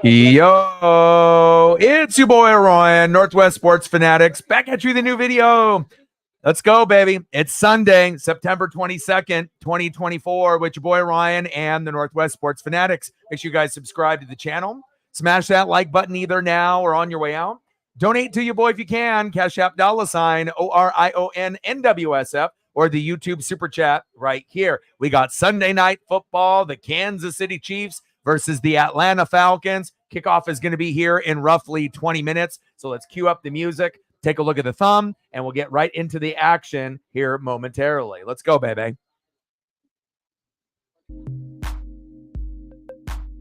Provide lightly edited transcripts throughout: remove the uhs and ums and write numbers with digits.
Yo, it's your boy Ryan, Northwest Sports Fanatics, back at you with a new video. Let's go, baby. It's Sunday, September 22nd, 2024, with your boy Ryan and the Northwest Sports Fanatics. Make sure you guys subscribe to the channel. Smash that like button either now or on your way out. Donate to your boy if you can. Cash App $, ORIONNWSF, or the YouTube Super Chat right here. We got Sunday Night Football, the Kansas City Chiefs versus the Atlanta Falcons. Kickoff is going to be here in roughly 20 minutes. So let's cue up the music, take a look at the thumb, and we'll get right into the action here momentarily. Let's go, baby.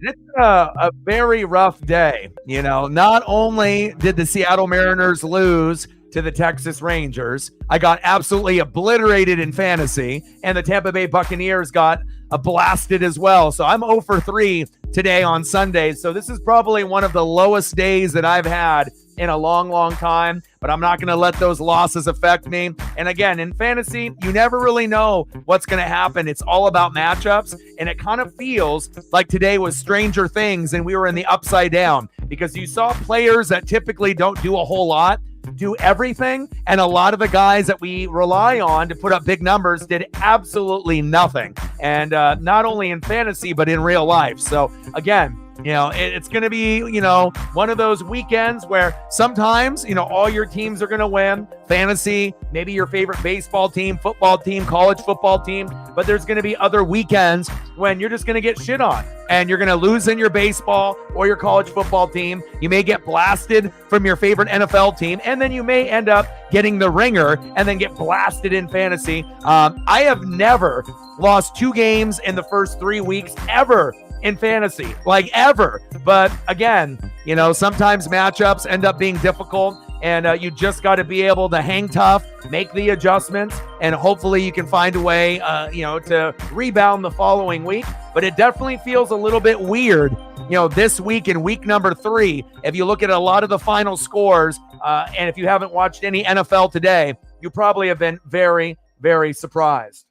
It's a very rough day. You know, not only did the Seattle Mariners lose to the Texas Rangers, I got absolutely obliterated in fantasy, and the Tampa Bay Buccaneers got blasted as well. So I'm 0 for 3 today on Sunday. So this is probably one of the lowest days that I've had in a long, long time, but I'm not going to let those losses affect me. And again, in fantasy, you never really know what's going to happen. It's all about matchups, and it kind of feels like today was Stranger Things and we were in the upside down, because you saw players that typically don't do a whole lot do everything, and a lot of the guys that we rely on to put up big numbers did absolutely nothing, and not only in fantasy but in real life. So again, you know, it's going to be, you know, one of those weekends where sometimes, you know, all your teams are going to win. Fantasy, maybe your favorite baseball team, football team, college football team. But there's going to be other weekends when you're just going to get shit on and you're going to lose in your baseball or your college football team. You may get blasted from your favorite NFL team, and then you may end up getting the ringer and then get blasted in fantasy. I have never lost 2 games in the first 3 weeks ever in fantasy, like ever. But again, you know, sometimes matchups end up being difficult, and you just got to be able to hang tough, make the adjustments, and hopefully you can find a way, you know, to rebound the following week. But it definitely feels a little bit weird, you know, this week in week number 3. If you look at a lot of the final scores, and if you haven't watched any NFL today, you probably have been very, very surprised.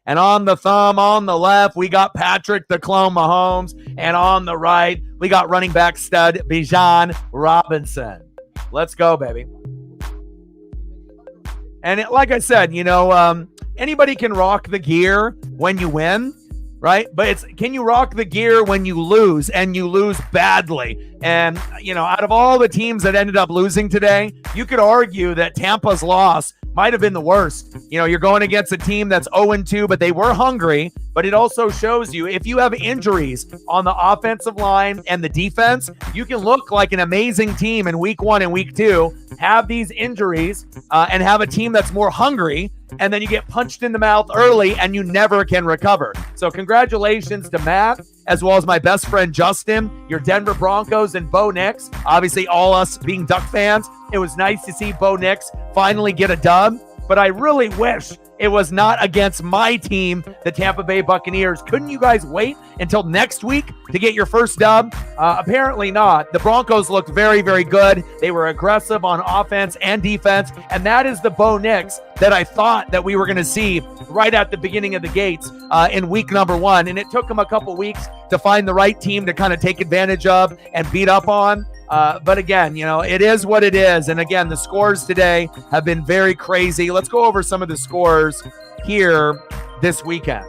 And on the thumb, on the left, we got Patrick the Clone Mahomes. And on the right, we got running back stud Bijan Robinson. Let's go, baby. And like I said, you know, anybody can rock the gear when you win, right? But can you rock the gear when you lose, and you lose badly? And, you know, out of all the teams that ended up losing today, you could argue that Tampa's loss might have been the worst. You know, you're going against a team that's 0-2, but they were hungry. But it also shows you, if you have injuries on the offensive line and the defense, you can look like an amazing team in week 1 and week 2, have these injuries, and have a team that's more hungry, and then you get punched in the mouth early and you never can recover. So congratulations to Matt, as well as my best friend Justin, your Denver Broncos, and Bo Nix. Obviously, all us being Duck fans, it was nice to see Bo Nix finally get a dub, but I really wish it was not against my team, the Tampa Bay Buccaneers. Couldn't you guys wait until next week to get your first dub? Apparently not. The Broncos looked very, very good. They were aggressive on offense and defense, and that is the Bo Nix that I thought that we were going to see right at the beginning of the gates in week number 1, and it took them a couple weeks to find the right team to kind of take advantage of and beat up on. But again, you know, it is what it is. And again, the scores today have been very crazy. Let's go over some of the scores here this weekend.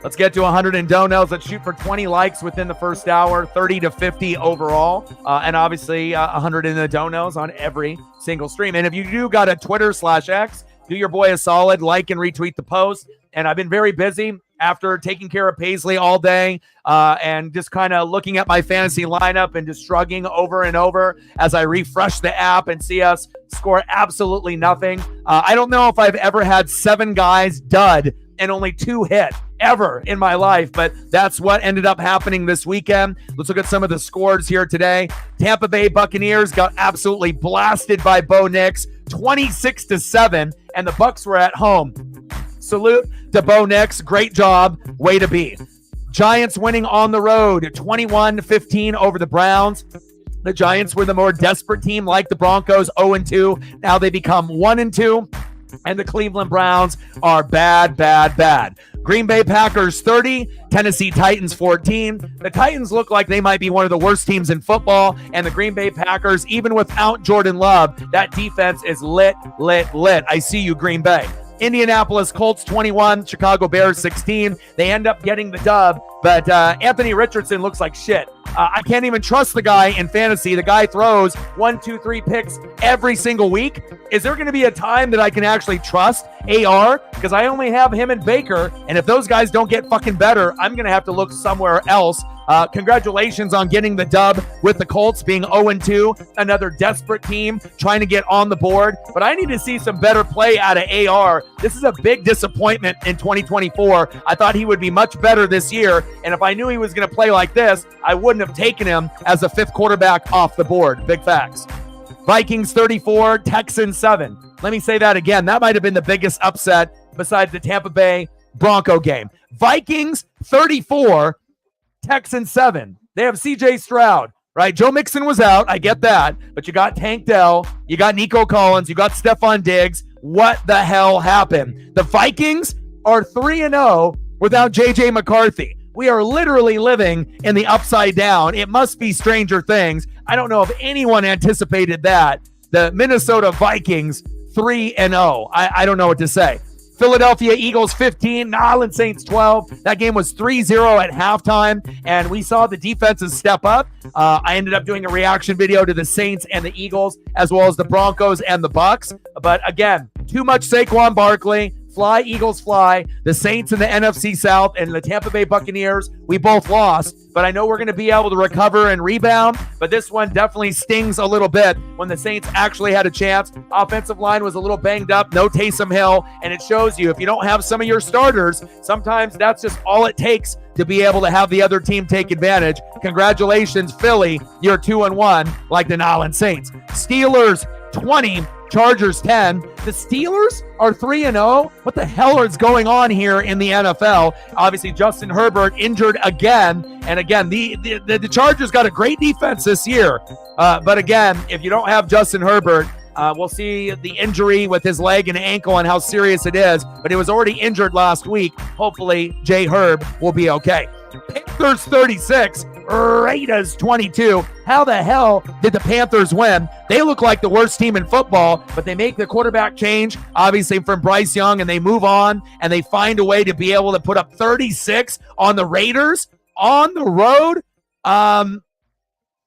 Let's get to 100 in donos. Let's shoot for 20 likes within the first hour, 30 to 50 overall. And obviously 100 in the donos on every single stream. And if you do got a Twitter/X, do your boy a solid, like and retweet the post. And I've been very busy after taking care of Paisley all day and just kind of looking at my fantasy lineup and just shrugging over and over as I refresh the app and see us score absolutely nothing. I don't know if I've ever had 7 guys dud and only 2 hit ever in my life, but that's what ended up happening this weekend. Let's look at some of the scores here today. Tampa Bay Buccaneers got absolutely blasted by Bo Nix, 26-7, and the Bucs were at home. Salute to Bo Nix. Great job. Way to be. Giants winning on the road, 21-15 over the Browns. The Giants were the more desperate team, like the Broncos, 0-2. Now they become 1-2. And the Cleveland Browns are bad, bad, bad. Green Bay Packers 30, Tennessee Titans 14. The Titans look like they might be one of the worst teams in football, and the Green Bay Packers, even without Jordan Love, that defense is lit. I see you, Green Bay. Indianapolis Colts 21, Chicago Bears 16. They end up getting the dub, but Anthony Richardson looks like shit. I can't even trust the guy in fantasy. The guy throws 1, 2, 3 picks every single week. Is there going to be a time that I can actually trust AR? Because I only have him and Baker, and if those guys don't get fucking better, I'm going to have to look somewhere else. Congratulations on getting the dub with the Colts being 0-2, another desperate team trying to get on the board. But I need to see some better play out of AR. This is a big disappointment in 2024. I thought he would be much better this year, and if I knew he was going to play like this, I wouldn't have taken him as a 5th quarterback off the board. Big facts. Vikings 34, Texans 7. Let me say that again. That might have been the biggest upset besides the Tampa Bay Bronco game. Vikings 34, Texans 7. They have CJ Stroud, right? Joe Mixon was out. I get that. But you got Tank Dell. You got Nico Collins. You got Stephon Diggs. What the hell happened? The Vikings are 3-0 without JJ McCarthy. We are literally living in the upside down. It must be Stranger Things. I don't know if anyone anticipated that. The Minnesota Vikings 3-0. I don't know what to say. Philadelphia Eagles 15, New Orleans Saints 12. That game was 3-0 at halftime, and we saw the defenses step up. I ended up doing a reaction video to the Saints and the Eagles, as well as the Broncos and the Bucks. But again, too much Saquon Barkley. Fly, Eagles, fly. The Saints in the NFC South and the Tampa Bay Buccaneers, we both lost, but I know we're going to be able to recover and rebound, but this one definitely stings a little bit when the Saints actually had a chance. Offensive line was a little banged up, no Taysom Hill, and it shows you if you don't have some of your starters, sometimes that's just all it takes to be able to have the other team take advantage. Congratulations, Philly. You're 2-1 like the New Orleans Saints. Steelers 20, Chargers 10. The Steelers are 3-0. What the hell is going on here in the NFL? Obviously, Justin Herbert injured again. And again, the Chargers got a great defense this year. But again, if you don't have Justin Herbert, we'll see the injury with his leg and ankle and how serious it is. But he was already injured last week. Hopefully, J. Herb will be okay. Panthers 36, Raiders 22. How the hell did the Panthers win? They look like the worst team in football, but they make the quarterback change, obviously from Bryce Young, and they move on, and they find a way to be able to put up 36 on the Raiders on the road.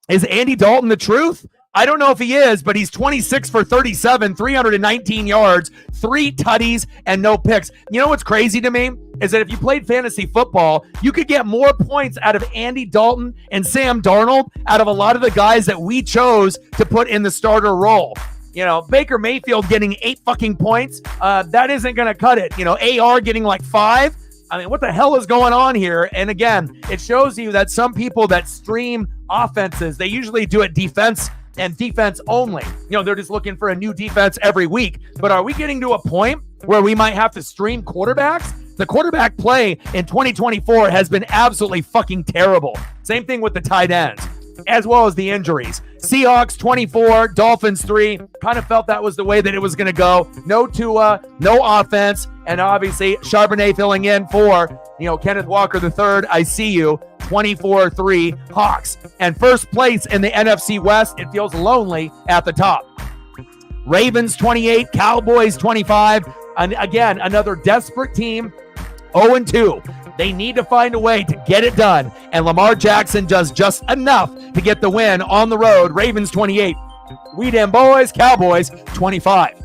Is Andy Dalton the truth? I don't know if he is, but he's 26 for 37, 319 yards, 3 tutties, and no picks. You know what's crazy to me is that if you played fantasy football, you could get more points out of Andy Dalton and Sam Darnold out of a lot of the guys that we chose to put in the starter role. You know, Baker Mayfield getting 8 fucking points, that isn't going to cut it. You know, AR getting like 5. I mean, what the hell is going on here? And again, it shows you that some people that stream offenses, they usually do it defense and defense only. You know, they're just looking for a new defense every week. But are we getting to a point where we might have to stream quarterbacks? The quarterback play in 2024 has been absolutely fucking terrible. Same thing with the tight ends, as well as the injuries. Seahawks 24, Dolphins 3. Kind of felt that was the way that it was going to go. No Tua, no offense, and obviously Charbonnet filling in for, Kenneth Walker III. I see you. 24-3 Hawks. And first place in the NFC West, it feels lonely at the top. Ravens 28, Cowboys 25. And again, another desperate team, 0-2. They need to find a way to get it done. And Lamar Jackson does just enough to get the win on the road. Ravens 28. We damn boys, Cowboys 25.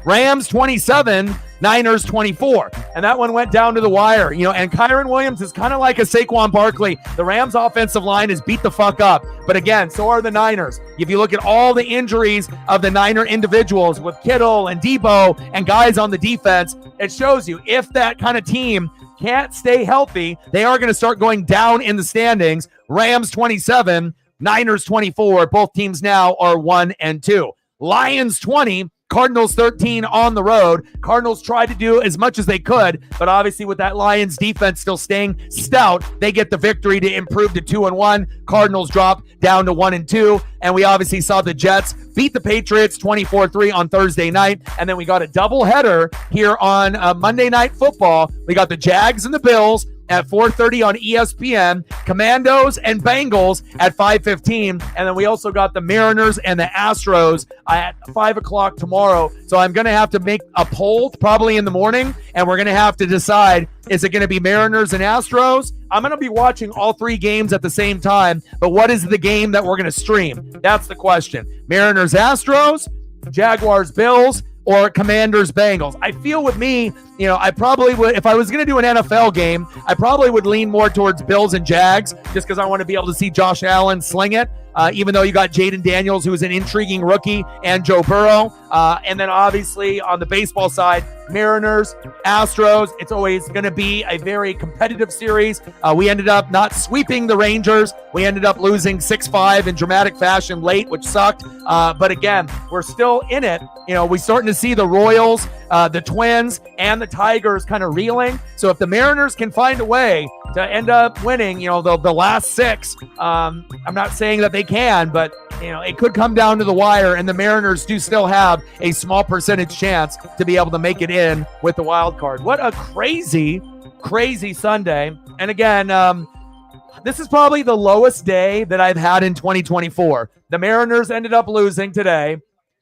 Rams 27, Niners 24. And that one went down to the wire. And Kyron Williams is kind of like a Saquon Barkley. The Rams offensive line is beat the fuck up. But again, so are the Niners. If you look at all the injuries of the Niner individuals with Kittle and Debo and guys on the defense, it shows you if that kind of team can't stay healthy, they are going to start going down in the standings. Rams 27, Niners 24. Both teams now are 1-2. Lions 20, Cardinals 13 on the road. Cardinals tried to do as much as they could, but obviously with that Lions defense still staying stout, they get the victory to improve to 2-1. Cardinals drop down to 1-2, and we obviously saw the Jets beat the Patriots 24-3 on Thursday night, and then we got a doubleheader here on Monday Night Football. We got the Jags and the Bills at 4:30 on ESPN, Commandos and Bengals at 5:15, and then we also got the Mariners and the Astros at 5 o'clock tomorrow. So I'm going to have to make a poll probably in the morning, and we're going to have to decide, is it going to be Mariners and Astros? I'm going to be watching all three games at the same time, but what is the game that we're going to stream? That's the question. Mariners, Astros, Jaguars, Bills, or Commanders, Bengals. I feel with me, I probably would, if I was going to do an NFL game, I probably would lean more towards Bills and Jags just because I want to be able to see Josh Allen sling it, even though you got Jaden Daniels, who is an intriguing rookie, and Joe Burrow. And then obviously on the baseball side, Mariners, Astros. It's always going to be a very competitive series. We ended up not sweeping the Rangers. We ended up losing 6-5 in dramatic fashion late, which sucked. But again, we're still in it. We're starting to see the Royals, the Twins, and the Tigers kind of reeling. So if the Mariners can find a way to end up winning, the last six, I'm not saying that they can, but it could come down to the wire, and the Mariners do still have a small percentage chance to be able to make it in with the wild card. What a crazy Sunday. And again, this is probably the lowest day that I've had in 2024. The Mariners ended up losing today.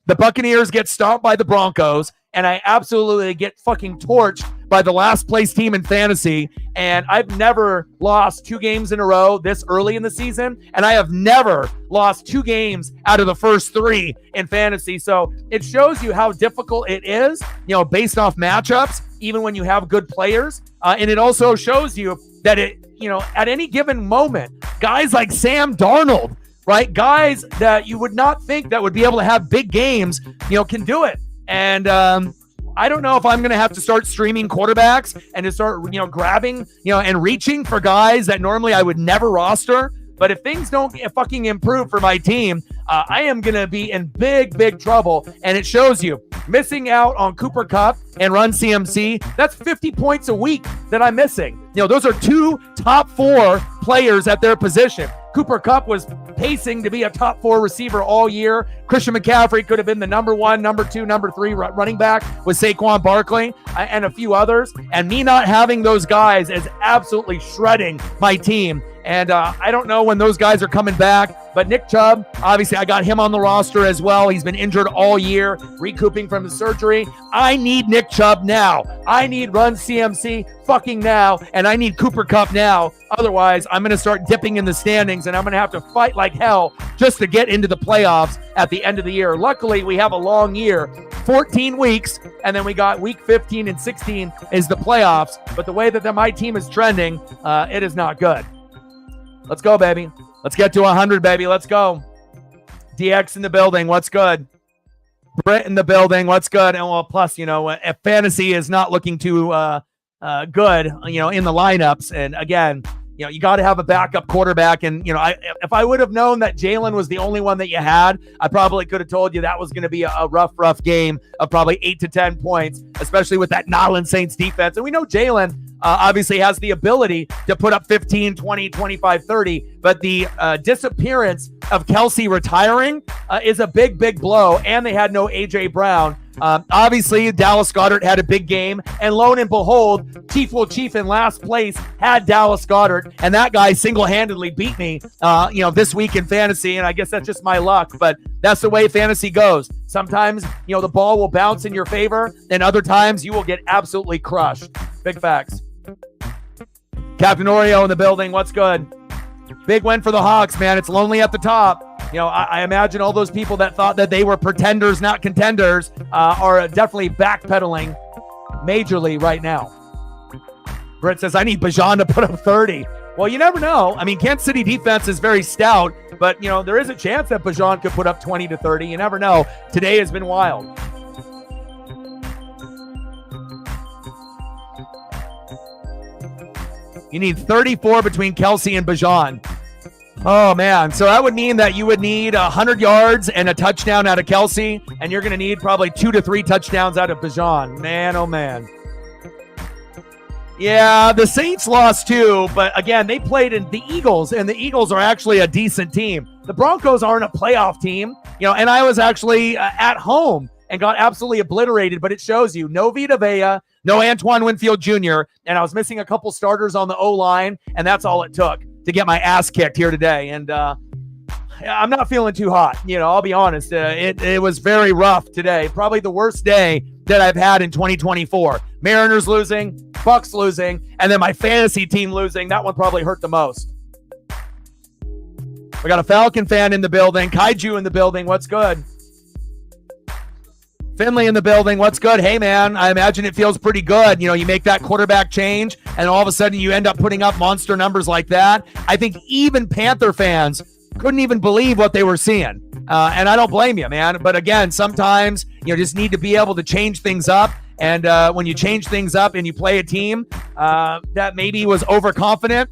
The Buccaneers get stomped by the Broncos, and I absolutely get fucking torched by the last place team in fantasy. And I've never lost 2 games in a row this early in the season, and I have never lost 2 games out of the first 3 in fantasy. So it shows you how difficult it is, based off matchups, even when you have good players. And it also shows you that at any given moment, guys like Sam Darnold, right? Guys that you would not think that would be able to have big games, can do it. And I don't know if I'm going to have to start streaming quarterbacks and to start, grabbing, and reaching for guys that normally I would never roster. But if things don't fucking improve for my team, I am going to be in big trouble. And it shows you missing out on Cooper Kupp and Run CMC. That's 50 points a week that I'm missing. Those are 2 top 4 players at their position. Cooper Kupp was pacing to be a top 4 receiver all year. Christian McCaffrey could have been the number 1, number 2, number 3 running back with Saquon Barkley and a few others. And me not having those guys is absolutely shredding my team. And I don't know when those guys are coming back. But Nick Chubb, obviously I got him on the roster as well. He's been injured all year, recouping from the surgery. I need Nick Chubb now. I need Run CMC fucking now. And I need Cooper Kupp now. Otherwise, I'm going to start dipping in the standings, and I'm going to have to fight like hell just to get into the playoffs at the end of the year. Luckily, we have a long year, 14 weeks, and then we got week 15 and 16 is the playoffs. But the way that my team is trending, it is not good. Let's go, baby. Let's get to 100, baby. Let's go. DX in the building. What's good? Brett in the building. What's good? And plus, if fantasy is not looking too good, in the lineups. And again, you got to have a backup quarterback. And, if I would have known that Jalen was the only one that you had, I probably could have told you that was going to be a rough game of probably 8 to 10 points, especially with that Nollan Saints defense. And we know Jalen obviously has the ability to put up 15, 20, 25, 30, but the disappearance of Kelsey retiring is a big blow, and they had no A.J. Brown. Obviously, Dallas Goedert had a big game, and lo and behold, Chief in last place had Dallas Goedert, and that guy single-handedly beat me, this week in fantasy, and I guess that's just my luck, but that's the way fantasy goes. Sometimes, the ball will bounce in your favor, and other times you will get absolutely crushed. Big facts. Captain Oreo in the building. What's good? Big win for the Hawks, man. It's lonely at the top. I imagine all those people that thought that they were pretenders, not contenders, are definitely backpedaling majorly right now. Britt says, I need Bijan to put up 30. Well, you never know. I mean, Kansas City defense is very stout, but, there is a chance that Bijan could put up 20 to 30. You never know. Today has been wild. You need 34 between Kelsey and Bijan. Oh, man. So that would mean that you would need 100 yards and a touchdown out of Kelsey, and you're going to need probably 2 to 3 touchdowns out of Bijan. Man, oh, man. Yeah, the Saints lost too, but again, they played in the Eagles, and the Eagles are actually a decent team. The Broncos aren't a playoff team, and I was actually at home and got absolutely obliterated, but it shows you no Vita Vea, no Antoine Winfield Jr., and I was missing a couple starters on the O-line, and that's all it took to get my ass kicked here today. And I'm not feeling too hot. I'll be honest. It was very rough today. Probably the worst day that I've had in 2024. Mariners losing, Bucks losing, and then my fantasy team losing. That one probably hurt the most. We got a Falcon fan in the building. Kaiju in the building. What's good? Finley in the building. What's good? Hey, man, I imagine it feels pretty good. You make that quarterback change, and all of a sudden you end up putting up monster numbers like that. I think even Panther fans couldn't even believe what they were seeing. And I don't blame you, man. But again, sometimes you just need to be able to change things up. And when you change things up and you play a team that maybe was overconfident,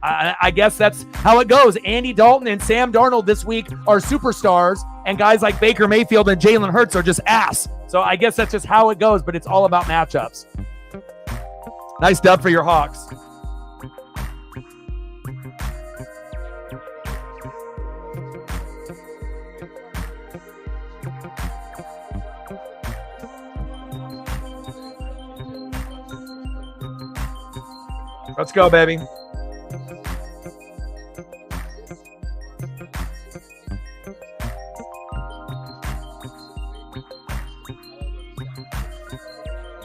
I guess that's how it goes. Andy Dalton and Sam Darnold this week are superstars, and guys like Baker Mayfield and Jalen Hurts are just ass. So I guess that's just how it goes, but it's all about matchups. Nice dub for your Hawks. Let's go, baby.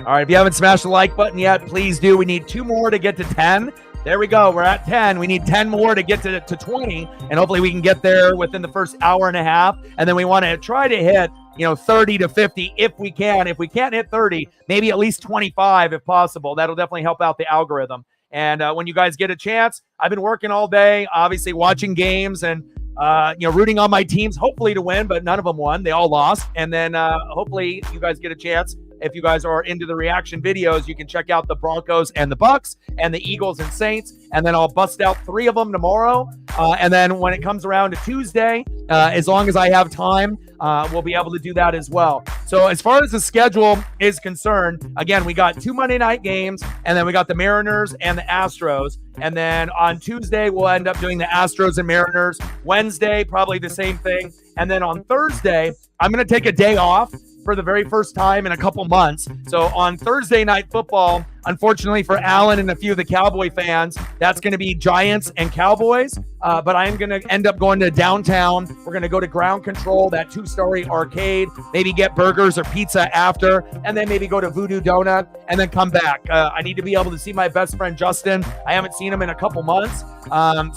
All right, if you haven't smashed the like button yet, please do. We need 2 more to get to 10. There we go. We're at 10. We need 10 more to get to 20, and hopefully we can get there within the first hour and a half. And then we want to try to hit 30 to 50 if we can. If we can't hit 30, maybe at least 25 if possible. That'll definitely help out the algorithm. And when you guys get a chance, I've been working all day, obviously watching games and rooting on my teams, hopefully to win, but none of them won. They all lost. And then hopefully you guys get a chance. If you guys are into the reaction videos, you can check out the Broncos and the Bucks and the Eagles and Saints. And then I'll bust out 3 of them tomorrow. And then when it comes around to Tuesday, as long as I have time, we'll be able to do that as well. So as far as the schedule is concerned, again, we got 2 Monday night games, and then we got the Mariners and the Astros. And then on Tuesday, we'll end up doing the Astros and Mariners. Wednesday, probably the same thing. And then on Thursday, I'm going to take a day off for the very first time in a couple months. So on Thursday Night Football, unfortunately for Alan and a few of the Cowboy fans, that's going to be Giants and Cowboys. But I'm going to end up going to downtown. We're going to go to Ground Control, that 2-story arcade, maybe get burgers or pizza after, and then maybe go to Voodoo Donut and then come back. I need to be able to see my best friend, Justin. I haven't seen him in a couple months.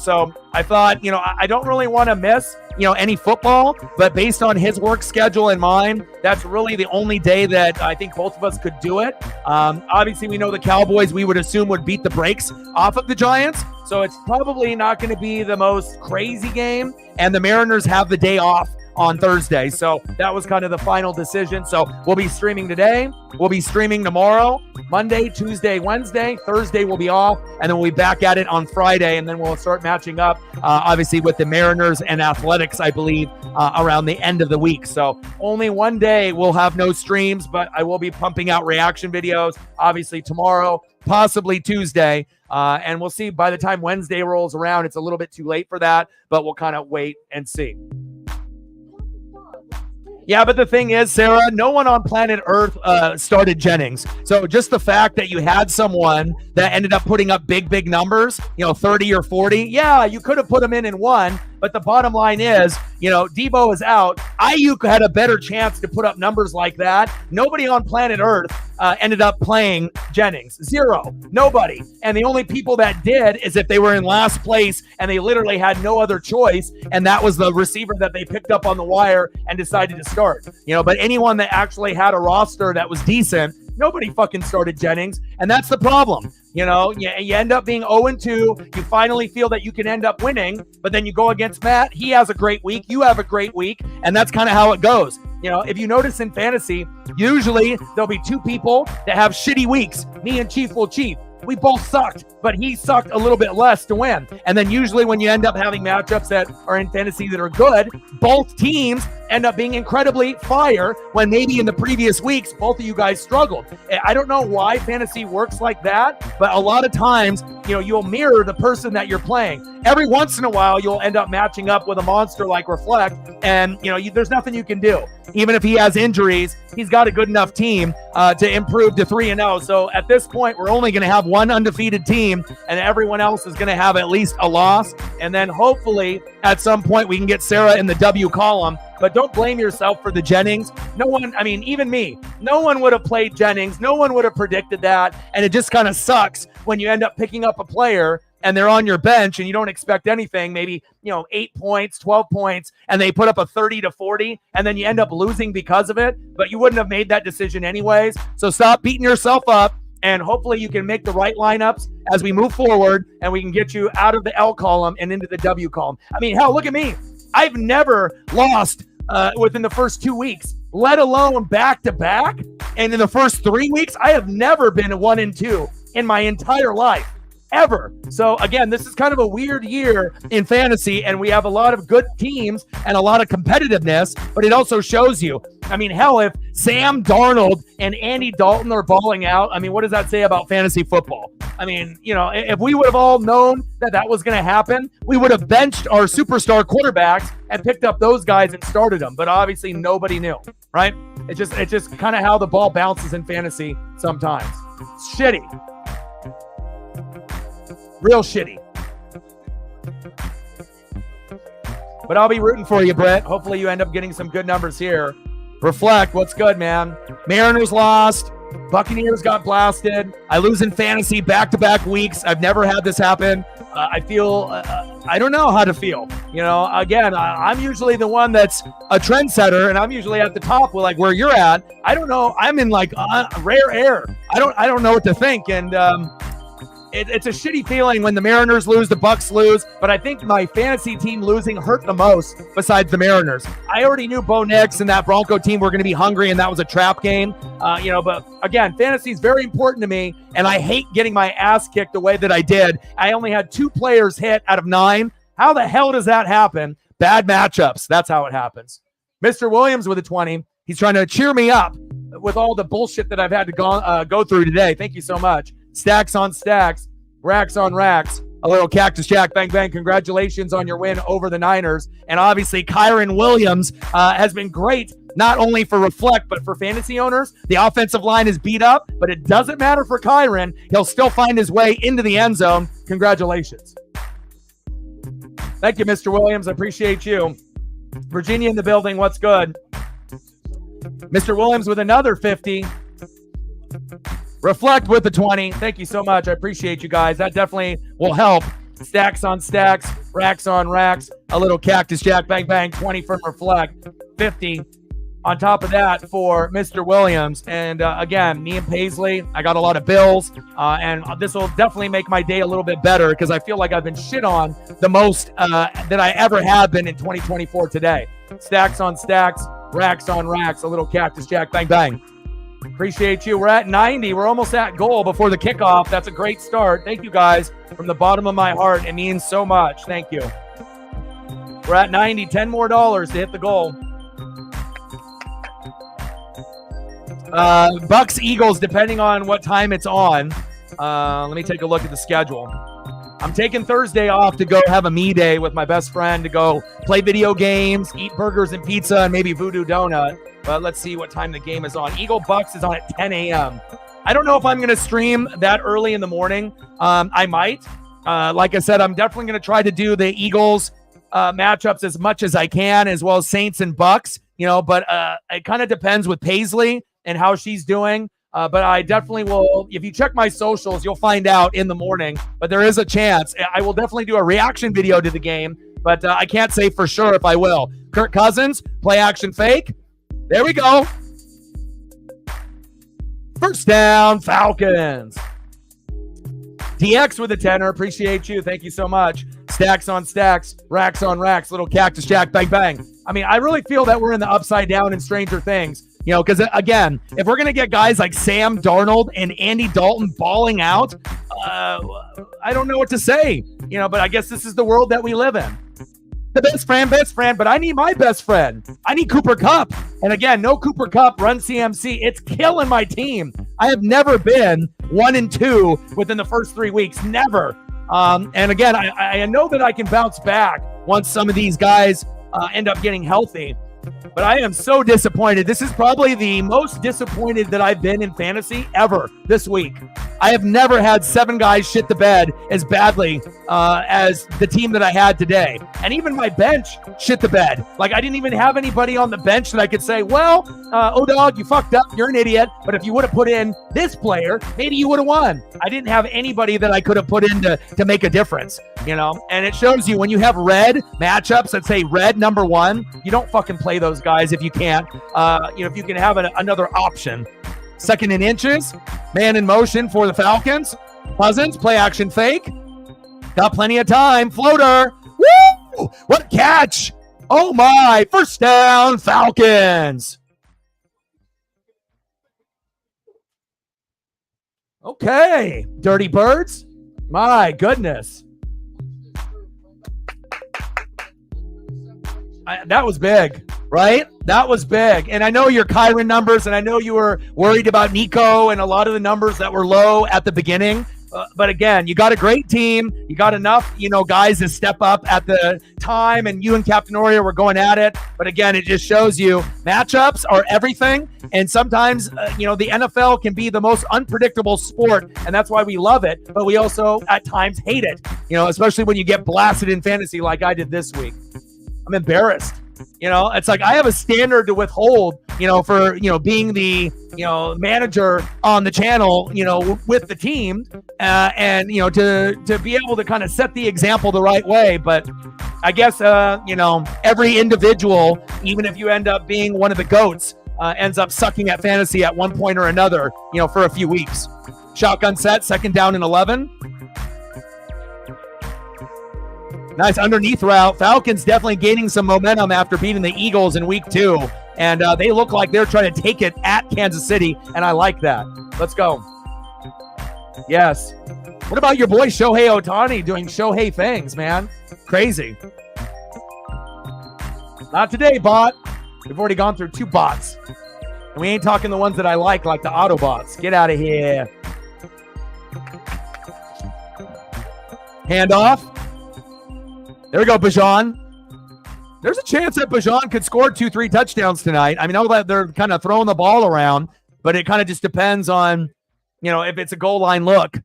So I thought, I don't really want to miss, any football, but based on his work schedule and mine, that's really the only day that I think both of us could do it. Obviously, we know the Cowboys, we would assume, would beat the brakes off of the Giants. So it's probably not going to be the most crazy game. And the Mariners have the day off on Thursday. So that was kind of the final decision. So we'll be streaming today. We'll be streaming tomorrow, Monday, Tuesday, Wednesday. Thursday we'll be off, and then we'll be back at it on Friday, and then we'll start matching up, obviously, with the Mariners and Athletics, I believe, around the end of the week. So only one day we'll have no streams, but I will be pumping out reaction videos, obviously, tomorrow, possibly Tuesday. And we'll see by the time Wednesday rolls around. It's a little bit too late for that, but we'll kind of wait and see. Yeah, but the thing is, Sarah, no one on planet Earth started Jennings. So just the fact that you had someone that ended up putting up big numbers, 30 or 40, yeah, you could have put them in and won. But the bottom line is, Debo is out. Ayuk had a better chance to put up numbers like that. Nobody on planet Earth ended up playing Jennings. 0. Nobody. And the only people that did is if they were in last place and they literally had no other choice, and that was the receiver that they picked up on the wire and decided to start. But anyone that actually had a roster that was decent, nobody fucking started Jennings, and that's the problem. You end up being 0-2. You finally feel that you can end up winning, but then you go against Matt. He has a great week. You have a great week, and that's kind of how it goes. If you notice in fantasy, usually there'll be 2 people that have shitty weeks. Me and Chief will cheat. we both sucked, but he sucked a little bit less to win. And then usually when you end up having matchups that are in fantasy that are good, both teams end up being incredibly fire when maybe in the previous weeks, both of you guys struggled. I don't know why fantasy works like that, but a lot of times, you'll mirror the person that you're playing. Every once in a while, you'll end up matching up with a monster like Reflect, and there's nothing you can do. Even if he has injuries, he's got a good enough team to improve to 3-0. So at this point, we're only going to have one undefeated team, and everyone else is going to have at least a loss. And then hopefully at some point we can get Sarah in the W column. But don't blame yourself for the Jennings. No one, even me, no one would have played Jennings. No one would have predicted that. And it just kind of sucks when you end up picking up a player and they're on your bench and you don't expect anything, maybe, 8 points, 12 points, and they put up a 30-40, and then you end up losing because of it. But you wouldn't have made that decision anyways. So stop beating yourself up, and hopefully you can make the right lineups as we move forward, and we can get you out of the L column and into the W column. Hell, look at me. I've never lost within the first 2 weeks, let alone back-to-back. And in the first 3 weeks, I have never been 1-2 in my entire life, ever. So again, this is kind of a weird year in fantasy, and we have a lot of good teams and a lot of competitiveness, but it also shows you, hell, if Sam Darnold and Andy Dalton are balling out, what does that say about fantasy football? If we would have all known that was going to happen, we would have benched our superstar quarterbacks and picked up those guys and started them. But obviously nobody knew, right? It's just kind of how the ball bounces in fantasy sometimes. It's shitty. Real shitty. But I'll be rooting for you, Brett. Hopefully you end up getting some good numbers here. Reflect, what's good, man? Mariners lost. Buccaneers got blasted. I lose in fantasy back-to-back weeks. I've never had this happen. I feel, I don't know how to feel. Again, I'm usually the one that's a trendsetter, and I'm usually at the top with where you're at. I don't know. I'm in rare air. I don't know what to think. And it's a shitty feeling when the Mariners lose, the Bucs lose, but I think my fantasy team losing hurt the most besides the Mariners. I already knew Bo Nix and that Bronco team were going to be hungry, and that was a trap game. But again, fantasy is very important to me, and I hate getting my ass kicked the way that I did. I only had 2 players hit out of 9. How the hell does that happen? Bad matchups. That's how it happens. Mr. Williams with a 20. He's trying to cheer me up with all the bullshit that I've had to go through today. Thank you so much. Stacks on stacks, racks on racks. A little Cactus Jack, bang, bang. Congratulations on your win over the Niners. And obviously, Kyron Williams has been great, not only for Reflect, but for fantasy owners. The offensive line is beat up, but it doesn't matter for Kyron. He'll still find his way into the end zone. Congratulations. Thank you, Mr. Williams. I appreciate you. Virginia in the building. What's good? Mr. Williams with another 50. Reflect with the 20. Thank you so much. I appreciate you guys. That definitely will help. Stacks on stacks, racks on racks. A little Cactus Jack, bang, bang. 20 from Reflect. 50 on top of that for Mr. Williams. And again, me and Paisley, I got a lot of bills. And this will definitely make my day a little bit better because I feel like I've been shit on the most that I ever have been in 2024 today. Stacks on stacks, racks on racks. A little Cactus Jack, bang, bang. Appreciate you. We're at 90. We're almost at goal before the kickoff. That's a great start. Thank you guys from the bottom of my heart. It means so much. Thank you. We're at 90. 10 more dollars to hit the goal. Bucks, Eagles, depending on what time it's on. Let me take a look at the schedule. I'm taking Thursday off to go have a me day with my best friend to go play video games, eat burgers and pizza, and maybe Voodoo Donut. But let's see what time the game is on. Eagle Bucks is on at 10 a.m. I don't know if I'm going to stream that early in the morning. I might. Like I said, I'm definitely going to try to do the Eagles matchups as much as I can, as well as Saints and Bucks. But it kind of depends with Paisley and how she's doing. But I definitely will. If you check my socials, you'll find out in the morning. But there is a chance. I will definitely do a reaction video to the game. But I can't say for sure if I will. Kirk Cousins, play action fake. There we go. First down, Falcons. DX with a 10er. Appreciate you. Thank you so much. Stacks on stacks, racks on racks, little Cactus Jack, bang, bang. I really feel that we're in the upside down in Stranger Things. Because again, if we're going to get guys like Sam Darnold and Andy Dalton balling out, I don't know what to say, but I guess this is the world that we live in. The best friend, but I need my best friend. I need Cooper Kupp. And again, no Cooper Kupp, run CMC. It's killing my team. I have never been 1-2 within the first 3 weeks. Never. And again, I know that I can bounce back once some of these guys end up getting healthy. But I am so disappointed. This is probably the most disappointed that I've been in fantasy ever this week. I have never had 7 guys shit the bed as badly as the team that I had today. And even my bench shit the bed. Like, I didn't even have anybody on the bench that I could say, well, O-Dog, you fucked up. You're an idiot. But if you would have put in this player, maybe you would have won. I didn't have anybody that I could have put in to make a difference, And it shows you when you have red matchups that say red number 1, you don't fucking play those guys if you can't. If you can have another option. Second and inches, man in motion for the Falcons. Cousins, play action fake. Got plenty of time. Floater. Woo! What a catch. Oh my. First down, Falcons. Okay. Dirty Birds. My goodness. That was big, right? That was big. And I know your Kyron numbers, and I know you were worried about Nico and a lot of the numbers that were low at the beginning. But again, you got a great team. You got enough, guys to step up at the time, and you and Captain Oreo were going at it. But again, it just shows you matchups are everything. And sometimes, the NFL can be the most unpredictable sport, and that's why we love it. But we also at times hate it, especially when you get blasted in fantasy like I did this week. I'm embarrassed. It's like I have a standard to withhold, for, being the, manager on the channel, with the team, and, to be able to kind of set the example the right way. But I guess, every individual, even if you end up being one of the GOATs, ends up sucking at fantasy at one point or another, for a few weeks. Shotgun set, second down and 11. Nice underneath route. Falcons definitely gaining some momentum after beating the Eagles in week 2. And they look like they're trying to take it at Kansas City, and I like that. Let's go. Yes. What about your boy Shohei Ohtani doing Shohei things, man? Crazy. Not today, bot. We've already gone through 2 bots. And we ain't talking the ones that I like the Autobots. Get out of here. Handoff. There we go, Bijan. There's a chance that Bijan could score 2-3 touchdowns tonight. I know that they're kind of throwing the ball around, but it kind of just depends on, if it's a goal line look.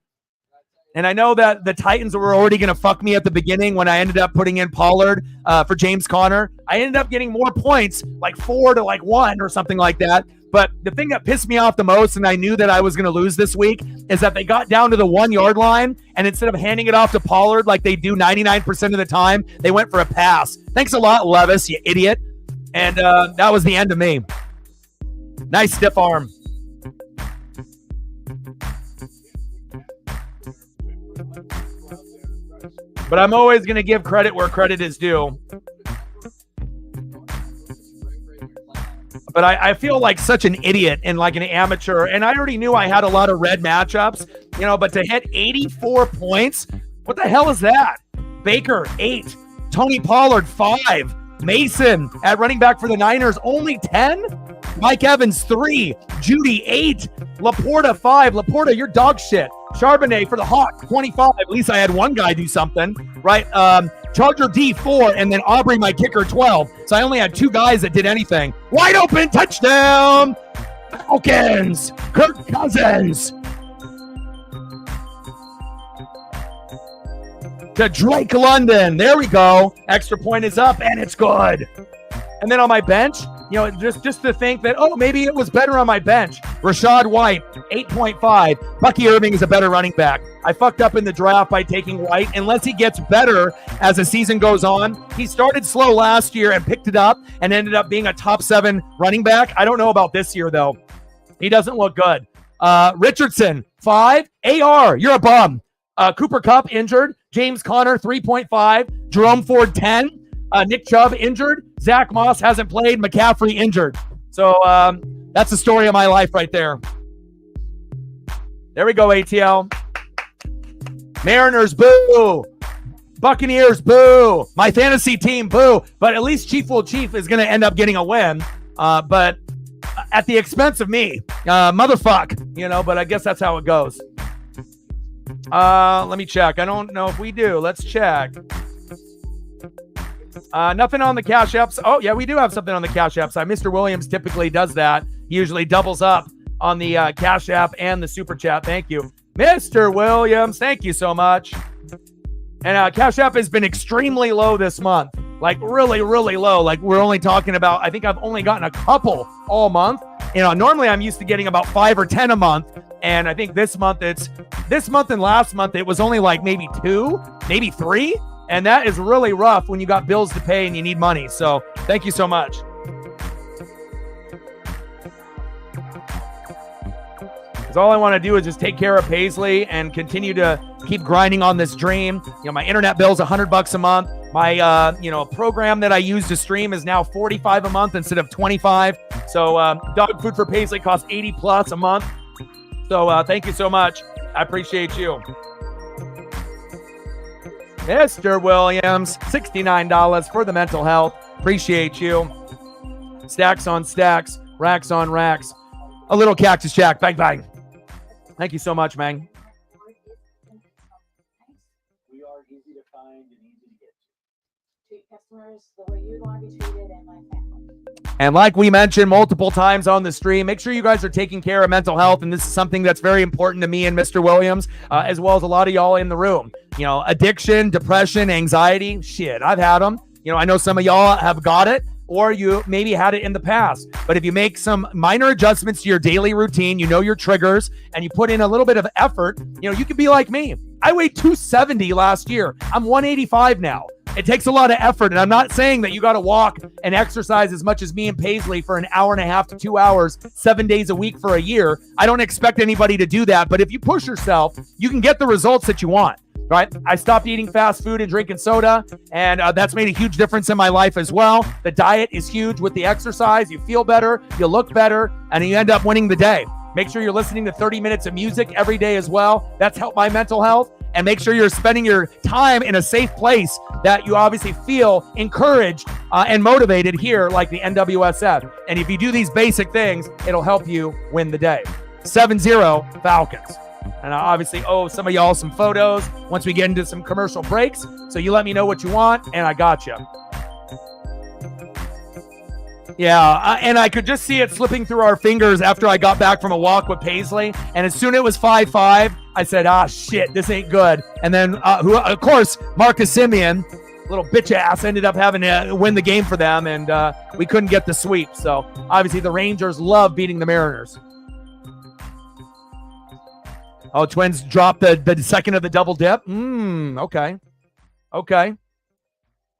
And I know that the Titans were already going to fuck me at the beginning when I ended up putting in Pollard for James Conner. I ended up getting more points, like 4 to 1 or something like that. But the thing that pissed me off the most, and I knew that I was going to lose this week, is that they got down to the 1 yard line, and instead of handing it off to Pollard like they do 99% of the time, they went for a pass. Thanks a lot, Levis, you idiot. And that was the end of me. Nice stiff arm. But I'm always going to give credit where credit is due. But I feel like such an idiot and like an amateur. And I already knew I had a lot of red matchups, but to hit 84 points, what the hell is that? Baker, 8. Tony Pollard, 5. Mason at running back for the Niners, only 10. Mike Evans, 3. Judy, 8. Laporta, 5. Laporta, you're dog shit. Charbonnet for the Hawks, 25. At least I had one guy do something, right? Charger D, 4, and then Aubrey, my kicker, 12. So I only had 2 guys that did anything. Wide open touchdown, Falcons. Kirk Cousins to Drake London. There we go. Extra point is up, and it's good. And then on my bench, just to think that, maybe it was better on my bench. Rashad White, 8.5. Bucky Irving is a better running back. I fucked up in the draft by taking White. Unless he gets better as the season goes on. He started slow last year and picked it up and ended up being a top 7 running back. I don't know about this year, though. He doesn't look good. Richardson, 5. AR, you're a bum. Cooper Kupp, injured. James Conner, 3.5. Jerome Ford, 10. Nick Chubb injured. Zach Moss hasn't played. McCaffrey injured. So that's the story of my life right there. There we go, ATL. Mariners, boo. Buccaneers, boo. My fantasy team, boo. But at least Chief Will Chief is going to end up getting a win. But at the expense of me. Motherfuck. But I guess that's how it goes. Let me check. I don't know if we do. Let's check. Nothing on the Cash App. Oh, yeah, we do have something on the Cash App side. Mr. Williams typically does that. He usually doubles up on the Cash App and the Super Chat. Thank you. Mr. Williams, thank you so much. And Cash App has been extremely low this month. Like really, really low. Like we're only talking about, I think I've only gotten a couple all month. Normally I'm used to getting about 5 or 10 a month. And I think this month and last month, it was only like maybe 2, maybe 3. And that is really rough when you got bills to pay and you need money. So thank you so much. Because all I want to do is just take care of Paisley and continue to keep grinding on this dream. My internet bill is $100 a month. My, program that I use to stream is now $45 a month instead of $25. So dog food for Paisley costs $80 plus a month. So thank you so much. I appreciate you. Mr. Williams, $69 for the mental health. Appreciate you. Stacks on stacks, racks on racks. A little Cactus Jack. Bang, bang. Thank you so much, man. We are easy to find and easy to get to. Treat customers the way you want to be treated and my family. And like we mentioned multiple times on the stream, make sure you guys are taking care of mental health. And this is something that's very important to me and Mr. Williams, as well as a lot of y'all in the room. Addiction, depression, anxiety, shit, I've had them. I know some of y'all have got it, or you maybe had it in the past. But if you make some minor adjustments to your daily routine, your triggers, and you put in a little bit of effort, you can be like me. I weighed 270 last year. I'm 185 now. It takes a lot of effort, and I'm not saying that you got to walk and exercise as much as me and Paisley for an hour and a half to 2 hours, 7 days a week for a year. I don't expect anybody to do that, but if you push yourself, you can get the results that you want, right? I stopped eating fast food and drinking soda, and that's made a huge difference in my life as well. The diet is huge with the exercise. You feel better, you look better, and you end up winning the day. Make sure you're listening to 30 minutes of music every day as well. That's helped my mental health. And make sure you're spending your time in a safe place that you obviously feel encouraged and motivated here, like the NWSF. And if you do these basic things, it'll help you win the day. 7-0 Falcons. And I obviously owe some of y'all some photos once we get into some commercial breaks. So you let me know what you want, and I got you. Yeah, and I could just see it slipping through our fingers after I got back from a walk with Paisley. And as soon as it was 5-5, I said, shit, this ain't good. And then, of course, Marcus Simeon, little bitch ass, ended up having to win the game for them, and we couldn't get the sweep. So, obviously, the Rangers love beating the Mariners. Oh, Twins dropped the second of the double dip? Okay.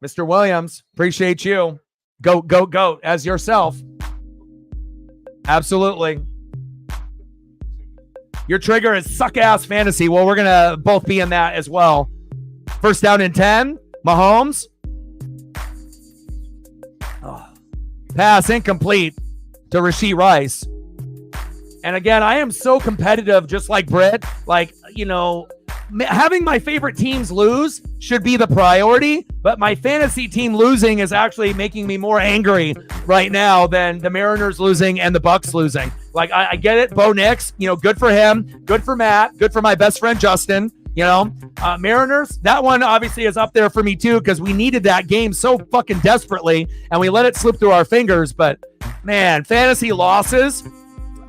Mr. Williams, appreciate you. Go, as yourself. Absolutely. Your trigger is suck-ass fantasy. Well, we're going to both be in that as well. First down and 10. Mahomes. Pass incomplete to Rashee Rice. And again, I am so competitive, just like Britt. Having my favorite teams lose should be the priority, but my fantasy team losing is actually making me more angry right now than the Mariners losing and the Bucks losing. I get it. Bo Nix, good for him. Good for Matt. Good for my best friend, Justin. Mariners, that one obviously is up there for me too, because we needed that game so fucking desperately and we let it slip through our fingers. But man, fantasy losses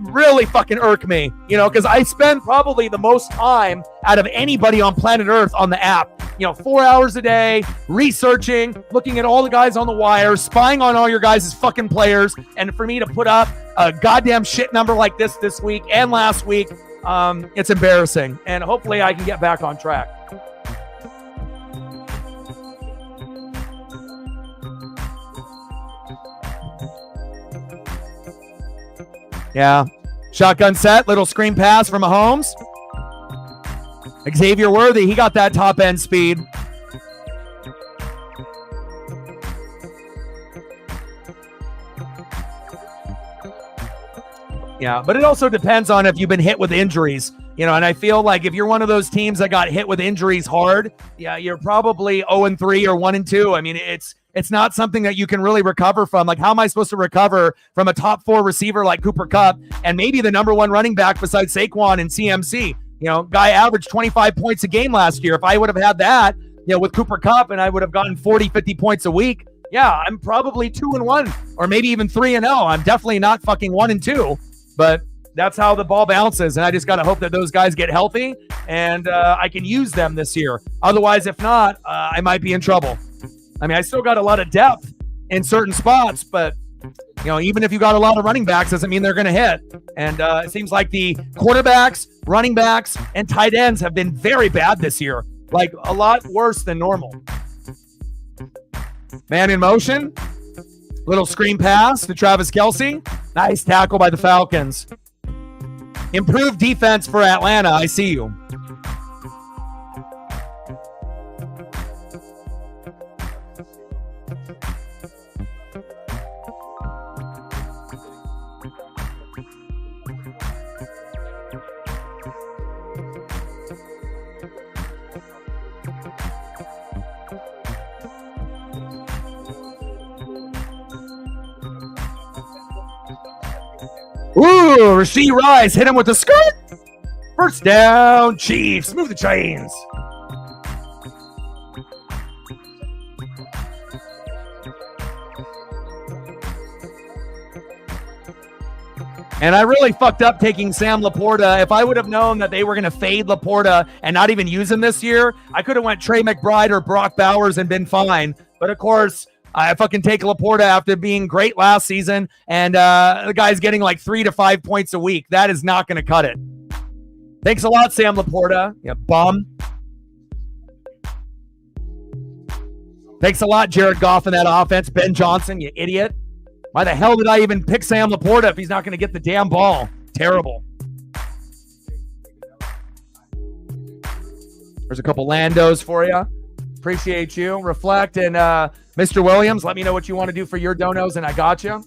really fucking irk me, because I spend probably the most time out of anybody on planet Earth on the app. 4 hours a day, researching, looking at all the guys on the wire, spying on all your guys' fucking players. And for me to put up a goddamn shit number like this week and last week, it's embarrassing. And hopefully I can get back on track. Yeah. Shotgun set, little screen pass from Mahomes. Xavier Worthy, he got that top end speed. Yeah, but it also depends on if you've been hit with injuries. And I feel like if you're one of those teams that got hit with injuries hard, yeah, you're probably 0-3 or 1-2. I mean, it's not something that you can really recover from. Like, how am I supposed to recover from a top 4 receiver like Cooper Kupp and maybe the number 1 running back besides Saquon and CMC? Guy averaged 25 points a game last year. If I would have had that, with Cooper Kupp, and I would have gotten 40, 50 points a week, yeah, I'm probably 2-1 or maybe even 3-0. I'm definitely not fucking 1-2, but that's how the ball bounces. And I just got to hope that those guys get healthy and I can use them this year. Otherwise, if not, I might be in trouble. I mean, I still got a lot of depth in certain spots, but even if you got a lot of running backs, doesn't mean they're going to hit. And it seems like the quarterbacks, running backs, and tight ends have been very bad this year, like a lot worse than normal. Man in motion. Little screen pass to Travis Kelce. Nice tackle by the Falcons. Improved defense for Atlanta. I see you. Ooh, Rashee Rice hit him with the skirt. First down, Chiefs. Move the chains. And I really fucked up taking Sam Laporta. If I would have known that they were going to fade Laporta and not even use him this year, I could have went Trey McBride or Brock Bowers and been fine. But of course, I fucking take Laporta after being great last season, and the guy's getting like 3 to 5 points a week. That is not going to cut it. Thanks a lot, Sam Laporta. You bum. Thanks a lot, Jared Goff, in that offense. Ben Johnson, you idiot. Why the hell did I even pick Sam Laporta if he's not going to get the damn ball? Terrible. There's a couple Landos for you. Appreciate you. Reflect and Mr. Williams, let me know what you want to do for your donos, and I got you.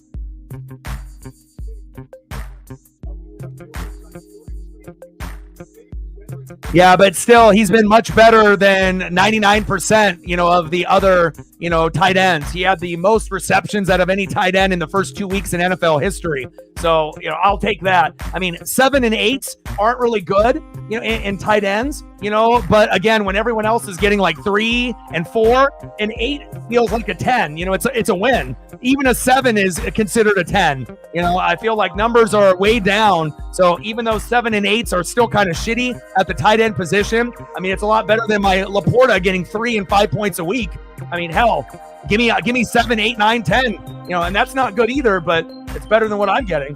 Yeah, but still, he's been much better than 99%, of the other, tight ends. He had the most receptions out of any tight end in the first 2 weeks in NFL history. So, I'll take that. I mean, 7 and 8 aren't really good, in tight ends, but again, when everyone else is getting like 3 and 4 and 8 feels like a 10, it's a win. Even a 7 is considered a 10. I feel like numbers are way down. So even though 7 and 8s are still kind of shitty at the tight end position, I mean, it's a lot better than my Laporta getting 3 and 5 points a week. I mean, hell, give me 7, 8, 9, 10, and that's not good either, but it's better than what I'm getting.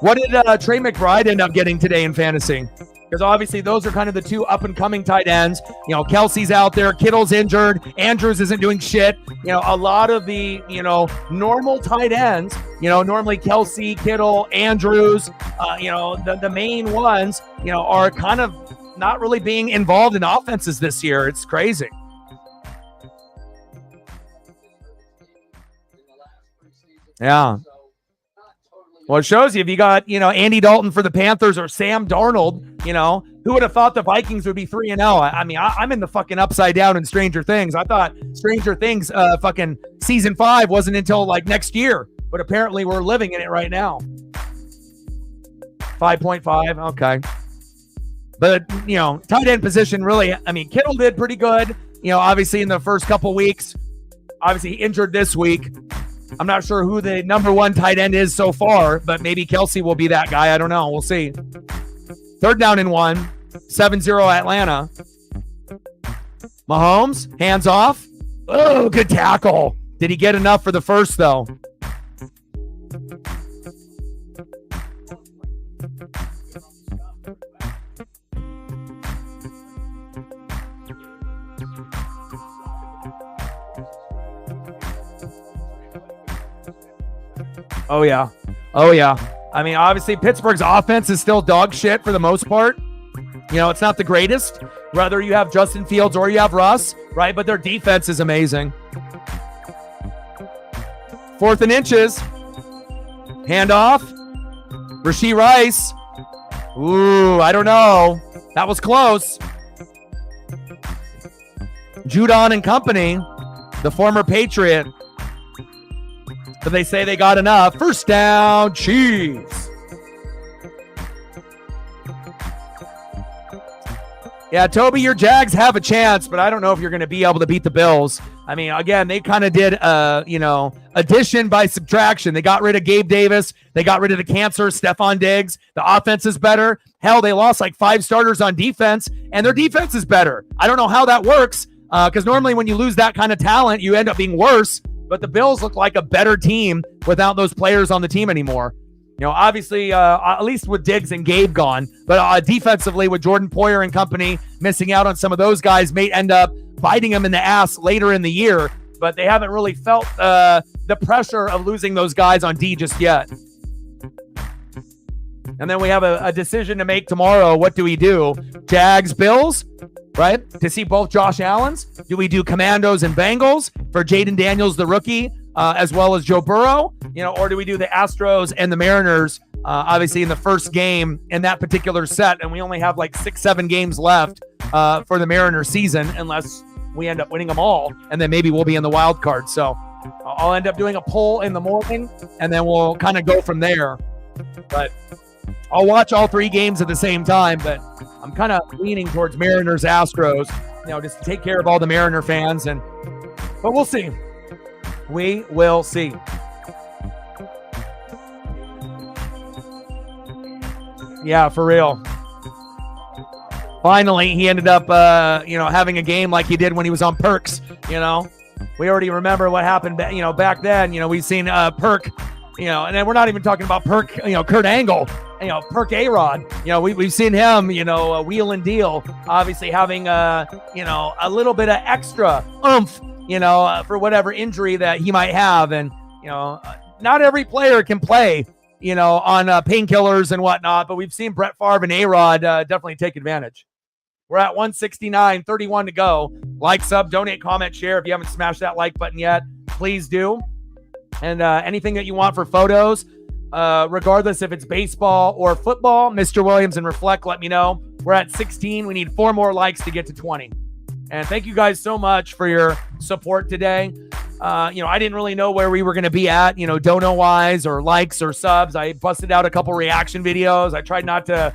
What did Trey McBride end up getting today in fantasy? Because obviously those are kind of the two up-and-coming tight ends. Kelsey's out there. Kittle's injured. Andrews isn't doing shit. A lot of the, normal tight ends, normally Kelsey, Kittle, Andrews, the main ones, are kind of not really being involved in offenses this year. It's crazy. Yeah. Well, it shows you if you got, Andy Dalton for the Panthers or Sam Darnold, who would have thought the Vikings would be 3-0? I mean, I'm in the fucking upside down in Stranger Things. I thought Stranger Things fucking season 5 wasn't until like next year, but apparently we're living in it right now. 5.5. Okay. But, tight end position really, I mean, Kittle did pretty good, obviously in the first couple weeks, obviously injured this week. I'm not sure who the number 1 tight end is so far, but maybe Kelsey will be that guy. I don't know. We'll see. 3rd down and 1, 7-0 Atlanta. Mahomes, hands off. Oh, good tackle. Did he get enough for the first, though? Oh, yeah. Oh, yeah. I mean, obviously, Pittsburgh's offense is still dog shit for the most part. It's not the greatest, whether you have Justin Fields or you have Russ, right? But their defense is amazing. 4th and inches. Handoff. Rashee Rice. Ooh, I don't know. That was close. Judon and company, the former Patriot. But they say they got enough. First down, Chiefs. Yeah, Toby, your Jags have a chance, but I don't know if you're going to be able to beat the Bills. I mean, again, they kind of did, addition by subtraction. They got rid of Gabe Davis. They got rid of the cancer, Stephon Diggs. The offense is better. Hell, they lost like 5 starters on defense, and their defense is better. I don't know how that works, because normally when you lose that kind of talent, you end up being worse. But the Bills look like a better team without those players on the team anymore. You know, obviously, at least with Diggs and Gabe gone, but defensively with Jordan Poyer and company missing out on some of those guys may end up biting them in the ass later in the year, but they haven't really felt the pressure of losing those guys on D just yet. And then we have a decision to make tomorrow. What do we do? Jags, Bills, right? To see both Josh Allens. Do we do Commandos and Bengals for Jaden Daniels, the rookie, as well as Joe Burrow? You know, or do we do the Astros and the Mariners, obviously in the first game in that particular set? And we only have like 6-7 games left for the Mariners season, unless we end up winning them all. And then maybe we'll be in the wild card. So I'll end up doing a poll in the morning, and then we'll kind of go from there. But I'll watch all 3 games at the same time, but I'm kind of leaning towards Mariners, Astros, just to take care of all the Mariner fans. But we'll see. We will see. Yeah, for real. Finally, he ended up, having a game like he did when he was on Perks. We already remember what happened, back then. We've seen Perk, and then we're not even talking about Perk, Kurt Angle, Perk A-Rod. We've seen him, wheel and deal, obviously having, a little bit of extra oomph, for whatever injury that he might have. And, not every player can play, on painkillers and whatnot, but we've seen Brett Favre and A-Rod definitely take advantage. We're at 169, 31 to go. Like, sub, donate, comment, share. If you haven't smashed that like button yet, please do. And anything that you want for photos, regardless if it's baseball or football, Mr. Williams and Reflect, let me know. We're at 16. We need 4 more likes to get to 20. And thank you guys so much for your support today. I didn't really know where we were going to be at, dono-wise or likes or subs. I busted out a couple reaction videos. I tried not to,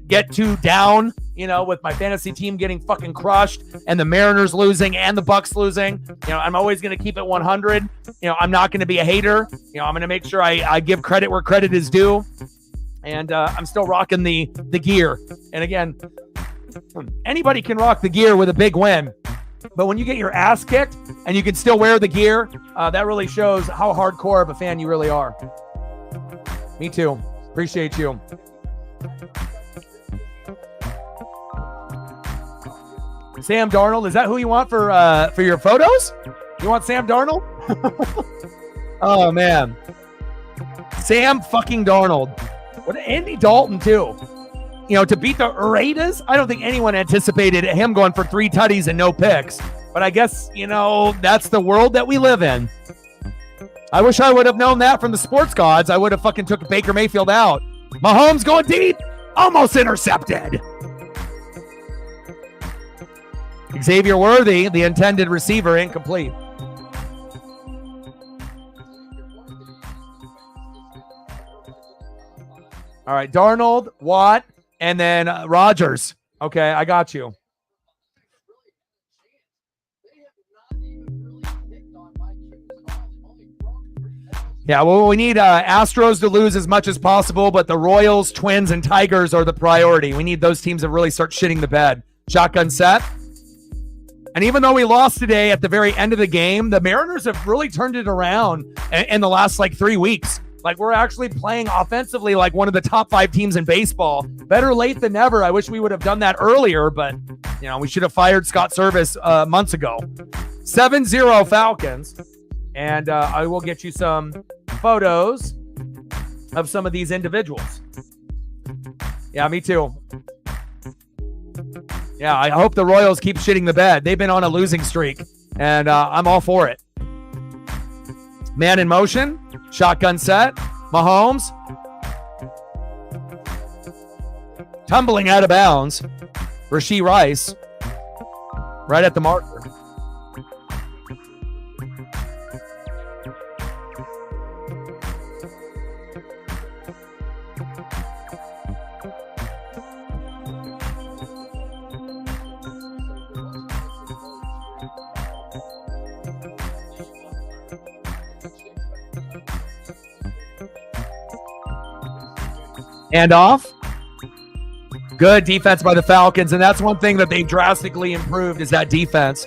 get too down, with my fantasy team getting fucking crushed and the Mariners losing and the Bucks losing. I'm always going to keep it 100. I'm not going to be a hater. I'm going to make sure I give credit where credit is due. And I'm still rocking the gear. And again, anybody can rock the gear with a big win. But when you get your ass kicked and you can still wear the gear, that really shows how hardcore of a fan you really are. Me too. Appreciate you. Sam Darnold, is that who you want for your photos? You want Sam Darnold? Oh, man. Sam fucking Darnold. What Andy Dalton, too. To beat the Raiders, I don't think anyone anticipated him going for 3 tutties and no picks. But I guess, that's the world that we live in. I wish I would have known that from the sports gods. I would have fucking took Baker Mayfield out. Mahomes going deep, almost intercepted. Xavier Worthy, the intended receiver, incomplete. All right, Darnold, Watt, and then Rodgers. Okay, I got you. Yeah, well, we need Astros to lose as much as possible, but the Royals, Twins, and Tigers are the priority. We need those teams to really start shitting the bed. Shotgun set. And even though we lost today at the very end of the game, the Mariners have really turned it around in the last 3 weeks. We're actually playing offensively like one of the top 5 teams in baseball. Better late than never. I wish we would have done that earlier, but, we should have fired Scott Service months ago. 7-0 Falcons. And I will get you some photos of some of these individuals. Yeah, me too. Yeah, I hope the Royals keep shitting the bed. They've been on a losing streak, and I'm all for it. Man in motion. Shotgun set. Mahomes. tumbling out of bounds. Rashee Rice, right at the marker. And off. Good defense by the Falcons, and that's one thing that they've drastically improved is that defense.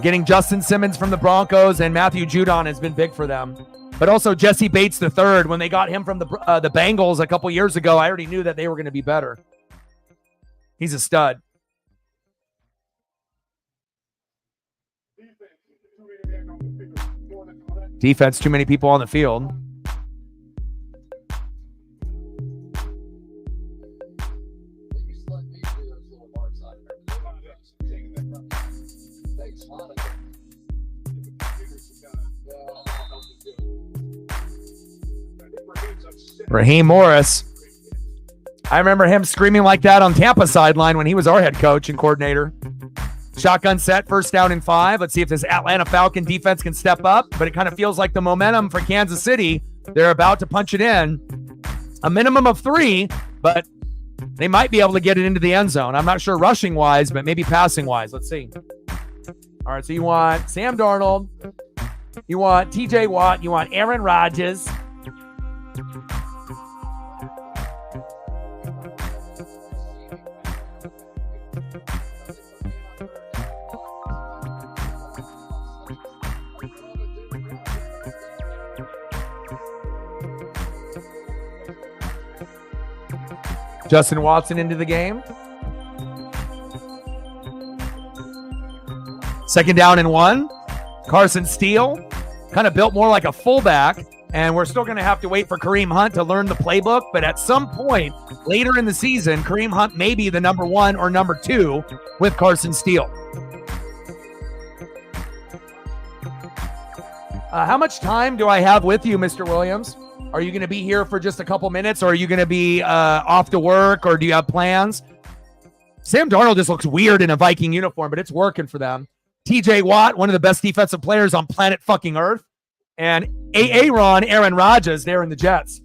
Getting Justin Simmons from the Broncos and Matthew Judon has been big for them. But also Jesse Bates III, when they got him from the Bengals a couple years ago, I already knew that they were going to be better. He's a stud. Defense, too many people on the field. Raheem Morris. I remember him screaming like that on Tampa sideline when he was our head coach and coordinator. Shotgun set, 1st down and 5. Let's see if this Atlanta Falcon defense can step up, but it kind of feels like the momentum for Kansas City. They're about to punch it in. A minimum of 3, but they might be able to get it into the end zone. I'm not sure rushing-wise, but maybe passing-wise. Let's see. All right, so you want Sam Darnold. You want TJ Watt. You want Aaron Rodgers. Justin Watson into the game. 2nd down and 1. Carson Steele, kind of built more like a fullback, and we're still going to have to wait for Kareem Hunt to learn the playbook, but at some point later in the season, Kareem Hunt may be the number 1 or number 2 with Carson Steele. How much time do I have with you, Mr. Williams? Are you going to be here for just a couple minutes, or are you going to be off to work, or do you have plans? Sam Darnold just looks weird in a Viking uniform, but it's working for them. TJ Watt, one of the best defensive players on planet fucking Earth. And Aaron Rodgers there in the Jets.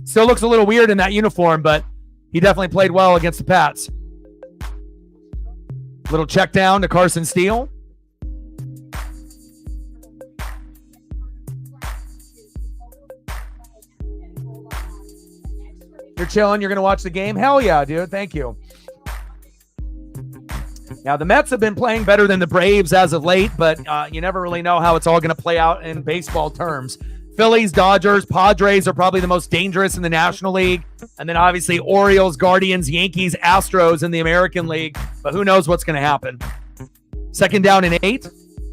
Still looks a little weird in that uniform, but he definitely played well against the Pats. Little check down to Carson Steele. You're chilling. You're going to watch the game? Hell yeah, dude. Thank you. Now, the Mets have been playing better than the Braves as of late, but you never really know how it's all going to play out in baseball terms. Phillies, Dodgers, Padres are probably the most dangerous in the National League. And then obviously Orioles, Guardians, Yankees, Astros in the American League. But who knows what's going to happen. 2nd down and 8.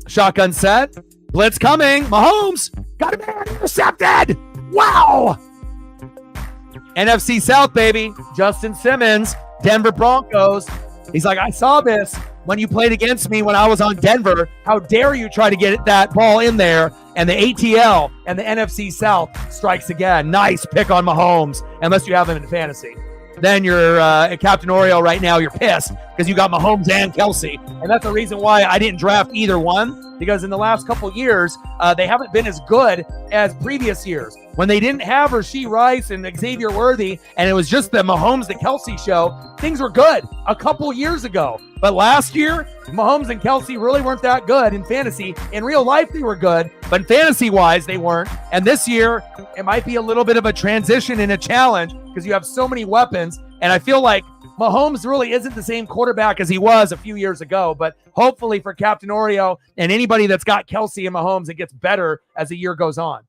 Shotgun set. Blitz coming. Mahomes. Got him there. Intercepted. Wow. NFC South, baby. Justin Simmons, Denver Broncos. He's like, I saw this when you played against me when I was on Denver. How dare you try to get that ball in there? And the ATL and the NFC South strikes again. Nice pick on Mahomes, unless you have him in fantasy. Then you're at Captain Oreo right now. You're pissed because you got Mahomes and Kelsey. And that's the reason why I didn't draft either one, because in the last couple years, they haven't been as good as previous years. When they didn't have Rashee Rice and Xavier Worthy, and it was just the Mahomes, the Kelsey show, things were good a couple years ago. But last year, Mahomes and Kelsey really weren't that good in fantasy. In real life, they were good, but fantasy-wise, they weren't. And this year, it might be a little bit of a transition and a challenge because you have so many weapons. And I feel like Mahomes really isn't the same quarterback as he was a few years ago. But hopefully for Captain Oreo and anybody that's got Kelsey and Mahomes, it gets better as the year goes on.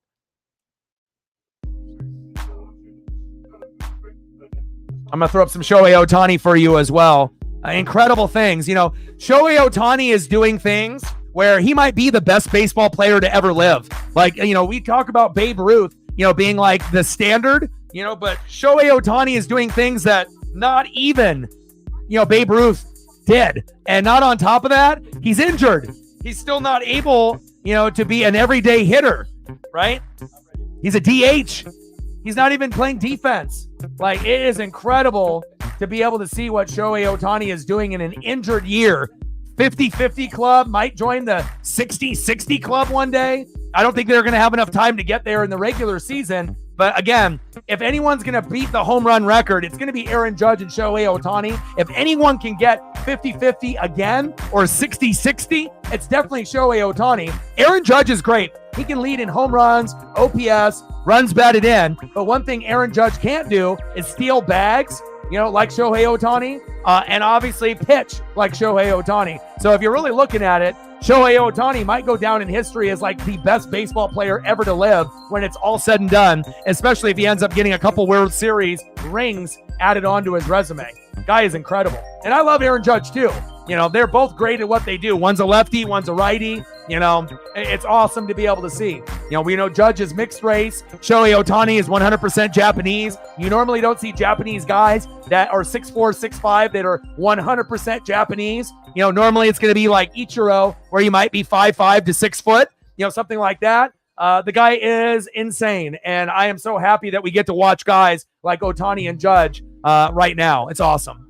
I'm going to throw up some Shohei Ohtani for you as well. Incredible things. You know, Shohei Ohtani is doing things where he might be the best baseball player to ever live. Like, you know, we talk about Babe Ruth, you know, being like the standard, you know, but Shohei Ohtani is doing things that not even, you know, Babe Ruth did. And not on top of that, he's injured. He's still not able, you know, to be an everyday hitter, right? He's a DH. He's not even playing defense. Like, it is incredible to be able to see what Shohei Ohtani is doing in an injured year. 50-50 club, might join the 60-60 club one day. I don't think they're going to have enough time to get there in the regular season. But again, if anyone's going to beat the home run record, it's going to be Aaron Judge and Shohei Ohtani. If anyone can get 50-50 again or 60-60, it's definitely Shohei Ohtani. Aaron Judge is great. He can lead in home runs, OPS, runs batted in. But one thing Aaron Judge can't do is steal bags, like Shohei Ohtani, and obviously pitch like Shohei Ohtani. So if you're really looking at it, Shohei Ohtani might go down in history as like the best baseball player ever to live when it's all said and done, especially if he ends up getting a couple World Series rings added onto his resume. Guy is incredible. And I love Aaron Judge too. They're both great at what they do. One's a lefty, one's a righty. It's awesome to be able to see. We know Judge is mixed race. Shohei Ohtani is 100% Japanese. You normally don't see Japanese guys that are 6'4", 6'5", that are 100% Japanese. Normally it's going to be like Ichiro, where you might be 5'5" to 6 foot, something like that. The guy is insane, and I am so happy that we get to watch guys like Ohtani and Judge right now. It's awesome.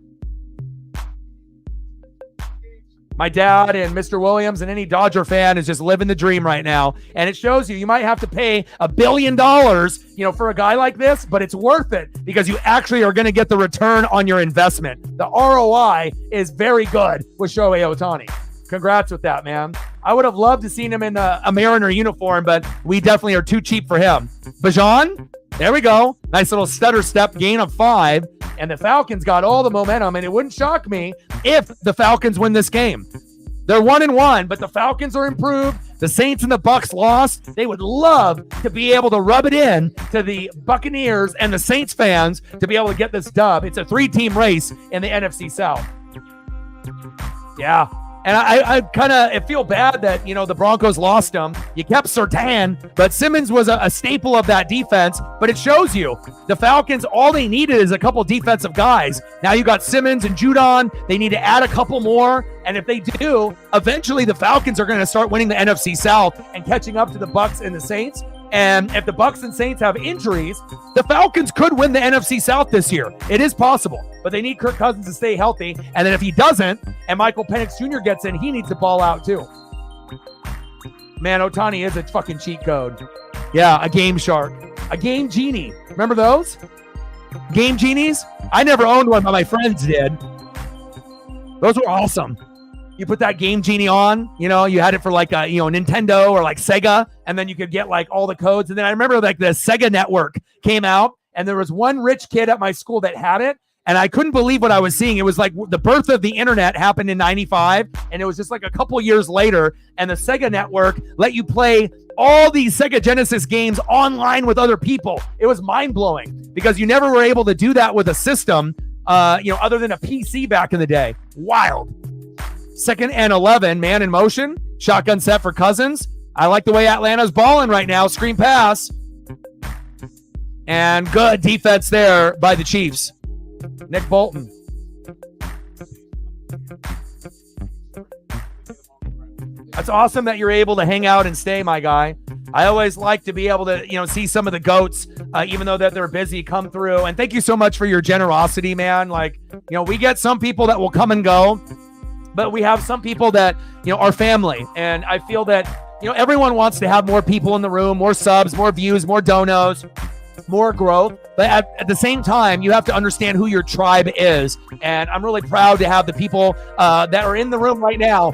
My dad and Mr. Williams and any Dodger fan is just living the dream right now. And it shows you might have to pay $1 billion, for a guy like this, but it's worth it because you actually are going to get the return on your investment. The ROI is very good with Shohei Ohtani. Congrats with that, man. I would have loved to seen him in a Mariner uniform, but we definitely are too cheap for him. Bajan, there we go. Nice little stutter step, gain of 5. And the Falcons got all the momentum, and it wouldn't shock me if the Falcons win this game. They're 1-1, but the Falcons are improved. The Saints and the Bucs lost. They would love to be able to rub it in to the Buccaneers and the Saints fans to be able to get this dub. It's a 3-team race in the NFC South. Yeah. And I kind of feel bad that, the Broncos lost him. You kept Surtain, but Simmons was a staple of that defense. But it shows you the Falcons, all they needed is a couple defensive guys. Now you got Simmons and Judon. They need to add a couple more. And if they do, eventually the Falcons are going to start winning the NFC South and catching up to the Bucs and the Saints. And if the Bucs and Saints have injuries, the Falcons could win the NFC South this year. It is possible, but they need Kirk Cousins to stay healthy. And then if he doesn't, and Michael Penix Jr. gets in, he needs to ball out too. Man, Ohtani is a fucking cheat code. Yeah, a Game Shark. A Game Genie. Remember those? Game Genies? I never owned one, but my friends did. Those were awesome. You put that Game Genie on, you had it for like a, Nintendo or like Sega, and then you could get like all the codes. And then I remember like the Sega Network came out, and there was one rich kid at my school that had it, and I couldn't believe what I was seeing. It was like the birth of the internet happened in 95, and it was just like a couple years later, and the Sega Network let you play all these Sega Genesis games online with other people. It was mind-blowing because you never were able to do that with a system, other than a PC back in the day. Wild. 2nd and 11, man in motion. Shotgun set for Cousins. I like the way Atlanta's balling right now. Screen pass. And good defense there by the Chiefs. Nick Bolton. That's awesome that you're able to hang out and stay, my guy. I always like to be able to, see some of the GOATs, even though that they're busy, come through. And thank you so much for your generosity, man. Like, we get some people that will come and go, but we have some people that, are family. And I feel that, everyone wants to have more people in the room, more subs, more views, more donos, more growth. But at the same time, you have to understand who your tribe is. And I'm really proud to have the people that are in the room right now,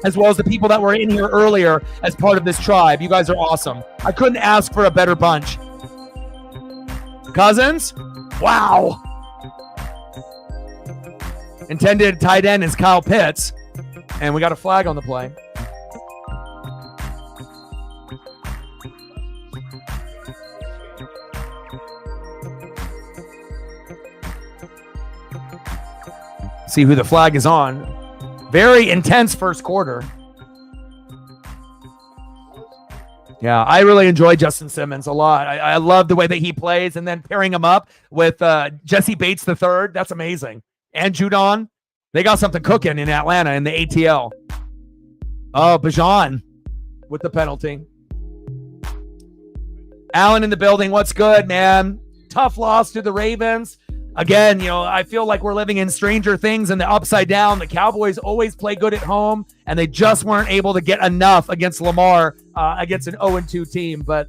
as well as the people that were in here earlier as part of this tribe. You guys are awesome. I couldn't ask for a better bunch. Cousins? Wow. Intended tight end is Kyle Pitts. And we got a flag on the play. See who the flag is on. Very intense first quarter. Yeah, I really enjoy Justin Simmons a lot. I love the way that he plays, and then pairing him up with Jesse Bates III. That's amazing. And Judon. They got something cooking in Atlanta in the ATL. Oh, Bajan with the penalty. Alan in the building. What's good, man? Tough loss to the Ravens. Again, I feel like we're living in Stranger Things and the upside down. The Cowboys always play good at home, and they just weren't able to get enough against Lamar, against an 0-2 team. But,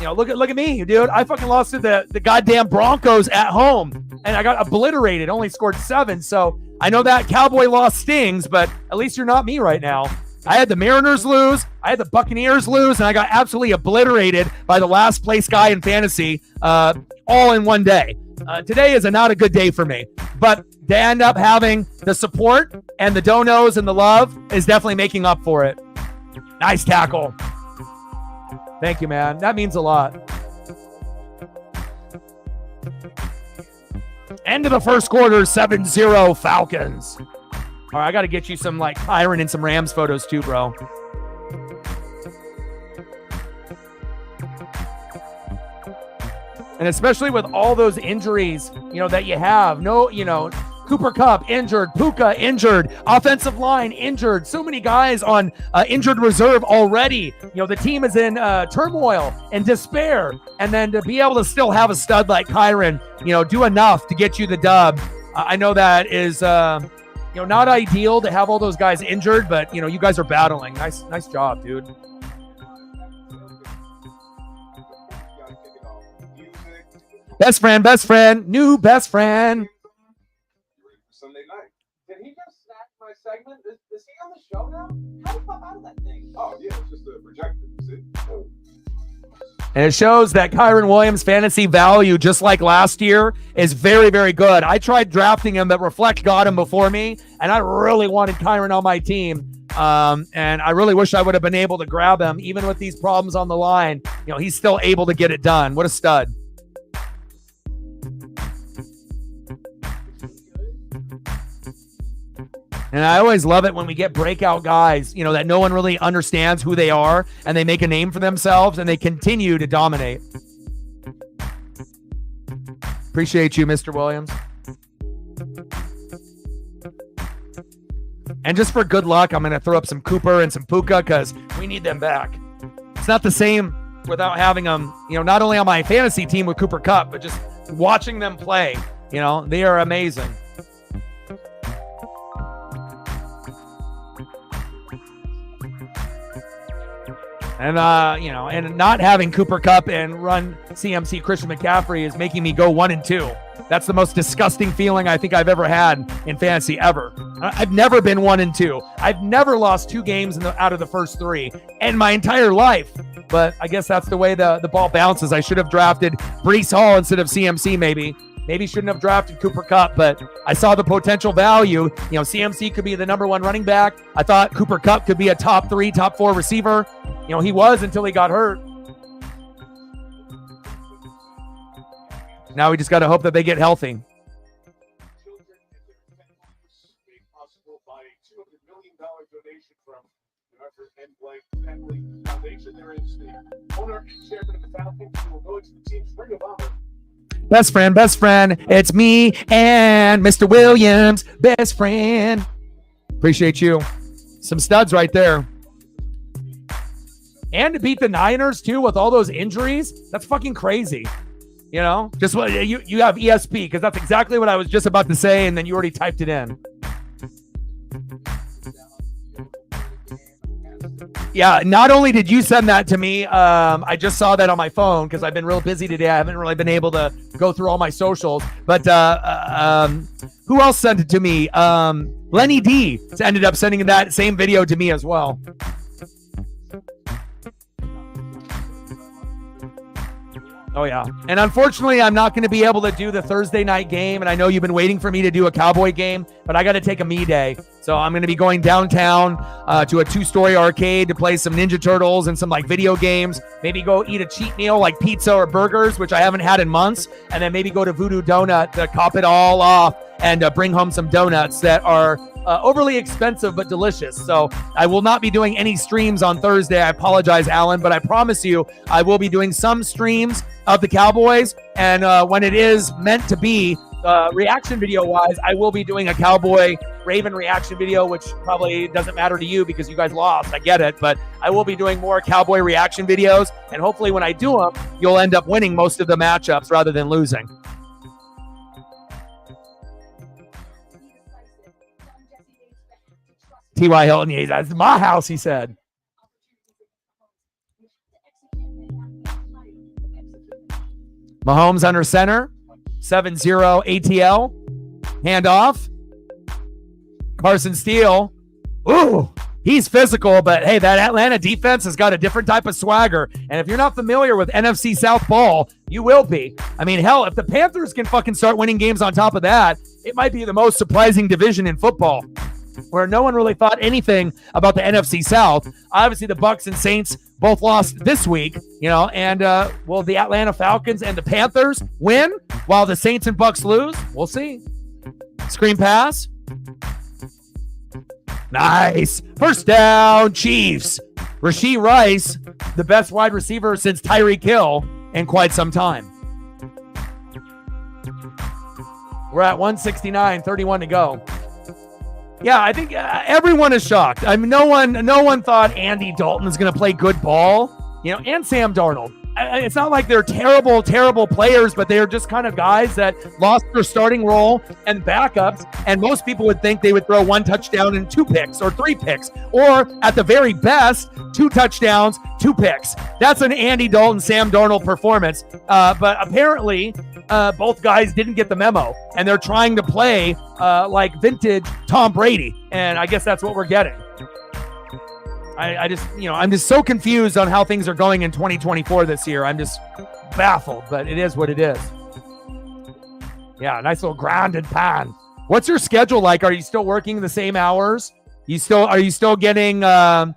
look at me, dude. I fucking lost to the goddamn Broncos at home, and I got obliterated, only scored 7. So I know that Cowboy loss stings, but at least you're not me right now. I had the Mariners lose, I had the Buccaneers lose, and I got absolutely obliterated by the last place guy in fantasy all in one day. Today is not a good day for me, but to end up having the support and the donos and the love is definitely making up for it. Nice tackle. Thank you, man. That means a lot. End of the first quarter, 7-0 Falcons. All right, I got to get you some like Kyron and some Rams photos too, bro. And especially with all those injuries, that you have. Cooper Kupp injured, Puka injured, offensive line injured. So many guys on injured reserve already. The team is in turmoil and despair. And then to be able to still have a stud like Kyron, do enough to get you the dub. I know that is, not ideal to have all those guys injured, but, you guys are battling. Nice job, dude. Best friend, new best friend. Sunday night. Did he just snatch my segment? Is he on the show now? How the fuck out of that thing? Oh, yeah, it's just a projector. See? Oh. And it shows that Kyron Williams' fantasy value, just like last year, is very, very good. I tried drafting him, but Reflect got him before me, and I really wanted Kyron on my team. And I really wish I would have been able to grab him. Even with these problems on the line, he's still able to get it done. What a stud. And I always love it when we get breakout guys, that no one really understands who they are, and they make a name for themselves and they continue to dominate. Appreciate you, Mr. Williams. And just for good luck, I'm going to throw up some Cooper and some Puka because we need them back. It's not the same without having them, not only on my fantasy team with Cooper Kupp, but just watching them play. They are amazing. And, and not having Cooper Kupp and run CMC Christian McCaffrey is making me go 1-2. That's the most disgusting feeling I think I've ever had in fantasy ever. I've never been 1-2. I've never lost 2 games out of the first 3 in my entire life. But I guess that's the way the ball bounces. I should have drafted Breece Hall instead of CMC maybe. Maybe shouldn't have drafted Cooper Kupp, but I saw the potential value. CMC could be the number 1 running back. I thought Cooper Kupp could be a top 3, top 4 receiver. He was until he got hurt. Now we just got to hope that they get healthy. Best friend. It's me and Mr. Williams. Best friend. Appreciate you. Some studs right there. And to beat the Niners, too, with all those injuries, that's fucking crazy. Just what you have ESP, because that's exactly what I was just about to say, and then you already typed it in. Yeah, not only did you send that to me, I just saw that on my phone because I've been real busy today. I haven't really been able to go through all my socials. But who else sent it to me? Lenny D ended up sending that same video to me as well. Oh, yeah. And unfortunately, I'm not going to be able to do the Thursday night game. And I know you've been waiting for me to do a Cowboy game, but I got to take a me day. So I'm going to be going downtown to a 2-story arcade to play some Ninja Turtles and some like video games. Maybe go eat a cheat meal like pizza or burgers, which I haven't had in months. And then maybe go to Voodoo Donut to cop it all off and bring home some donuts that are overly expensive but delicious. So I will not be doing any streams on Thursday. I apologize, Alan, but I promise you I will be doing some streams of the Cowboys. And when it is meant to be reaction video wise, I will be doing a Cowboy Raven reaction video, which probably doesn't matter to you because you guys lost. I get it, but I will be doing more Cowboy reaction videos, and hopefully when I do them, you'll end up winning most of the matchups rather than losing. T.Y. Hilton, yeah, that's my house, he said. Mahomes under center, 7-0 ATL, handoff. Carson Steele, ooh, he's physical, but hey, that Atlanta defense has got a different type of swagger. And if you're not familiar with NFC South ball, you will be. I mean, hell, if the Panthers can fucking start winning games on top of that, it might be the most surprising division in football, where no one really thought anything about the NFC South. Obviously, the Bucs and Saints both lost this week, and will the Atlanta Falcons and the Panthers win while the Saints and Bucs lose? We'll see. Screen pass. Nice. First down, Chiefs. Rashee Rice, the best wide receiver since Tyreek Hill in quite some time. We're at 169, 31 to go. Yeah, I think everyone is shocked. I mean, no one thought Andy Dalton is going to play good ball, and Sam Darnold. It's not like they're terrible, terrible players, but they're just kind of guys that lost their starting role and backups. And most people would think they would throw 1 touchdown and 2 picks or 3 picks, or at the very best, 2 touchdowns, 2 picks. That's an Andy Dalton, Sam Darnold performance. But apparently, both guys didn't get the memo, and they're trying to play like vintage Tom Brady. And I guess that's what we're getting. I just, I'm just so confused on how things are going in 2024 this year. I'm just baffled, but it is what it is. Yeah, nice little grounded pan. What's your schedule like? Are you still working the same hours? Are you still getting, kind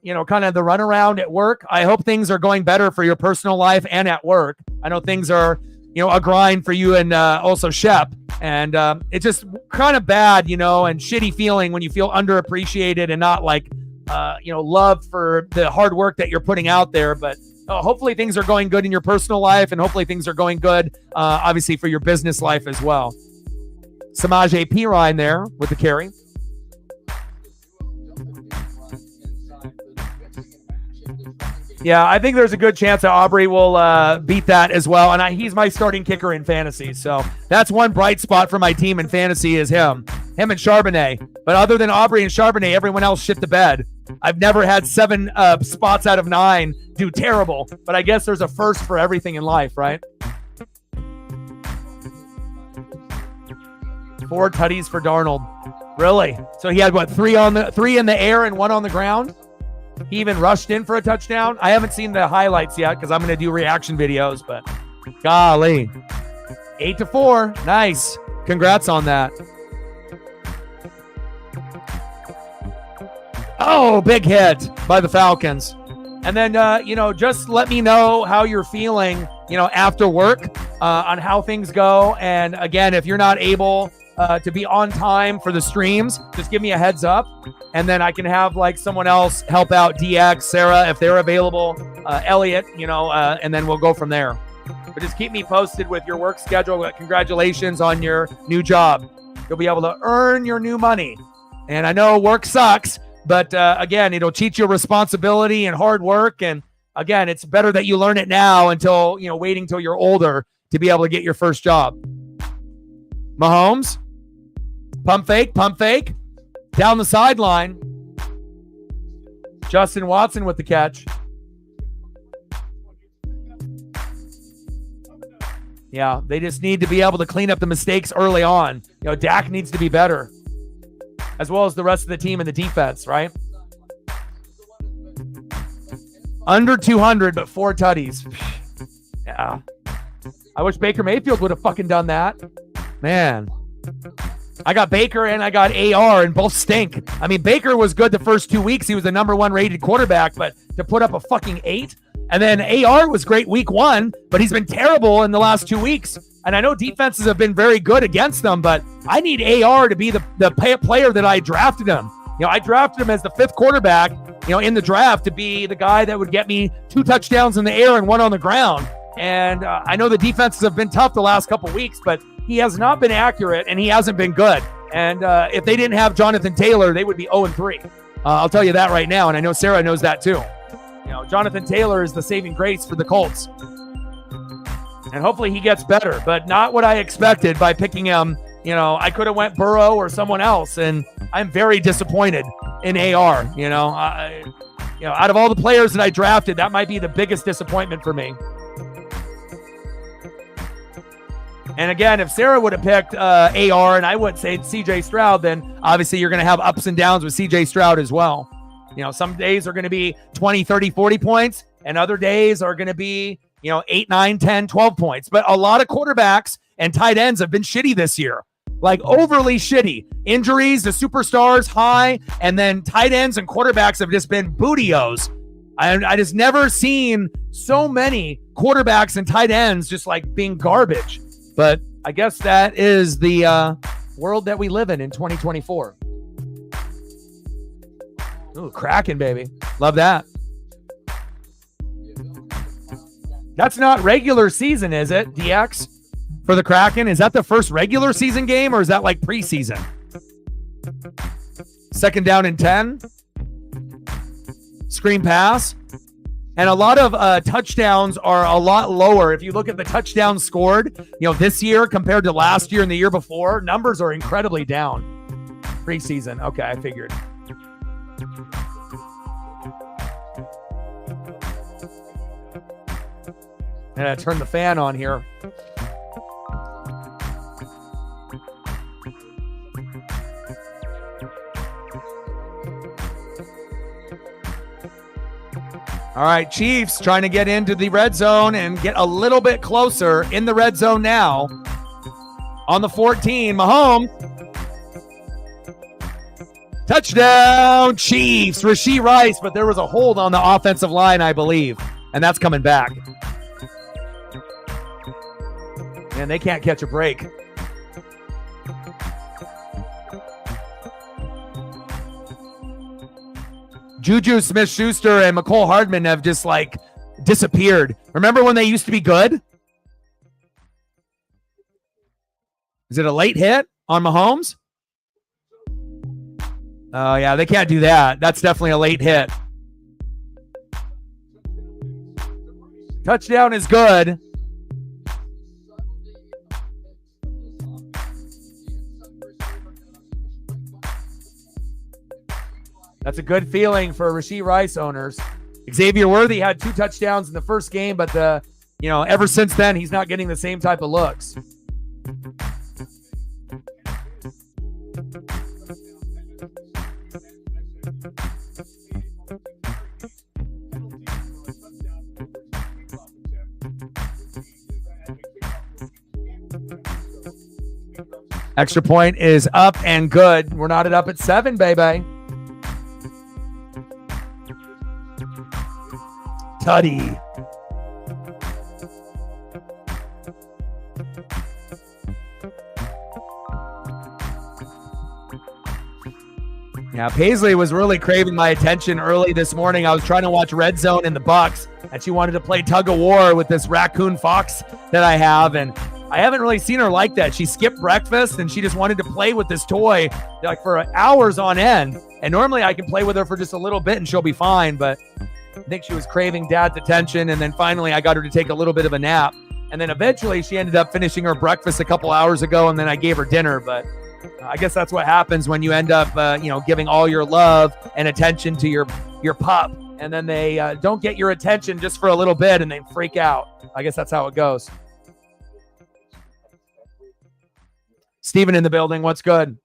of the runaround at work? I hope things are going better for your personal life and at work. I know things are, a grind for you and also Shep. And it's just kind of bad, and shitty feeling when you feel underappreciated and not like, love for the hard work that you're putting out there. But hopefully things are going good in your personal life, and hopefully things are going good, obviously, for your business life as well. Samaje Perine there with the carry. Yeah, I think there's a good chance that Aubrey will beat that as well. And he's my starting kicker in fantasy. So that's one bright spot for my team in fantasy is him and Charbonnet. But other than Aubrey and Charbonnet, everyone else shit the bed. I've never had 7 spots out of 9 do terrible. But I guess there's a first for everything in life, right? 4 tutties for Darnold. Really? So he had, 3 in the air and 1 on the ground? He even rushed in for a touchdown. I haven't seen the highlights yet because I'm going to do reaction videos, but golly. 8-4. Nice. Congrats on that. Oh, big hit by the Falcons. And then, just let me know how you're feeling, after work on how things go. And again, if you're not able to be on time for the streams, just give me a heads up, and then I can have someone else help out. DX, Sarah, if they're available, Elliot, and then we'll go from there. But just keep me posted with your work schedule. Congratulations on your new job. You'll be able to earn your new money. And I know work sucks, but again, it'll teach you responsibility and hard work. And again, it's better that you learn it now until, waiting till you're older to be able to get your first job. Mahomes. Pump fake. Down the sideline. Justin Watson with the catch. Yeah, they just need to be able to clean up the mistakes early on. Dak needs to be better, as well as the rest of the team and the defense, right? Under 200, but 4 tutties. Yeah. I wish Baker Mayfield would have fucking done that. Man. I got Baker and I got AR, and both stink. I mean, Baker was good the first 2 weeks. He was the number 1 rated quarterback, but to put up a fucking 8. And then AR was great week 1, but he's been terrible in the last 2 weeks. And I know defenses have been very good against them, but I need AR to be the player that I drafted him. I drafted him as the 5th quarterback, in the draft to be the guy that would get me 2 touchdowns in the air and 1 on the ground. And I know the defenses have been tough the last couple weeks, but he has not been accurate and he hasn't been good. And if they didn't have Jonathan Taylor, they would be 0-3. I'll tell you that right now, and I know Sarah knows that too. You know, Jonathan Taylor is the saving grace for the Colts. And hopefully he gets better, but not what I expected by picking him. You know, I could have went Burrow or someone else, and I'm very disappointed in AR. You know, out of all the players that I drafted, that might be the biggest disappointment for me. And again, if Sarah would have picked AR and I wouldn't say CJ Stroud, then obviously you're going to have ups and downs with CJ Stroud as well. You know, some days are going to be 20, 30, 40 points, and other days are going to be, 8, 9, 10, 12 points. But a lot of quarterbacks and tight ends have been shitty this year, like overly shitty. Injuries, the superstars high, and then tight ends and quarterbacks have just been bootios. I just never seen so many quarterbacks and tight ends just like being garbage. But I guess that is the world that we live in 2024. Ooh, Kraken, baby. Love that. That's not regular season, is it, DX? For the Kraken? Is that the first regular season game, or is that like preseason? Second down and 10. Screen pass. And a lot of touchdowns are a lot lower. If you look at the touchdowns scored, this year compared to last year and the year before, numbers are incredibly down. Preseason. Okay, I figured. And I turn the fan on here. All right, Chiefs trying to get into the red zone and get a little bit closer in the red zone now. On the 14, Mahomes. Touchdown, Chiefs. Rashee Rice, but there was a hold on the offensive line, I believe, and that's coming back. Man, they can't catch a break. Juju Smith-Schuster and McCole Hardman have just disappeared. Remember when they used to be good? Is it a late hit on Mahomes? Oh, yeah, they can't do that. That's definitely a late hit. Touchdown is good. That's a good feeling for Rashee Rice owners. Xavier Worthy had 2 touchdowns in the first game, but ever since then, he's not getting the same type of looks. Extra point is up and good. We're knotted up at 7, baby. Tutty. Yeah, Paisley was really craving my attention early this morning. I was trying to watch Red Zone in the Bucks, and she wanted to play tug of war with this raccoon fox that I have, and I haven't really seen her like that. She skipped breakfast, and she just wanted to play with this toy for hours on end. And normally I can play with her for just a little bit, and she'll be fine, but I think she was craving dad's attention, and then finally I got her to take a little bit of a nap. And then eventually she ended up finishing her breakfast a couple hours ago, and then I gave her dinner. But I guess that's what happens when you end up, giving all your love and attention to your pup, and then they don't get your attention just for a little bit, and they freak out. I guess that's how it goes. Steven in the building. What's good?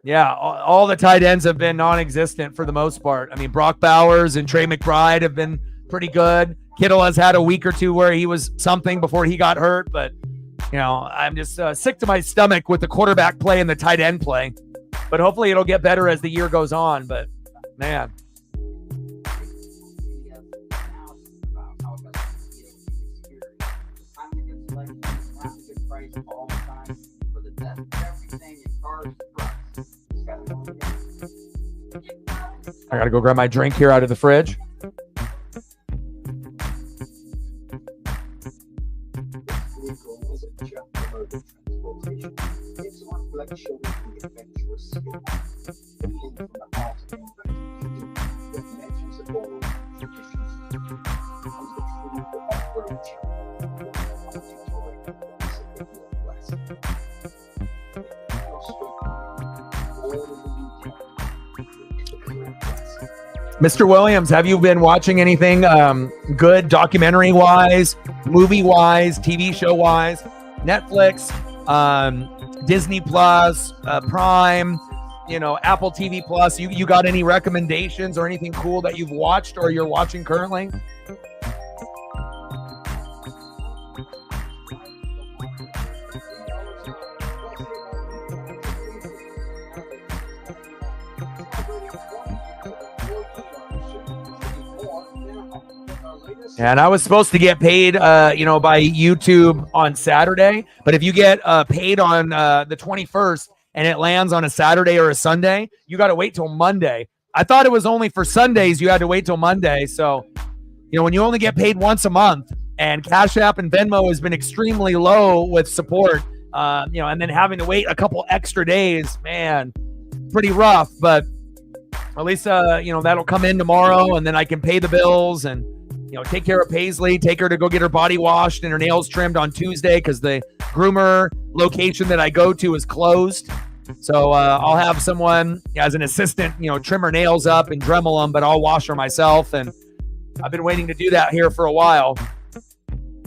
Yeah, all the tight ends have been non-existent for the most part. I mean, Brock Bowers and Trey McBride have been pretty good. Kittle has had a week or two where he was something before he got hurt, but, I'm just sick to my stomach with the quarterback play and the tight end play. But hopefully it'll get better as the year goes on, but, man. I gotta go grab my drink here out of the fridge. Mr. Williams, have you been watching anything good documentary-wise, movie-wise, TV show-wise, Netflix, Disney Plus, Prime, Apple TV Plus? You got any recommendations or anything cool that you've watched or you're watching currently? And I was supposed to get paid, by YouTube on Saturday. But if you get paid on the 21st and it lands on a Saturday or a Sunday, you got to wait till Monday. I thought it was only for Sundays. You had to wait till Monday. So, when you only get paid once a month, and Cash App and Venmo has been extremely low with support, and then having to wait a couple extra days, man, pretty rough. But at least, that'll come in tomorrow, and then I can pay the bills and take care of Paisley, take her to go get her body washed and her nails trimmed on Tuesday because the groomer location that I go to is closed. So I'll have someone as an assistant, trim her nails up and Dremel them, but I'll wash her myself. And I've been waiting to do that here for a while.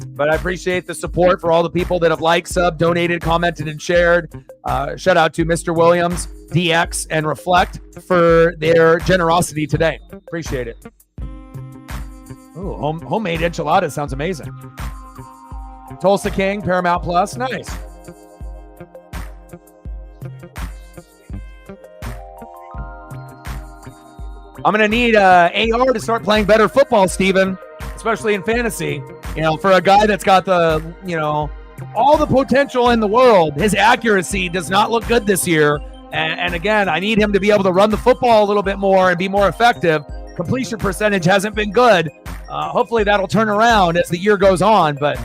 But I appreciate the support for all the people that have liked, sub, donated, commented, and shared. Shout out to Mr. Williams, DX, and Reflect for their generosity today. Appreciate it. Ooh, homemade enchiladas sounds amazing. Tulsa King, Paramount Plus, nice. I'm going to need AR to start playing better football, Steven, especially in fantasy. For a guy that's got the, all the potential in the world, his accuracy does not look good this year. And again, I need him to be able to run the football a little bit more and be more effective. Completion percentage hasn't been good. Hopefully that'll turn around as the year goes on, but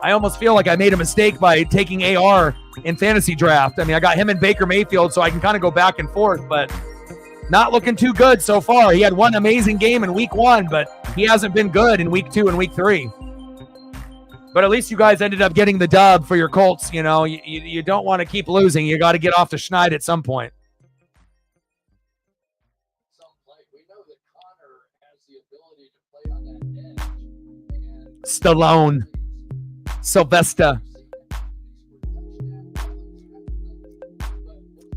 I almost feel like I made a mistake by taking AR in fantasy draft. I mean, I got him and Baker Mayfield, so I can kind of go back and forth, but not looking too good so far. He had one amazing game in week 1, but he hasn't been good in week 2 and week 3. But at least you guys ended up getting the dub for your Colts. You don't want to keep losing. You got to get off the schneid at some point. Stallone, Sylvester.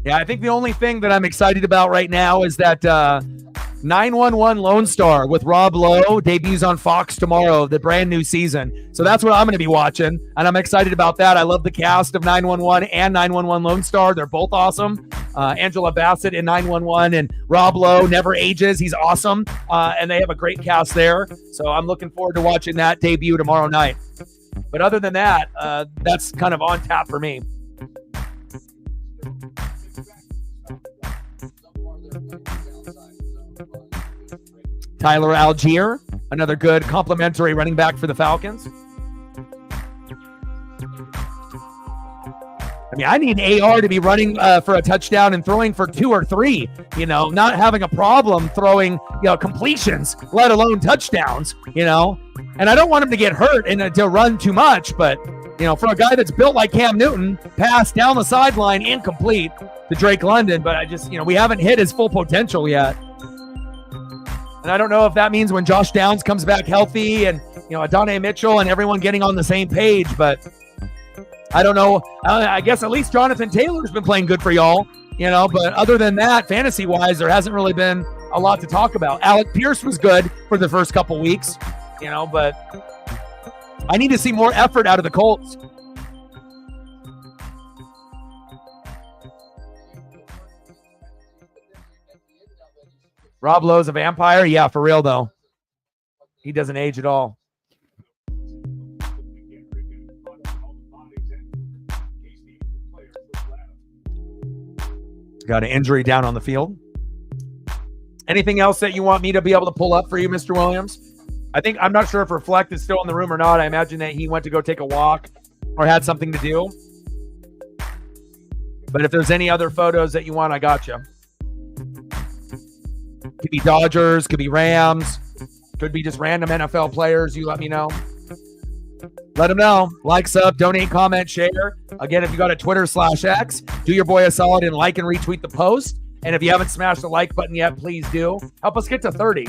Yeah, I think the only thing that I'm excited about right now is that 911 Lone Star with Rob Lowe debuts on Fox tomorrow, the brand new season. So that's what I'm going to be watching, and I'm excited about that. I love the cast of 911 and 911 Lone Star. They're both awesome. Angela Bassett in 911 and Rob Lowe never ages. He's awesome, and they have a great cast there. So I'm looking forward to watching that debut tomorrow night. But other than that, that's kind of on tap for me. Tyler Algier, another good complimentary running back for the Falcons. I mean, I need AR to be running for a touchdown and throwing for 2 or 3, not having a problem throwing, completions, let alone touchdowns, And I don't want him to get hurt and to run too much, but, for a guy that's built like Cam Newton, pass down the sideline, incomplete to Drake London, but I just, we haven't hit his full potential yet. And I don't know if that means when Josh Downs comes back healthy and, Adonai Mitchell and everyone getting on the same page, but I don't know. I guess at least Jonathan Taylor's been playing good for y'all, but other than that, fantasy-wise, there hasn't really been a lot to talk about. Alec Pierce was good for the first couple weeks, but I need to see more effort out of the Colts. Rob Lowe's a vampire? Yeah, for real, though. He doesn't age at all. Got an injury down on the field. Anything else that you want me to be able to pull up for you, Mr. Williams? I'm not sure if Reflect is still in the room or not. I imagine that he went to go take a walk or had something to do. But if there's any other photos that you want, I got you. Could be Dodgers, could be Rams, could be just random NFL players. You let me know. Let them know. Like, sub, donate, comment, share. Again, if you got a Twitter/X, do your boy a solid and like and retweet the post. And if you haven't smashed the like button yet, please do. Help us get to 30.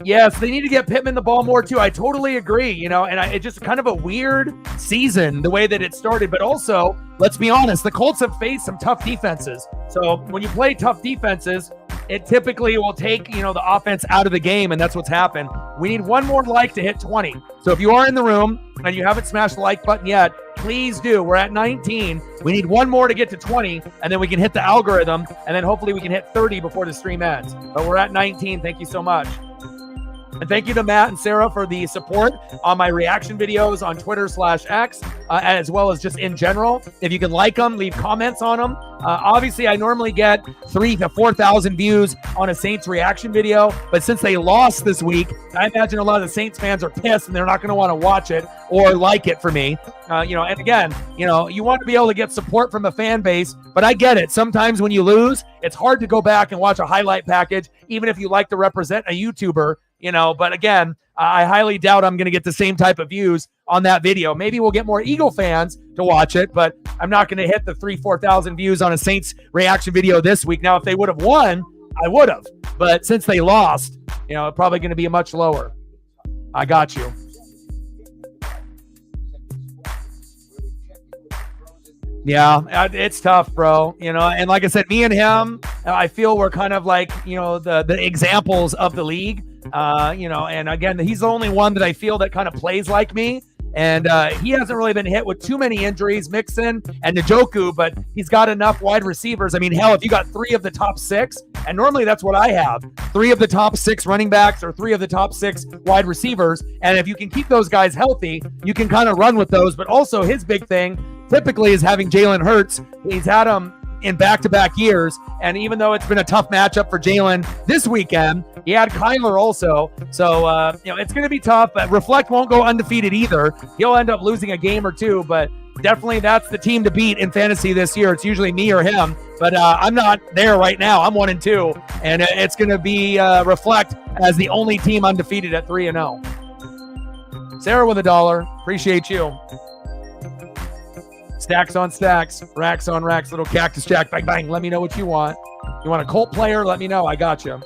Yes, they need to get Pittman the ball more too. I totally agree, and it's just kind of a weird season the way that it started. But also, let's be honest, the Colts have faced some tough defenses. So when you play tough defenses, it typically will take, the offense out of the game, and that's what's happened. We need one more like to hit 20. So if you are in the room and you haven't smashed the like button yet, please do. We're at 19. We need one more to get to 20, and then we can hit the algorithm, and then hopefully we can hit 30 before the stream ends. But we're at 19. Thank you so much. And thank you to Matt and Sarah for the support on my reaction videos on Twitter/X, as well as just in general. If you can like them, leave comments on them. Obviously, I normally get 3,000 to 4,000 views on a Saints reaction video, but since they lost this week, I imagine a lot of the Saints fans are pissed and they're not going to want to watch it or like it for me. And again, you want to be able to get support from a fan base, but I get it. Sometimes when you lose, it's hard to go back and watch a highlight package, even if you like to represent a YouTuber. But again, I highly doubt I'm going to get the same type of views on that video. Maybe we'll get more Eagle fans to watch it, but I'm not going to hit the 4,000 views on a Saints reaction video this week. Now, if they would have won, I would have. But since they lost, probably going to be much lower. I got you. Yeah, it's tough, bro. And like I said, me and him, I feel we're kind of like, the examples of the league. And again, he's the only one that I feel that kind of plays like me. And he hasn't really been hit with too many injuries, Mixon and Njoku, but he's got enough wide receivers. I mean, hell, if you got 3 of the top 6, and normally that's what I have, 3 of the top 6 running backs or 3 of the top 6 wide receivers. And if you can keep those guys healthy, you can kind of run with those. But also his big thing typically is having Jalen Hurts. He's had him in back-to-back years, and even though it's been a tough matchup for Jalen this weekend, he had Kyler also. So, it's going to be tough, but Reflect won't go undefeated either. He'll end up losing a game or two, but definitely that's the team to beat in fantasy this year. It's usually me or him, but I'm not there right now. I'm 1-2, and it's going to be Reflect as the only team undefeated at 3-0. Sarah with $1. Appreciate you. Stacks on stacks, racks on racks, little cactus jack, bang, bang. Let me know what you want. You want a Colt player? Let me know. I got you.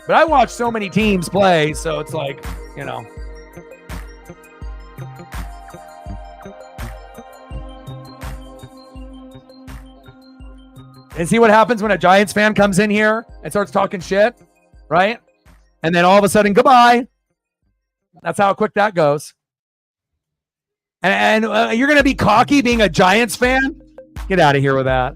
But I watch so many teams play, so it's like, And see what happens when a Giants fan comes in here and starts talking shit, right? And then all of a sudden, goodbye. That's how quick that goes. And you're going to be cocky being a Giants fan? Get out of here with that.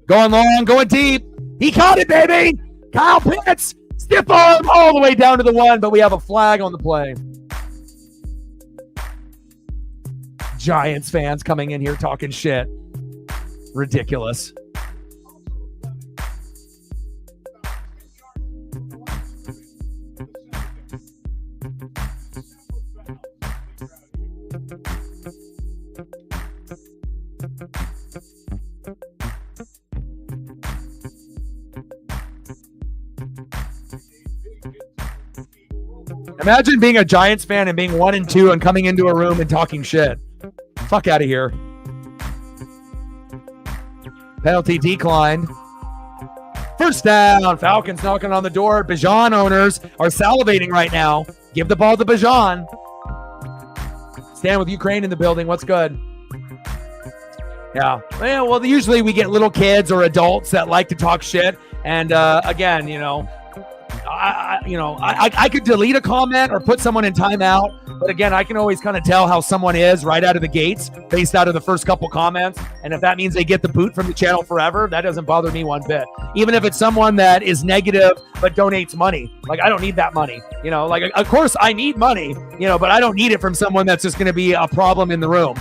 Going long, going deep. He caught it, baby. Kyle Pitts, stiff arm all the way down to the 1, but we have a flag on the play. Giants fans coming in here talking shit. Ridiculous. Imagine being a Giants fan and being 1-2 and coming into a room and talking shit. Fuck out of here. Penalty declined. First down. Falcons knocking on the door. Bijan owners are salivating right now. Give the ball to Bijan. Stand with Ukraine in the building. What's good? Yeah. Well, usually we get little kids or adults that like to talk shit. And again, I could delete a comment or put someone in timeout, but again, I can always kind of tell how someone is right out of the gates based out of the first couple comments. And if that means they get the boot from the channel forever, that doesn't bother me one bit. Even if it's someone that is negative but donates money, like I don't need that money. Of course I need money, but I don't need it from someone that's just going to be a problem in the room,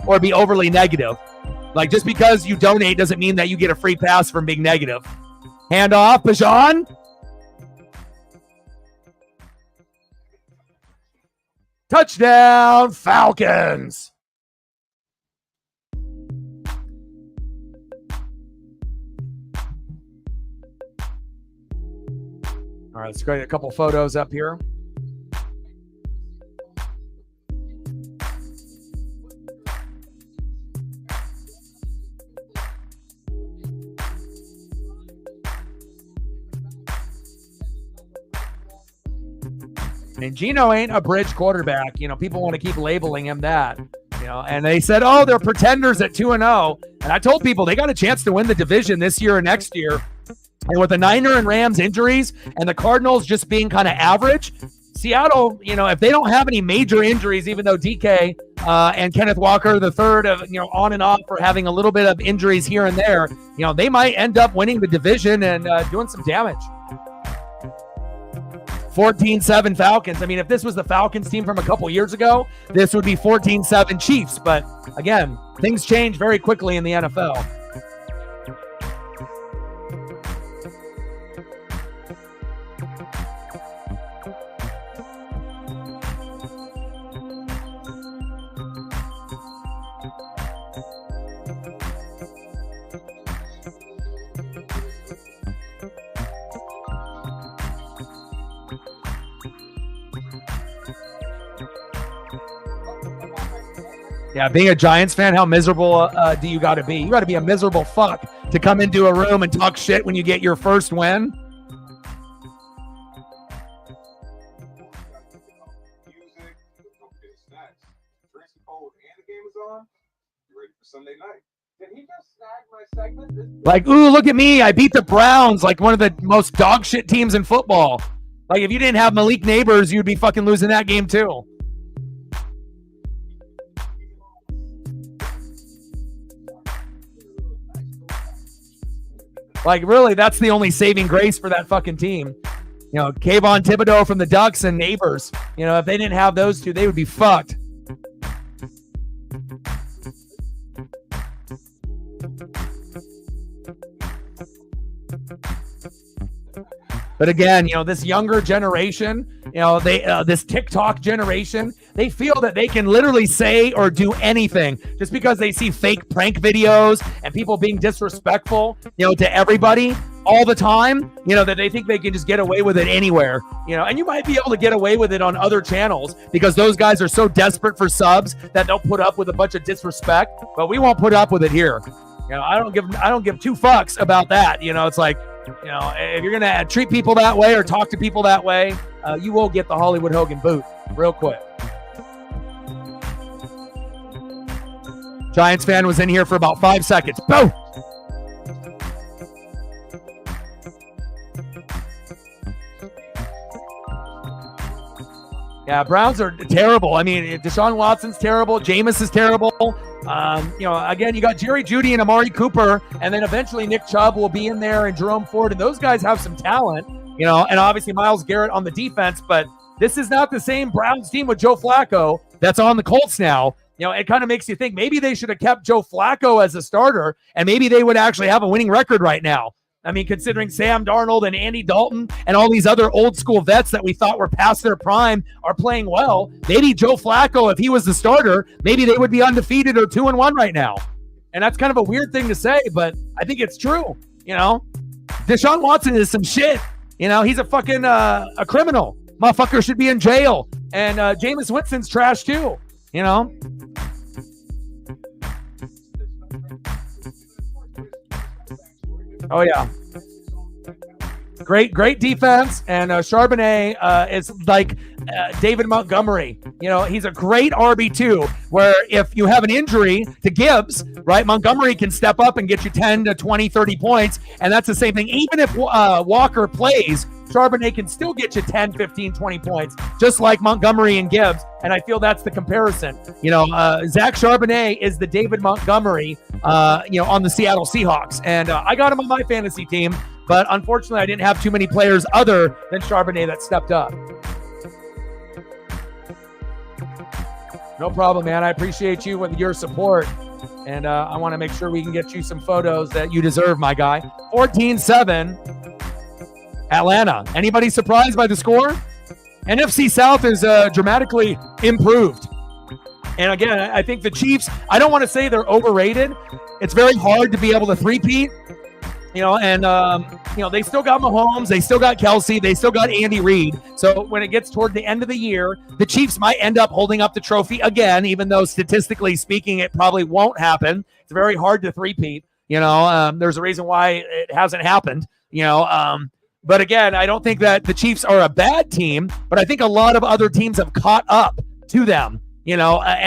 or be overly negative. Like just because you donate doesn't mean that you get a free pass from being negative. Hand off, Bijan. Touchdown, Falcons. All right, let's get a couple photos up here. And Geno ain't a bridge quarterback. People want to keep labeling him that. And they said, oh, they're pretenders at 2-0. And I told people they got a chance to win the division this year or next year. And with the Niner and Rams injuries and the Cardinals just being kind of average, Seattle, if they don't have any major injuries, even though DK and Kenneth Walker, the third of, on and off for having a little bit of injuries here and there, they might end up winning the division and doing some damage. 14-7 Falcons. I mean, if this was the Falcons team from a couple years ago, this would be 14-7 Chiefs. But again, things change very quickly in the NFL. Yeah, being a Giants fan, how miserable do you got to be? You got to be a miserable fuck to come into a room and talk shit when you get your first win. Music, snacks, drinks cold, and the game is on. You ready for Sunday night? Did he just snag my segment? Like, ooh, look at me. I beat the Browns, like one of the most dog shit teams in football. Like, if you didn't have Malik Neighbors, you'd be fucking losing that game too. Like, really, that's the only saving grace for that fucking team. Kayvon Thibodeau from the Ducks and Neighbors. If they didn't have those two, they would be fucked. But again, this younger generation, this TikTok generation, they feel that they can literally say or do anything just because they see fake prank videos and people being disrespectful, to everybody all the time, that they think they can just get away with it anywhere, and you might be able to get away with it on other channels because those guys are so desperate for subs that they'll put up with a bunch of disrespect, but we won't put up with it here. I don't give two fucks about that. It's like, if you're going to treat people that way or talk to people that way, you will get the Hollywood Hogan boot real quick. Giants fan was in here for about 5 seconds. Boom! Yeah, Browns are terrible. I mean, Deshaun Watson's terrible. Jameis is terrible. Again, you got Jerry Jeudy and Amari Cooper, and then eventually Nick Chubb will be in there and Jerome Ford, and those guys have some talent, and obviously Myles Garrett on the defense, but this is not the same Browns team with Joe Flacco that's on the Colts now. It kind of makes you think maybe they should have kept Joe Flacco as a starter, and maybe they would actually have a winning record right now. I mean, considering Sam Darnold and Andy Dalton and all these other old school vets that we thought were past their prime are playing well, maybe Joe Flacco, if he was the starter, maybe they would be undefeated or 2-1 right now. And that's kind of a weird thing to say, but I think it's true. Deshaun Watson is some shit. He's a fucking a criminal. Motherfucker should be in jail. And Jameis Winston's trash too. Oh, yeah. Great defense. And Charbonnet is like David Montgomery. He's a great RB2, where if you have an injury to Gibbs, right, Montgomery can step up and get you 10 to 20, 30 points. And that's the same thing. Even if Walker plays, Charbonnet can still get you 10, 15, 20 points, just like Montgomery and Gibbs. And I feel that's the comparison. Zach Charbonnet is the David Montgomery, on the Seattle Seahawks. And I got him on my fantasy team, but unfortunately I didn't have too many players other than Charbonnet that stepped up. No problem, man. I appreciate you with your support. And I want to make sure we can get you some photos that you deserve, my guy. 14-7. Atlanta. Anybody surprised by the score? NFC South is dramatically improved. And again, I think the Chiefs, I don't want to say they're overrated. It's very hard to be able to three-peat, and they still got Mahomes, they still got Kelsey, they still got Andy Reid. So when it gets toward the end of the year, the Chiefs might end up holding up the trophy again, even though statistically speaking, it probably won't happen. It's very hard to three-peat. There's a reason why it hasn't happened, But again, I don't think that the Chiefs are a bad team, but I think a lot of other teams have caught up to them, and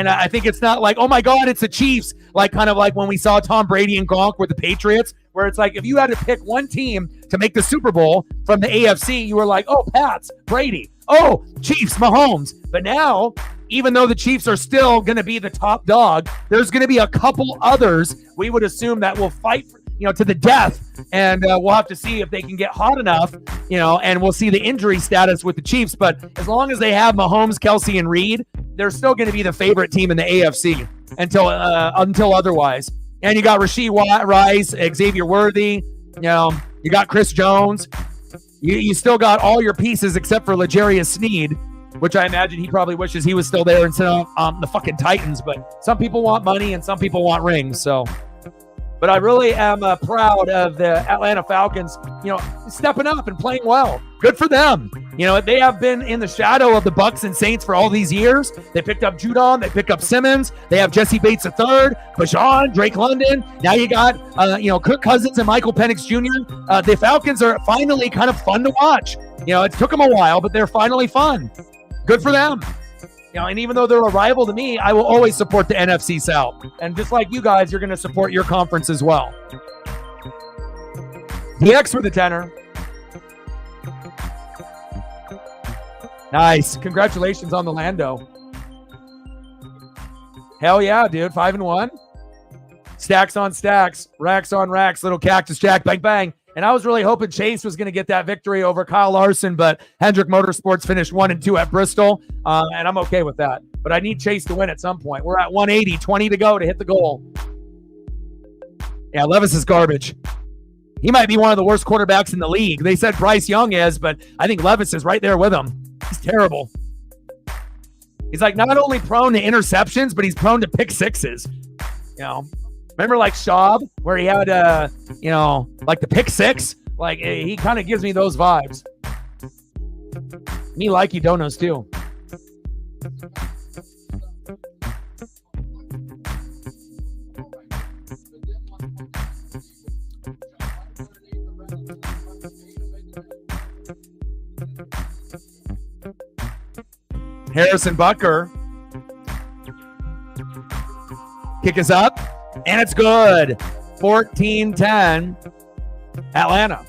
I think it's not like, oh my God, it's the Chiefs, like kind of like when we saw Tom Brady and Gronk with the Patriots, where it's like if you had to pick one team to make the Super Bowl from the AFC, you were like, oh, Pats, Brady, oh, Chiefs, Mahomes. But now, even though the Chiefs are still going to be the top dog, there's going to be a couple others we would assume that will fight to the death, and we'll have to see if they can get hot enough, and we'll see the injury status with the Chiefs. But as long as they have Mahomes, Kelsey, and Reed, they're still going to be the favorite team in the AFC until otherwise. And you got Rashee Rice, Xavier Worthy, you got Chris Jones. You still got all your pieces except for L'Jarius Sneed, which I imagine he probably wishes he was still there instead of the fucking Titans. But some people want money and some people want rings, so... But I really am proud of the Atlanta Falcons, stepping up and playing well. Good for them. They have been in the shadow of the Bucs and Saints for all these years. They picked up Judon. They picked up Simmons. They have Jesse Bates III, Bijan, Drake London. Now you got, Kirk Cousins and Michael Penix Jr. The Falcons are finally kind of fun to watch. It took them a while, but they're finally fun. Good for them. And even though they're a rival to me, I will always support the NFC South. And just like you guys, you're going to support your conference as well. DX for the tenor. Nice. Congratulations on the Lando. Hell yeah, dude. 5-1. Stacks on stacks. Racks on racks. Little Cactus Jack. Bang, bang. And I was really hoping Chase was going to get that victory over Kyle Larson, but Hendrick Motorsports finished 1-2 at Bristol, and I'm okay with that. But I need Chase to win at some point. We're at 180, 20 to go to hit the goal. Yeah, Levis is garbage. He might be one of the worst quarterbacks in the league. They said Bryce Young is, but I think Levis is right there with him. He's terrible. He's like not only prone to interceptions, but he's prone to pick sixes. Remember like Schaub, where he had, like the pick six? Like, he kind of gives me those vibes. Me like you donos, too. Harrison Butker. Kick is up. And it's good. 14-10. Atlanta.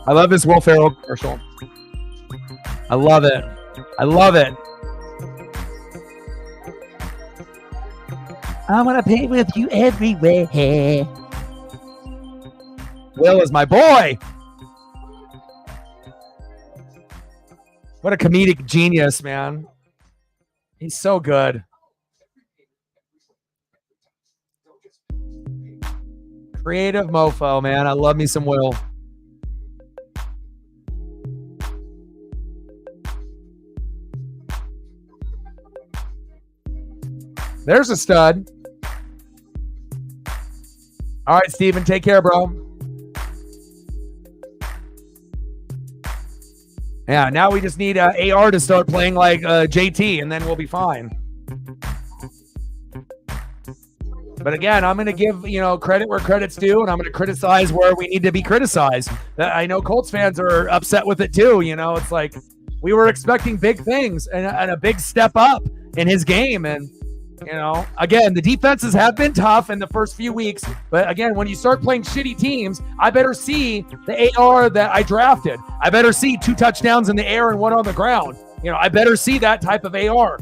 I love this Will Ferrell commercial. I love it. I love it. I want to play with you everywhere. Will is my boy. What a comedic genius, man. He's so good. Creative mofo, man. I love me some Will. There's a stud. All right, Steven, take care, bro. Yeah, now we just need AR to start playing like JT, and then we'll be fine. But again, I'm going to give credit where credit's due, and I'm going to criticize where we need to be criticized. I know Colts fans are upset with it too. It's like we were expecting big things and a big step up in his game, and again, the defenses have been tough in the first few weeks, but again, when you start playing shitty teams, I better see the AR that I drafted. I better see 2 touchdowns in the air and 1 on the ground. I better see that type of AR.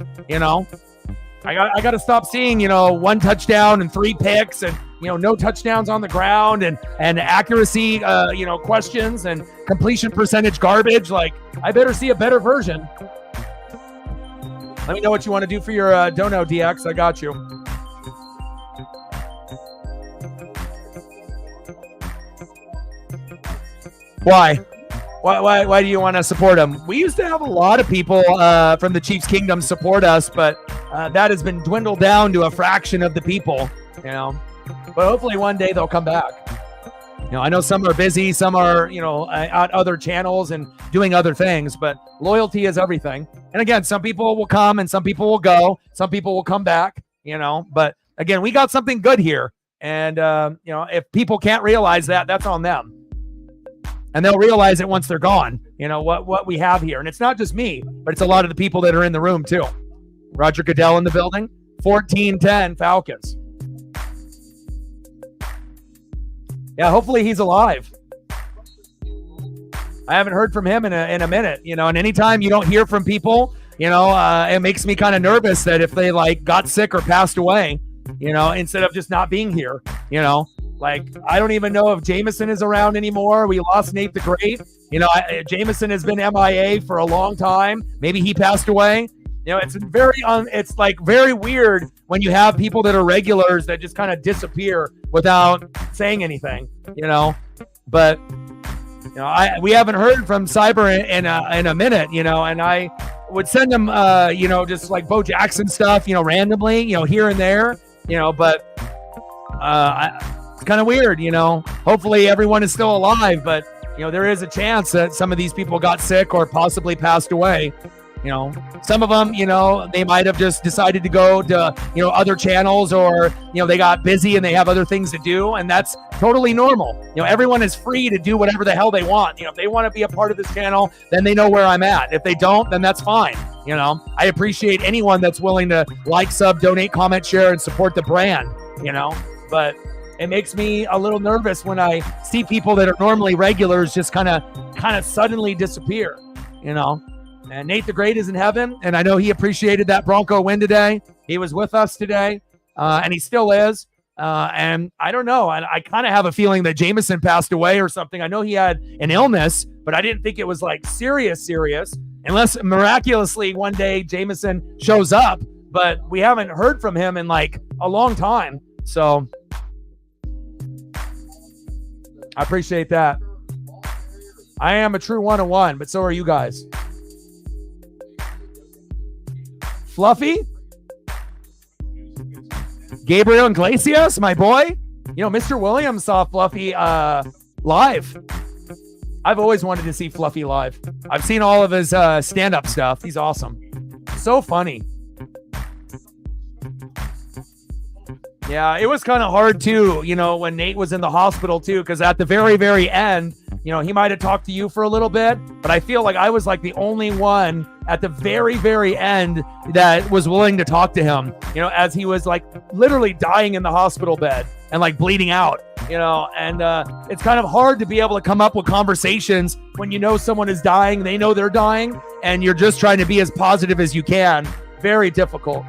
I got to stop seeing 1 touchdown and 3 picks and no touchdowns on the ground and accuracy questions and completion percentage garbage. Like, I better see a better version. Let me know what you want to do for your dono, DX. I got you. Why? Why do you want to support them? We used to have a lot of people from the Chiefs Kingdom support us, but that has been dwindled down to a fraction of the people, you know. But hopefully one day they'll come back. You know, I know some are busy, some are, you know, at other channels and doing other things, but loyalty is everything. And again, some people will come and some people will go. Some people will come back, you know. But again, we got something good here. And, you know, if people can't realize that, that's on them. And they'll realize it once they're gone, you know, what we have here. And it's not just me, but it's a lot of the people that are in the room too. Roger Goodell in the building, 14-10 Falcons. Yeah, hopefully he's alive. I haven't heard from him in a minute, you know, and anytime you don't hear from people, you know, it makes me kind of nervous that if they like got sick or passed away, you know, instead of just not being here, you know, like I don't even know if Jameson is around anymore. We lost Nate the Great. You know, Jameson has been MIA for a long time. Maybe he passed away. You know, it's it's like very weird when you have people that are regulars that just kind of disappear without saying anything, you know. But you know, we haven't heard from Cyber in a minute, you know, and I would send them, you know, just like Bo Jackson stuff, you know, randomly, you know, here and there, you know. But it's kind of weird, you know. Hopefully everyone is still alive, but you know, there is a chance that some of these people got sick or possibly passed away. You know, some of them, you know, they might have just decided to go to, you know, other channels, or, you know, they got busy and they have other things to do. And that's totally normal. You know, everyone is free to do whatever the hell they want. You know, if they want to be a part of this channel, then they know where I'm at. If they don't, then that's fine. You know, I appreciate anyone that's willing to like, sub, donate, comment, share, and support the brand, you know, but it makes me a little nervous when I see people that are normally regulars just kind of suddenly disappear, you know. And Nate the Great is in heaven, and I know he appreciated that Bronco win today. He was with us today, and he still is. And I don't know. I kind of have a feeling that Jameson passed away or something. I know he had an illness, but I didn't think it was like serious, unless miraculously one day Jameson shows up. But we haven't heard from him in like a long time. So I appreciate that. I am a true 101, but so are you guys. Fluffy? Gabriel Iglesias, my boy. You know, Mr. Williams saw Fluffy live. I've always wanted to see Fluffy live. I've seen all of his stand-up stuff. He's awesome. So funny. Yeah, it was kind of hard too, you know, when Nate was in the hospital too, because at the very, very end, you know, he might have talked to you for a little bit, but I feel like I was like the only one at the very, very end that was willing to talk to him, you know, as he was like literally dying in the hospital bed and like bleeding out, you know, and it's kind of hard to be able to come up with conversations when you know someone is dying, they know they're dying, and you're just trying to be as positive as you can. Very difficult.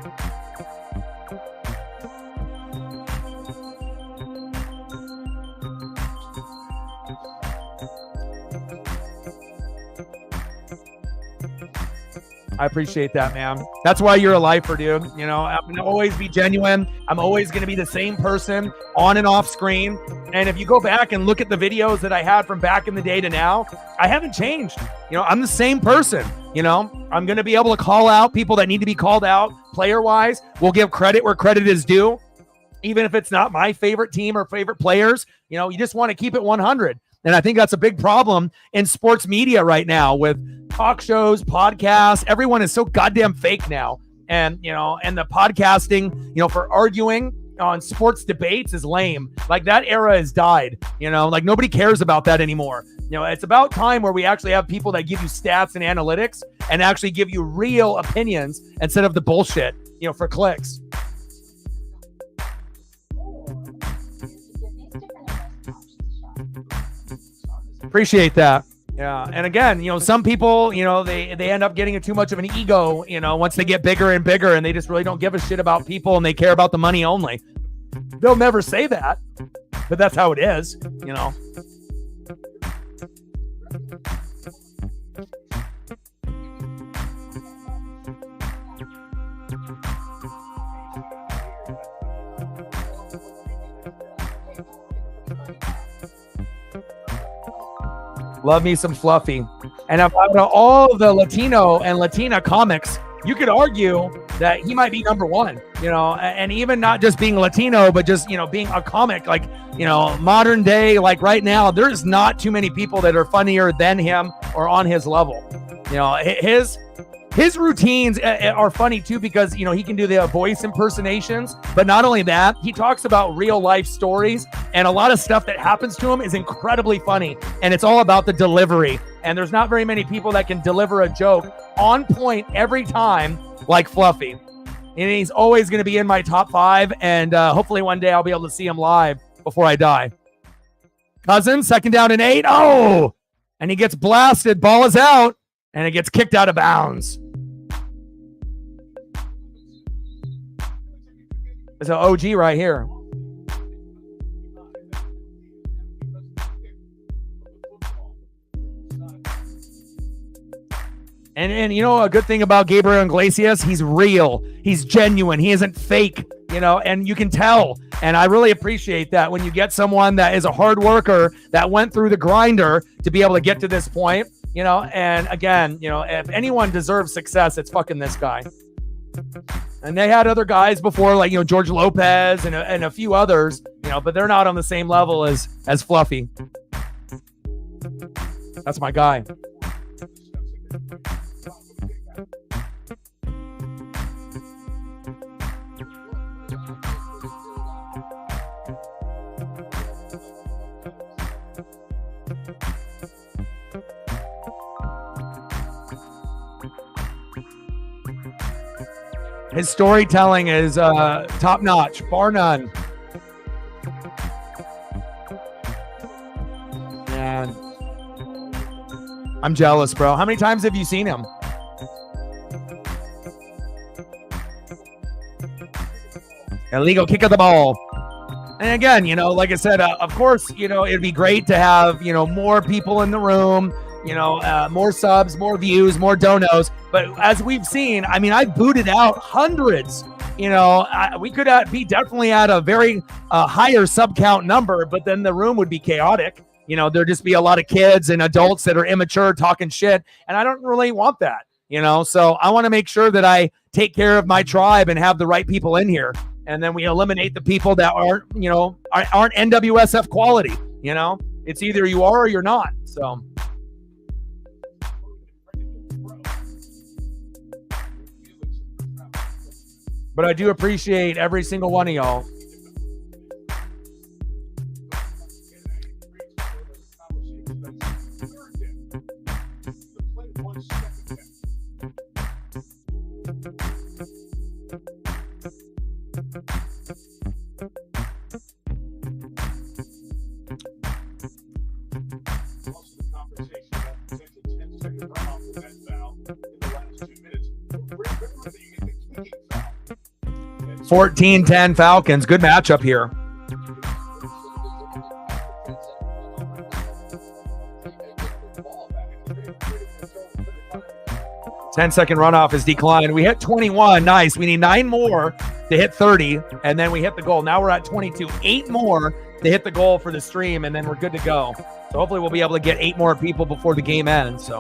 I appreciate that, man. That's why you're a lifer, dude. You know, I'm going to always be genuine. I'm always going to be the same person on and off screen. And if you go back and look at the videos that I had from back in the day to now, I haven't changed. You know, I'm the same person. You know, I'm going to be able to call out people that need to be called out player-wise. We'll give credit where credit is due. Even if it's not my favorite team or favorite players, you know, you just want to keep it 100. And I think that's a big problem in sports media right now with talk shows, podcasts. Everyone is so goddamn fake now. And, you know, and the podcasting, you know, for arguing on sports debates is lame. Like that era has died, you know, like nobody cares about that anymore. You know, it's about time where we actually have people that give you stats and analytics and actually give you real opinions instead of the bullshit, you know, for clicks. Appreciate that. Yeah. And again, you know, some people, you know, they end up getting too much of an ego, you know, once they get bigger and bigger and they just really don't give a shit about people and they care about the money only. They'll never say that, but that's how it is, you know. Love me some Fluffy. And out of all the Latino and Latina comics, you could argue that he might be number one, and even not just being Latino, but just, being a comic, like, modern day, like right now, there's not too many people that are funnier than him or on his level. His routines are funny too, because, he can do the voice impersonations, but not only that, he talks about real life stories, and a lot of stuff that happens to him is incredibly funny, and it's all about the delivery. And there's not very many people that can deliver a joke on point every time like Fluffy. And he's always going to be in my top 5, and hopefully one day I'll be able to see him live before I die. Cousins, 2nd down and 8. Oh! And he gets blasted. Ball is out, and it gets kicked out of bounds. It's an OG right here. And a good thing about Gabriel Iglesias, he's real. He's genuine. He isn't fake, and you can tell. And I really appreciate that when you get someone that is a hard worker that went through the grinder to be able to get to this point, and again, if anyone deserves success, it's fucking this guy. And they had other guys before, like, George Lopez and a few others, but they're not on the same level as Fluffy. That's my guy. His storytelling is top notch, bar none. Man, I'm jealous, bro. How many times have you seen him? Illegal kick of the ball. And again, like I said, of course, it'd be great to have, more people in the room, more subs, more views, more donos. But as we've seen, I've booted out hundreds. We could be definitely at a very higher sub count number, but then the room would be chaotic. There'd just be a lot of kids and adults that are immature talking shit. And I don't really want that, So I want to make sure that I take care of my tribe and have the right people in here. And then we eliminate the people that aren't NWSF quality. It's either you are or you're not. So. But I do appreciate every single one of y'all. Foul. 14-10 Falcons. Good matchup here. Ten-second runoff is declined. We hit 21. Nice. We need 9 more to hit 30, and then we hit the goal. Now we're at 22. 8 more to hit the goal for the stream, and then we're good to go. So hopefully we'll be able to get 8 more people before the game ends.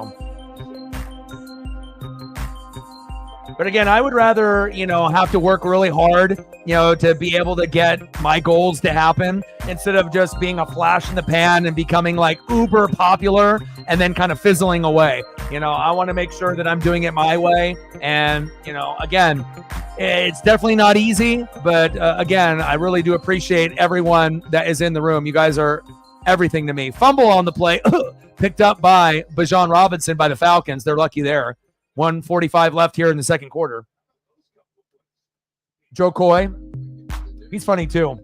But again, I would rather, have to work really hard, to be able to get my goals to happen instead of just being a flash in the pan and becoming like uber popular and then kind of fizzling away. I want to make sure that I'm doing it my way. And, again, it's definitely not easy. But again, I really do appreciate everyone that is in the room. You guys are everything to me. Fumble on the play, picked up by Bijan Robinson by the Falcons. They're lucky there. 1:45 left here in the second quarter. Joe Coy, he's funny too.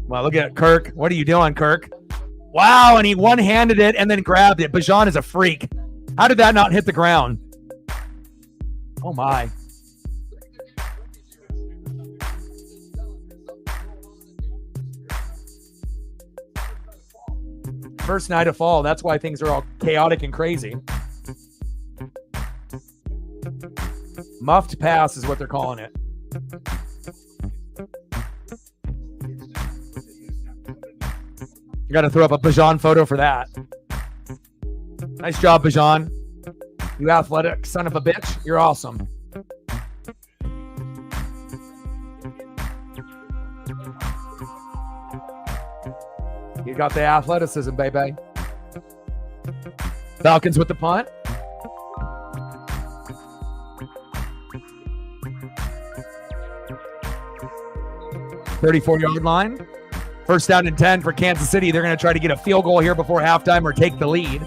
Well, look at Kirk. What are you doing, Kirk? Wow, and he one-handed it and then grabbed it. Bijan is a freak. How did that not hit the ground? Oh, my. First night of fall. That's why things are all chaotic and crazy. Muffed pass is what they're calling it. You got to throw up a Bajan photo for that. Nice job, Bajan. You athletic son of a bitch. You're awesome. You got the athleticism, baby. Falcons with the punt. .34-yard line. First down and 10 for Kansas City. They're going to try to get a field goal here before halftime or take the lead.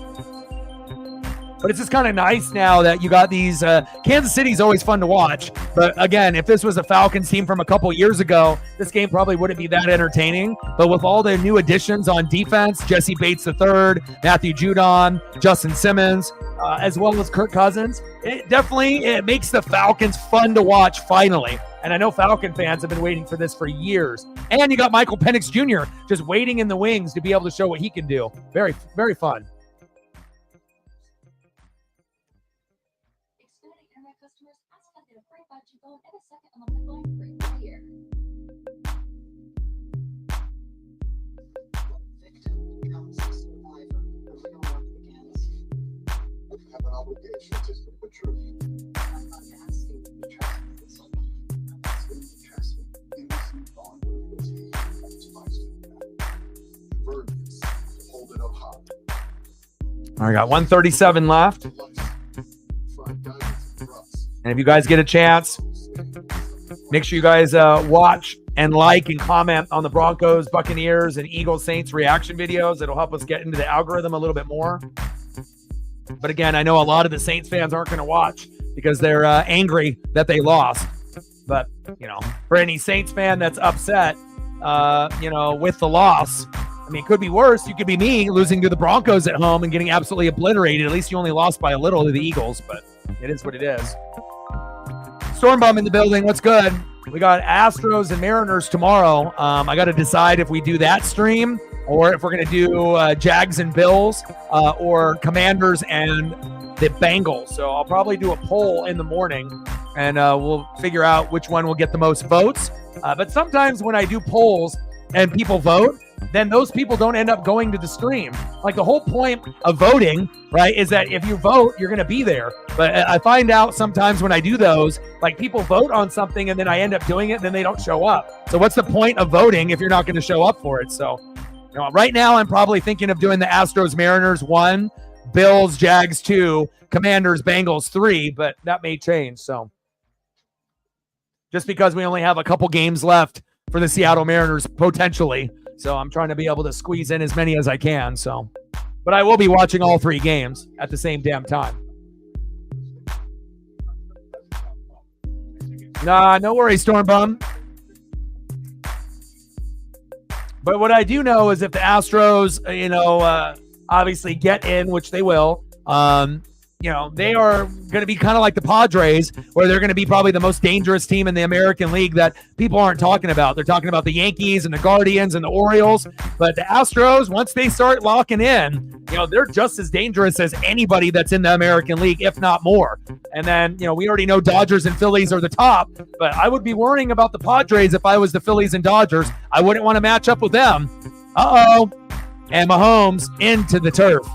But it's just kind of nice now that you got these. Kansas City's always fun to watch. But again, if this was a Falcons team from a couple years ago, this game probably wouldn't be that entertaining. But with all the new additions on defense, Jesse Bates III, Matthew Judon, Justin Simmons, as well as Kirk Cousins, it makes the Falcons fun to watch finally. And I know Falcon fans have been waiting for this for years. And you got Michael Penix Jr. just waiting in the wings to be able to show what he can do. Very, very fun. Have an obligation to speak the truth. I'm not asking you to trust me. I'm asking you to trust me. Innocent on verdicts. Hold it up high. I got 137 left. And if you guys get a chance, make sure you guys watch and like and comment on the Broncos, Buccaneers, and Eagles Saints reaction videos. It'll help us get into the algorithm a little bit more. But again, I know a lot of the Saints fans aren't going to watch because they're angry that they lost. But, for any Saints fan that's upset, with the loss, I mean, it could be worse. You could be me losing to the Broncos at home and getting absolutely obliterated. At least you only lost by a little to the Eagles, but it is what it is. Stormbum in the building. What's good? We got Astros and Mariners tomorrow. I got to decide if we do that stream or if we're going to do Jags and Bills or Commanders and the Bengals. So I'll probably do a poll in the morning and we'll figure out which one will get the most votes. But sometimes when I do polls and people vote, then those people don't end up going to the stream. Like the whole point of voting, right, is that if you vote, you're going to be there. But I find out sometimes when I do those, like people vote on something and then I end up doing it and then they don't show up. So what's the point of voting if you're not going to show up for it? So right now I'm probably thinking of doing the Astros Mariners 1, Bills Jags 2, Commanders Bengals 3, but that may change. So just because we only have a couple games left for the Seattle Mariners potentially. So I'm trying to be able to squeeze in as many as I can. So, but I will be watching all 3 games at the same damn time. Nah, no worries, Stormbum. But what I do know is if the Astros, obviously get in, which they will, they are going to be kind of like the Padres, where they're going to be probably the most dangerous team in the American League that people aren't talking about. They're talking about the Yankees and the Guardians and the Orioles. But the Astros, once they start locking in, they're just as dangerous as anybody that's in the American League, if not more. And then, we already know Dodgers and Phillies are the top. But I would be worrying about the Padres if I was the Phillies and Dodgers. I wouldn't want to match up with them. Uh-oh. And Mahomes into the turf.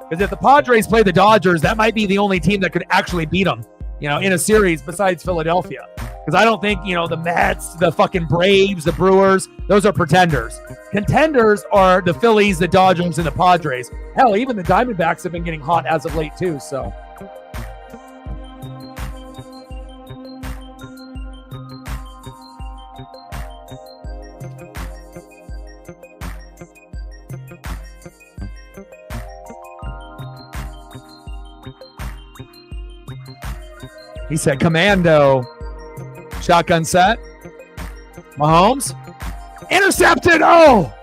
Because if the Padres play the Dodgers, that might be the only team that could actually beat them, in a series besides Philadelphia. Because I don't think, the Mets, the fucking Braves, the Brewers, those are pretenders. Contenders are the Phillies, the Dodgers, and the Padres. Hell, even the Diamondbacks have been getting hot as of late too, so. He said, commando. Shotgun set. Mahomes. Intercepted. Oh.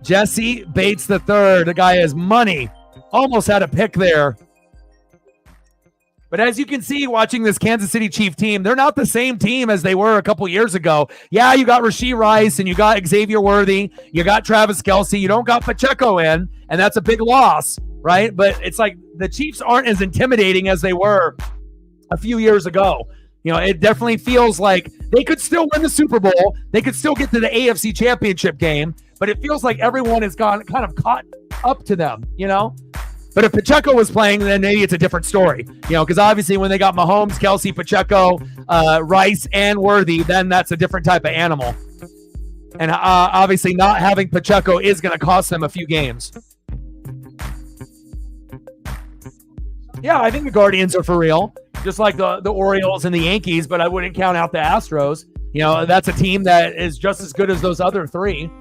Jesse Bates III. The guy has money. Almost had a pick there. But as you can see, watching this Kansas City Chief team, they're not the same team as they were a couple years ago. Yeah, you got Rashee Rice and you got Xavier Worthy. You got Travis Kelce. You don't got Pacheco in, and that's a big loss. Right? But it's like the Chiefs aren't as intimidating as they were a few years ago. You know, it definitely feels like they could still win the Super Bowl. They could still get to the AFC Championship game, but it feels like everyone has gone kind of caught up to them, you know? But if Pacheco was playing, then maybe it's a different story, you know, because obviously when they got Mahomes, Kelsey, Pacheco, Rice, and Worthy, then that's a different type of animal. And obviously not having Pacheco is going to cost them a few games. Yeah, I think the Guardians are for real, just like the Orioles and the Yankees, but I wouldn't count out the Astros. You know, that's a team that is just as good as those other three.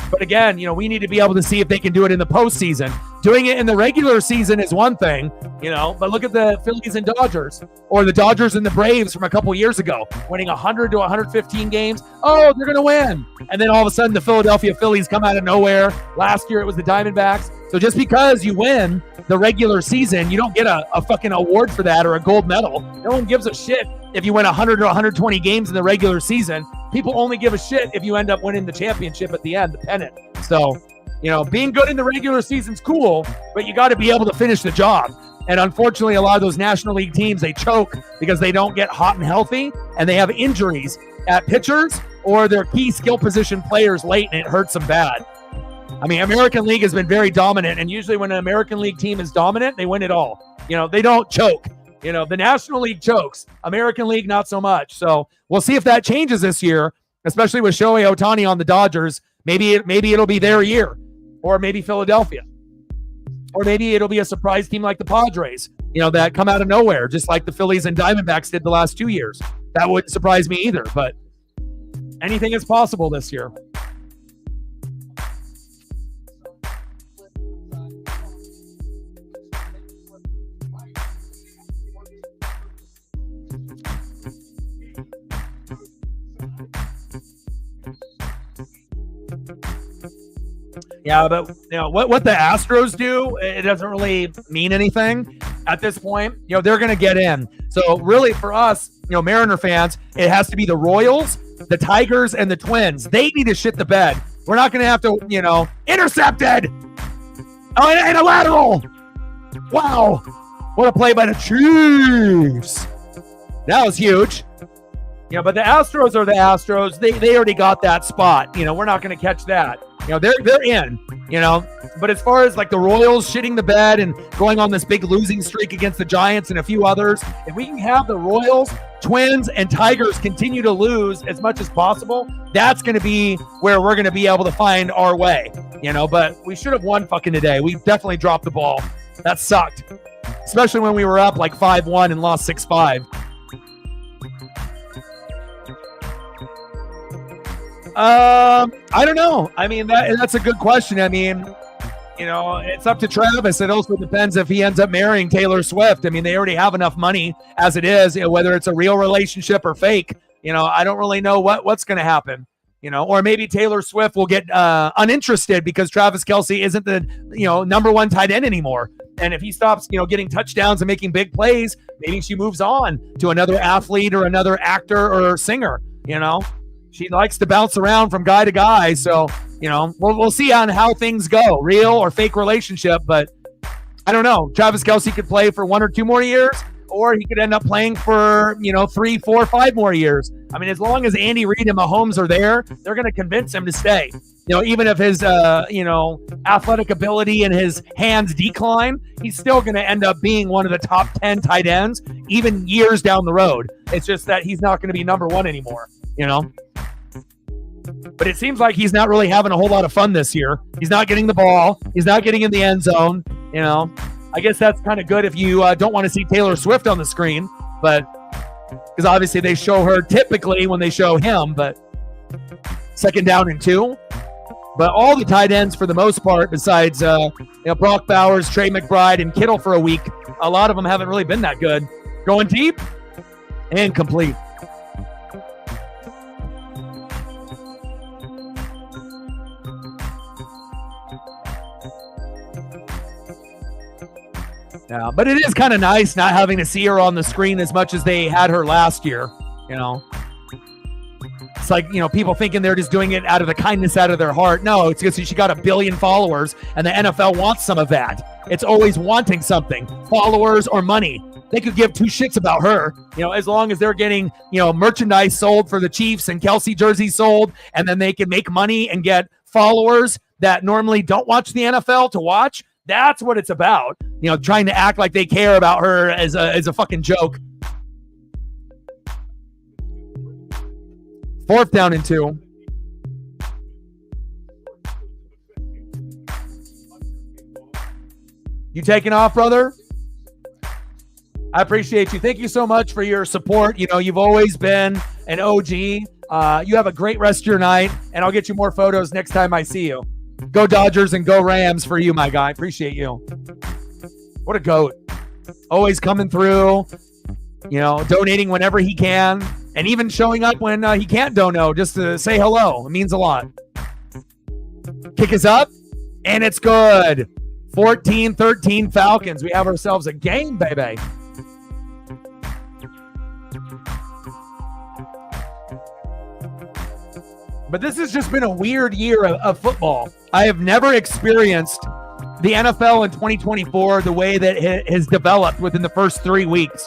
But again, you know, we need to be able to see if they can do it in the postseason. Doing it in the regular season is one thing, you know, but look at the Phillies and Dodgers, or the Dodgers and the Braves from a couple years ago, winning 100 to 115 games. Oh, they're going to win. And then all of a sudden the Philadelphia Phillies come out of nowhere. Last year it was the Diamondbacks. So just because you win the regular season, you don't get a fucking award for that or a gold medal. No one gives a shit if you win 100 to 120 games in the regular season. People only give a shit if you end up winning the championship at the end, the pennant. So, you know, being good in the regular season's cool, but you got to be able to finish the job. And unfortunately, a lot of those National League teams, they choke because they don't get hot and healthy, and they have injuries at pitchers or their key skill position players late, and it hurts them bad. I mean, American League has been very dominant, and usually when an American League team is dominant, they win it all. You know, they don't choke. You know, the National League chokes. American League, not so much. So we'll see if that changes this year, especially with Shohei Ohtani on the Dodgers. Maybe it'll be their year, or maybe Philadelphia. Or maybe it'll be a surprise team like the Padres, you know, that come out of nowhere, just like the Phillies and Diamondbacks did the last 2 years. That wouldn't surprise me either, but anything is possible this year. Yeah, but you know what the Astros do, it doesn't really mean anything at this point. You know, they're going to get in. So really for us, you know, Mariner fans, it has to be the Royals, the Tigers, and the Twins. They need to shit the bed. We're not going to have to, you know, intercepted. Oh, and a lateral. Wow. What a play by the Chiefs. That was huge. You know, but the Astros are the Astros. They already got that spot. You know, we're not going to catch that. You know, they're in, you know. But as far as like the Royals shitting the bed and going on this big losing streak against the Giants and a few others, if we can have the Royals, Twins, and Tigers continue to lose as much as possible, that's going to be where we're going to be able to find our way, you know. But we should have won fucking today. We definitely dropped the ball. That sucked, especially when we were up like 5-1 and lost 6-5. I don't know. I mean, that's a good question. I mean, you know, it's up to Travis. It also depends if he ends up marrying Taylor Swift. I mean, they already have enough money as it is, you know, whether it's a real relationship or fake. You know, I don't really know what's going to happen. You know, or maybe Taylor Swift will get uninterested because Travis Kelce isn't the, you know, number one tight end anymore. And if he stops, you know, getting touchdowns and making big plays, maybe she moves on to another athlete or another actor or singer, you know. She likes to bounce around from guy to guy. So, you know, we'll see on how things go, real or fake relationship. But I don't know. Travis Kelce could play for 1 or 2 more years, or he could end up playing for, you know, 3, 4, 5 more years. I mean, as long as Andy Reid and Mahomes are there, they're going to convince him to stay. You know, even if his, you know, athletic ability and his hands decline, he's still going to end up being one of the top 10 tight ends, even years down the road. It's just that he's not going to be number one anymore, you know? But it seems like he's not really having a whole lot of fun this year. He's not getting the ball. He's not getting in the end zone. You know, I guess that's kind of good if you don't want to see Taylor Swift on the screen, but because obviously they show her typically when they show him, but 2nd down and 2. But all the tight ends for the most part, besides you know, Brock Bowers, Trey McBride, and Kittle for a week, a lot of them haven't really been that good. Going deep and complete. Yeah, but it is kind of nice not having to see her on the screen as much as they had her last year, you know. It's like, people thinking they're just doing it out of the kindness out of their heart. No, it's because she got 1 billion followers, and the NFL wants some of that. It's always wanting something, followers or money. They could give two shits about her, as long as they're getting, merchandise sold for the Chiefs and Kelsey jerseys sold, and then they can make money and get followers that normally don't watch the NFL to watch. That's what it's about. Trying to act like they care about her as a fucking joke. 4th down and 2. You taking off, brother? I appreciate you. Thank you so much for your support. You've always been an OG. You have a great rest of your night, and I'll get you more photos next time I see you. Go Dodgers and go Rams for you, my guy. Appreciate you. What a goat. Always coming through, donating whenever he can, and even showing up when he can't dono just to say hello. It means a lot. Kick is up, and it's good. 14-13 Falcons. We have ourselves a game, baby. But this has just been a weird year of football. I have never experienced the NFL in 2024 the way that it has developed within the first 3 weeks.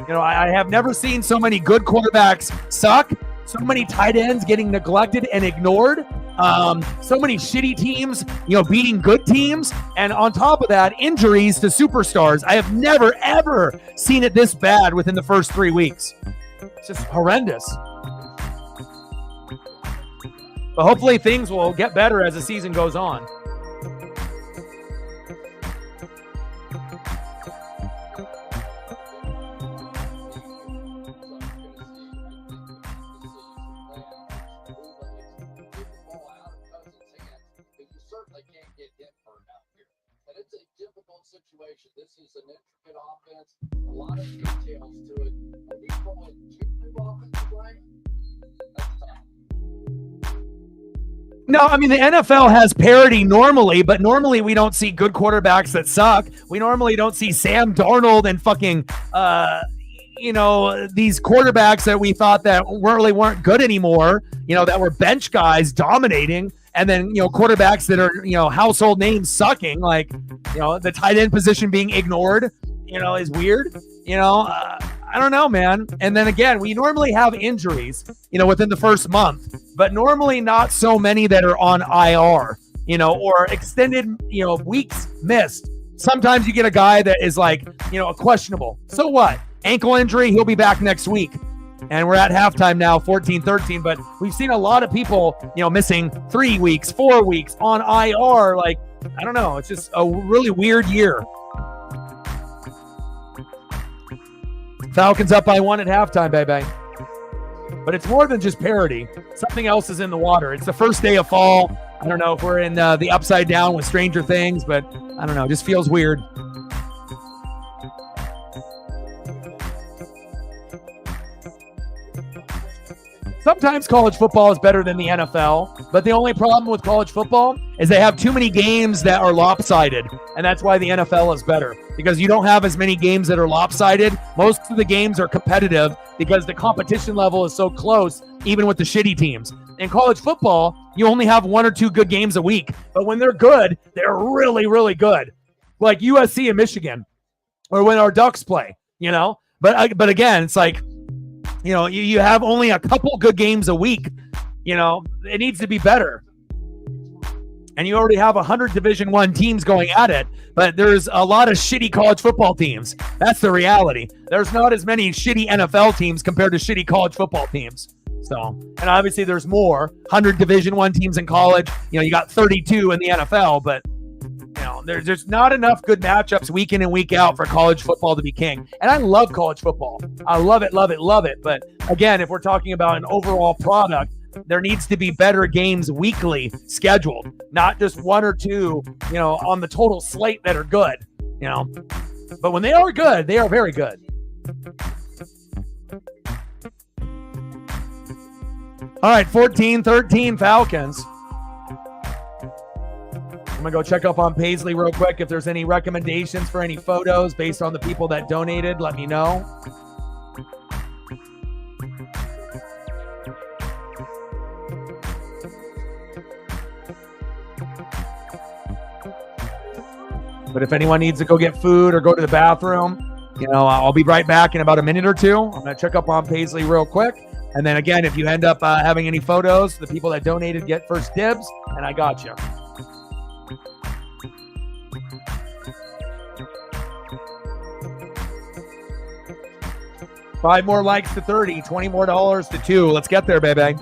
I have never seen so many good quarterbacks suck, so many tight ends getting neglected and ignored, so many shitty teams, beating good teams, and on top of that, injuries to superstars. I have never, ever seen it this bad within the first 3 weeks. It's just horrendous. But hopefully things will get better as the season goes on. Situation. This is an intricate offense, a lot of details to it. And he's going to offensive line. That's tough. No, I mean, the NFL has parity normally, but normally we don't see good quarterbacks that suck. We normally don't see Sam Darnold and fucking, these quarterbacks that we thought that really weren't good anymore, that were bench guys dominating. And then, quarterbacks that are, household names sucking, like, the tight end position being ignored, is weird. I don't know, man. And then again, we normally have injuries, within the first month, but normally not so many that are on IR, or extended, weeks missed. Sometimes you get a guy that is like, a questionable. So what? Ankle injury, he'll be back next week. And we're at halftime now, 14-13, but we've seen a lot of people, missing 3 weeks, 4 weeks on IR. Like, I don't know. It's just a really weird year. Falcons up by 1 at halftime, baby. But it's more than just parity. Something else is in the water. It's the first day of fall. I don't know if we're in the upside down with Stranger Things, but I don't know. It just feels weird. Sometimes college football is better than the NFL, but the only problem with college football is they have too many games that are lopsided, and that's why the NFL is better, because you don't have as many games that are lopsided. Most of the games are competitive because the competition level is so close, even with the shitty teams. In college football, you only have 1 or 2 good games a week, but when they're good, they're really, really good, like USC and Michigan, or when our Ducks play, But again, it's like, you have only a couple good games a week. It needs to be better. And you already have 100 Division I teams going at it, but there's a lot of shitty college football teams. That's the reality. There's not as many shitty NFL teams compared to shitty college football teams. So, and obviously there's more 100 Division I teams in college. You got 32 in the NFL, but there's not enough good matchups week in and week out for college football to be king. And I love college football. I love it, love it, love it. But again, if we're talking about an overall product, there needs to be better games weekly scheduled, not just 1 or 2, on the total slate that are good, But when they are good, they are very good. All right, 14-13 Falcons. I'm going to go check up on Paisley real quick. If there's any recommendations for any photos based on the people that donated, let me know. But if anyone needs to go get food or go to the bathroom, I'll be right back in about a minute or two. I'm going to check up on Paisley real quick. And then again, if you end up having any photos, the people that donated get first dibs, and I got you. $5 more likes to 30, $20 more to 2. Let's get there, baby.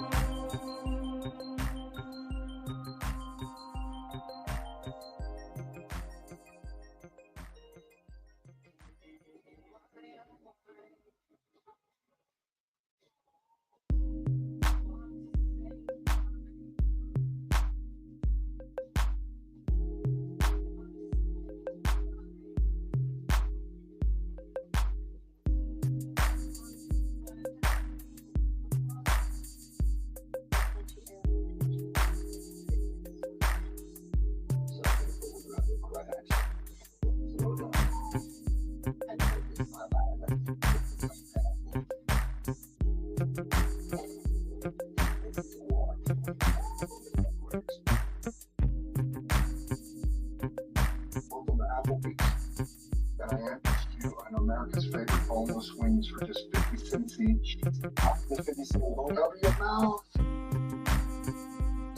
Welcome to Applebee's. Can I interest you in America's favorite boneless wings for just 50 cents each? After 50 cents, don't cover your mouth.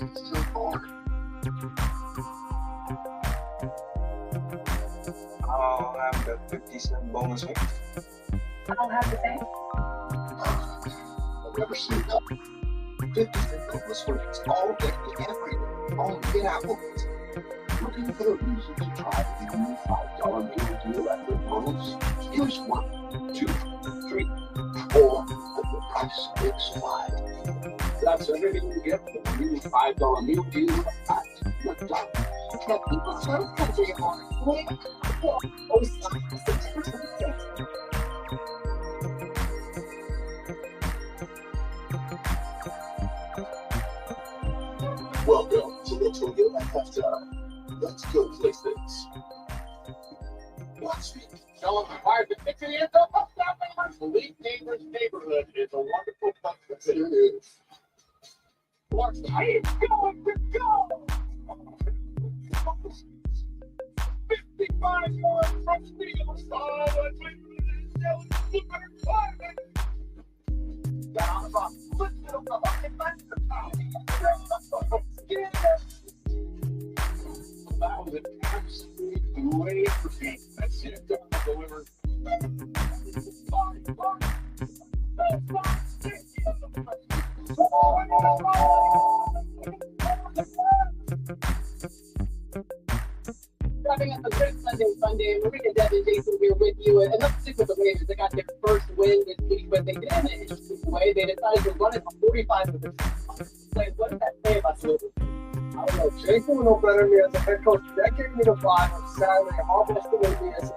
It's too hard. I'll have the 50-cent bonus wings. I'll have the same. I've never seen that. 50-cent boneless wings all day, every day. Only at Applebee's. Looking for a reason to try the new $5 meal deal at McDonald's? Here's 1, 2, 3, 4, and the price is 5. That's everything you get for the new $5 meal deal at McDonald's. The People's Choice Country Award. September 26th. Welcome to the Toyota halftime. Let's go places. Watch me. Showing the fire to pick the end up. The League Neighbors neighborhood is a wonderful place to visit. Here it is. Watch the going to go. 55 yards from Steele. Down on the box. Lift it up. That was an absolute great routine. That's it. Delivered. Wrapping up a great Sunday Funday. Marina, Devin, Jason here with you. And let's stick with the Ravens. They got their first win this week, but they did it in an interesting way. They decided to run it for 45 minutes. What does that say about the Ravens? I don't know. Jason will know better than me as a head coach. That gave me the vibe on Saturday. Almost the way me as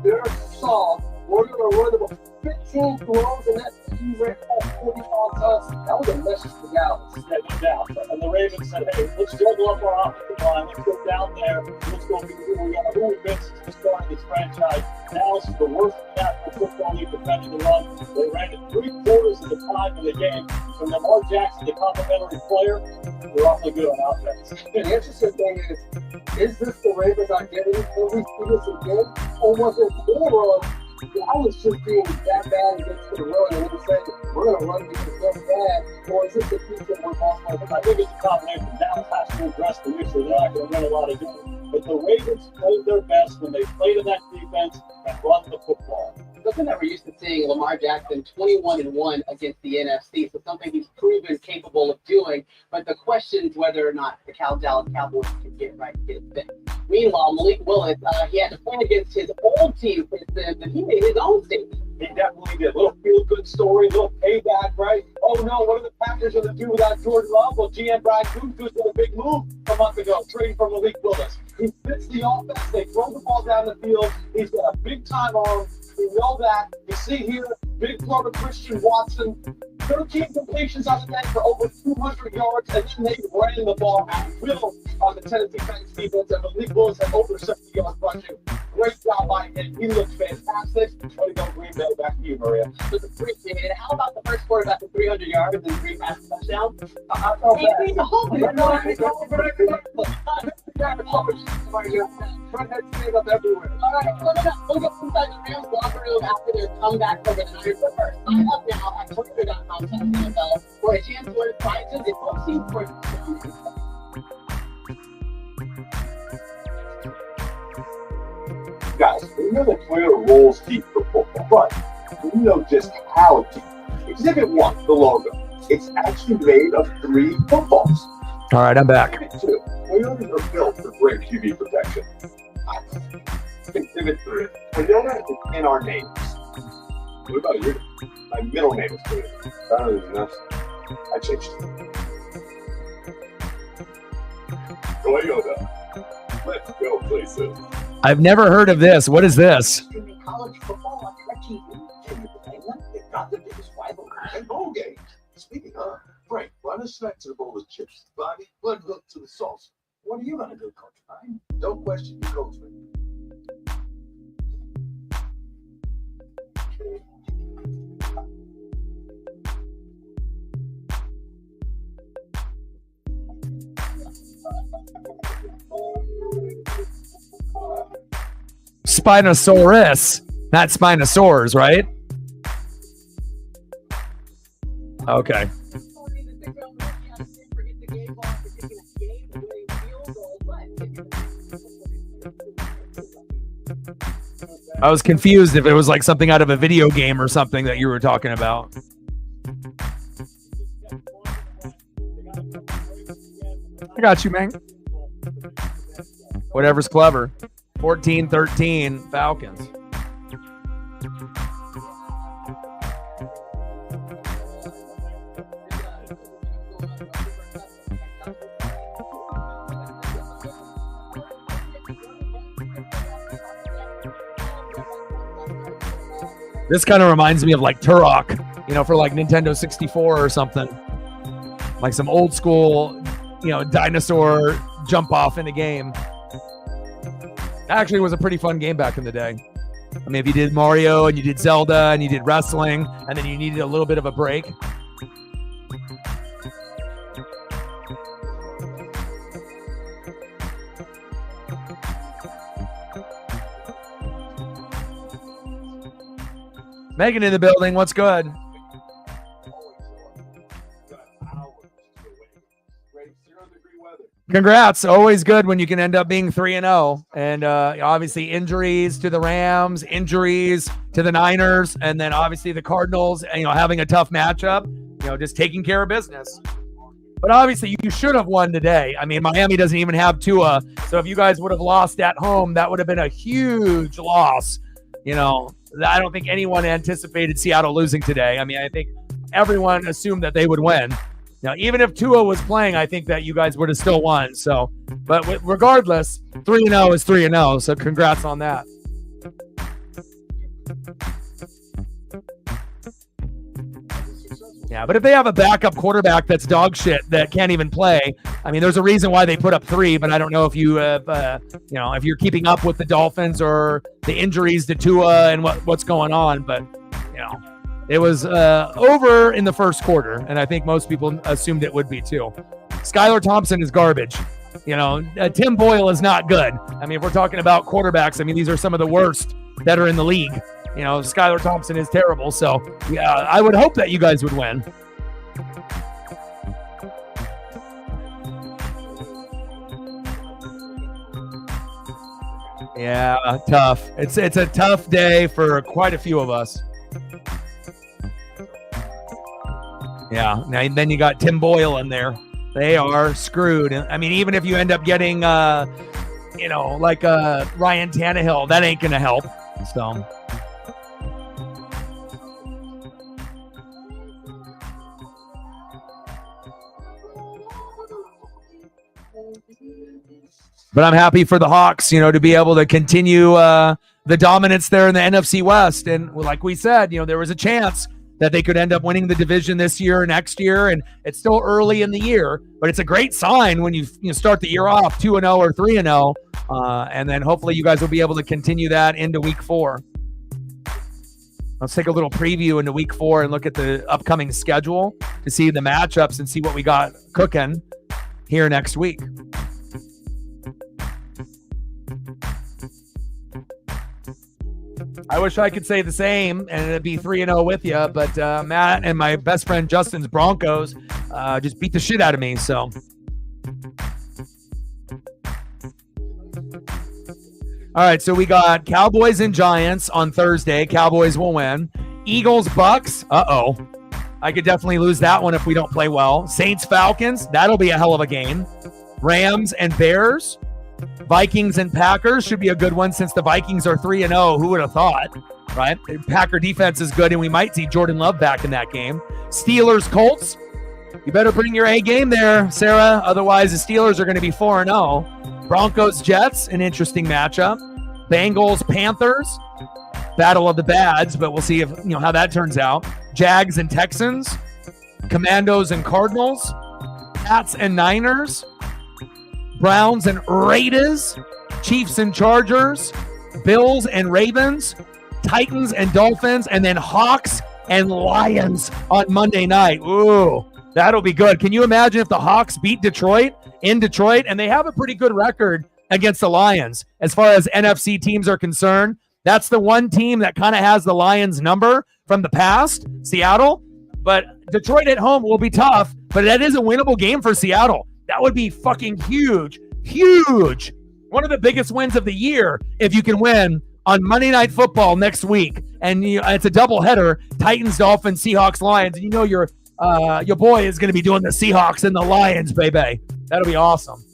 they're soft. We're going to run about 15 throws, and that he ran all 45 times. That was a message to Dallas. Yeah, no doubt. And the Ravens said, hey, let's juggle up our offensive line. Let's go down there. Let's go be who we are. Who we've been since the start of this franchise. Dallas is the worst National Football League defending the run. They ran it 3/4 of the time of the game. From Lamar Jackson, the complimentary player, they're awfully good on offense. The interesting thing is this the Ravens identity? Will we see this again? Or was it more of I was just being that bad against the run and then saying, we're going to run because they're bad? Or is this a piece that we're off I think it's a combination. Dallas has to address the issue. They're not going to run a lot of games. But the Ravens played their best when they played in that defense and run the football. Something that we're used to seeing Lamar Jackson 21-1 against the NFC, so something he's proven capable of doing. But the question is whether or not the Dallas Cowboys can get it right and get it fixed. Meanwhile, Malik Willis, he had to play against his old team for instance, and he made his own statement. He definitely did. A little feel-good story, a little payback, right? Oh, no, what are the Packers going to do without Jordan Love? Well, GM Brad Gutekunst did a big move a month ago, trading for Malik Willis. He fits the offense. They throw the ball down the field. He's got a big-time arm. We know that. You see here, big plug of Christian Watson. 13 completions on the night for over 200 yards, and then they ran the ball at will on the Tennessee Titans defense, and Malik Willis had over 70 yards rushing. Great job by him. He looks fantastic. Way to go, Green Bay. Back to you, Maria. Just appreciate it. How about the first quarterback with 300 yards and 3 passing touchdowns? I felt bad. He's a whole back coach right now. Redhead stand up everywhere. All right, we'll go inside the Rams locker room after their comeback over the Niners. But first, sign up now at Twitter.com/NFL for a chance to win prizes and both teams for Guys, we know that Toyota rolls deep for football, but we know just how deep. Exhibit 1, the logo. It's actually made of 3 footballs. All right, I'm back. Exhibit 2, Toyotas are built for great QB protection. Exhibit 3, Toyota is in our names. What about you? My middle name is Toyota. I don't even know. I changed it. Toyota. Let's go places. I've never heard of this. What is this? Streaming college football on DirecTV. Can you blame them? They've got the biggest rivalry and bowl game. Speaking of, Frank, run a snack to the bowl of chips. Bobby, blood hook to the sauce. What are you gonna do, Coach Ryan? Don't question your coach, man. Spinosaurus, not Spinosaurs, right? Okay. I was confused if it was like something out of a video game or something that you were talking about. I got you, man. Whatever's clever. 14-13 Falcons. This kind of reminds me of like Turok, for like Nintendo 64 or something. Like some old school, dinosaur jump off in a game. Actually, it was a pretty fun game back in the day. I mean, if you did Mario and you did Zelda and you did wrestling and then you needed a little bit of a break. Megan in the building. What's good? Congrats. Always good when you can end up being 3-0. And obviously injuries to the Rams, injuries to the Niners, and then obviously the Cardinals, and, having a tough matchup, just taking care of business. But obviously you should have won today. I mean, Miami doesn't even have Tua. So if you guys would have lost at home, that would have been a huge loss. I don't think anyone anticipated Seattle losing today. I mean, I think everyone assumed that they would win. Now, even if Tua was playing, I think that you guys would have still won. So, but regardless, 3-0 is 3-0. So congrats on that. Yeah, but if they have a backup quarterback that's dog shit that can't even play, I mean, there's a reason why they put up 3. But I don't know if you, if you're keeping up with the Dolphins or the injuries to Tua and what's going on. But it was over in the first quarter, and I think most people assumed it would be too. Skylar Thompson is garbage. Tim Boyle is not good. I mean, if we're talking about quarterbacks, I mean, these are some of the worst that are in the league. Skylar Thompson is terrible. So, yeah, I would hope that you guys would win. Yeah, tough. It's a tough day for quite a few of us. Yeah, now then you got Tim Boyle in there. They are screwed. I mean, even if you end up getting, Ryan Tannehill, that ain't going to help. So. But I'm happy for the Hawks, to be able to continue the dominance there in the NFC West. And like we said, there was a chance that they could end up winning the division this year or next year. And it's still early in the year, but it's a great sign when you start the year off 2-0 or 3-0. And then hopefully you guys will be able to continue that into week 4. Let's take a little preview into week 4 and look at the upcoming schedule to see the matchups and see what we got cooking here next week. I wish I could say the same and it'd be 3-0 with you, but Matt and my best friend Justin's Broncos just beat the shit out of me. So. All right, so we got Cowboys and Giants on Thursday. Cowboys will win. Eagles, Bucks. Uh-oh. I could definitely lose that one if we don't play well. Saints, Falcons. That'll be a hell of a game. Rams and Bears. Vikings and Packers should be a good one since the Vikings are 3-0. Who would have thought, right? Packer defense is good, and we might see Jordan Love back in that game. Steelers, Colts. You better bring your A game there, Sarah. Otherwise, the Steelers are going to be 4-0. Broncos, Jets, an interesting matchup. Bengals, Panthers, battle of the bads, but we'll see if how that turns out. Jags and Texans, Commandos and Cardinals, Pats and Niners, Browns and Raiders, Chiefs and Chargers, Bills and Ravens, Titans and Dolphins, and then Hawks and Lions on Monday night. Ooh, that'll be good. Can you imagine if the Hawks beat Detroit in Detroit? And they have a pretty good record against the Lions as far as NFC teams are concerned. That's the one team that kind of has the Lions number from the past, Seattle. But Detroit at home will be tough, but that is a winnable game for Seattle. That would be fucking huge, huge. One of the biggest wins of the year if you can win on Monday Night Football next week. And it's a doubleheader, Titans, Dolphins, Seahawks, Lions. And your boy is going to be doing the Seahawks and the Lions, baby. That'll be awesome.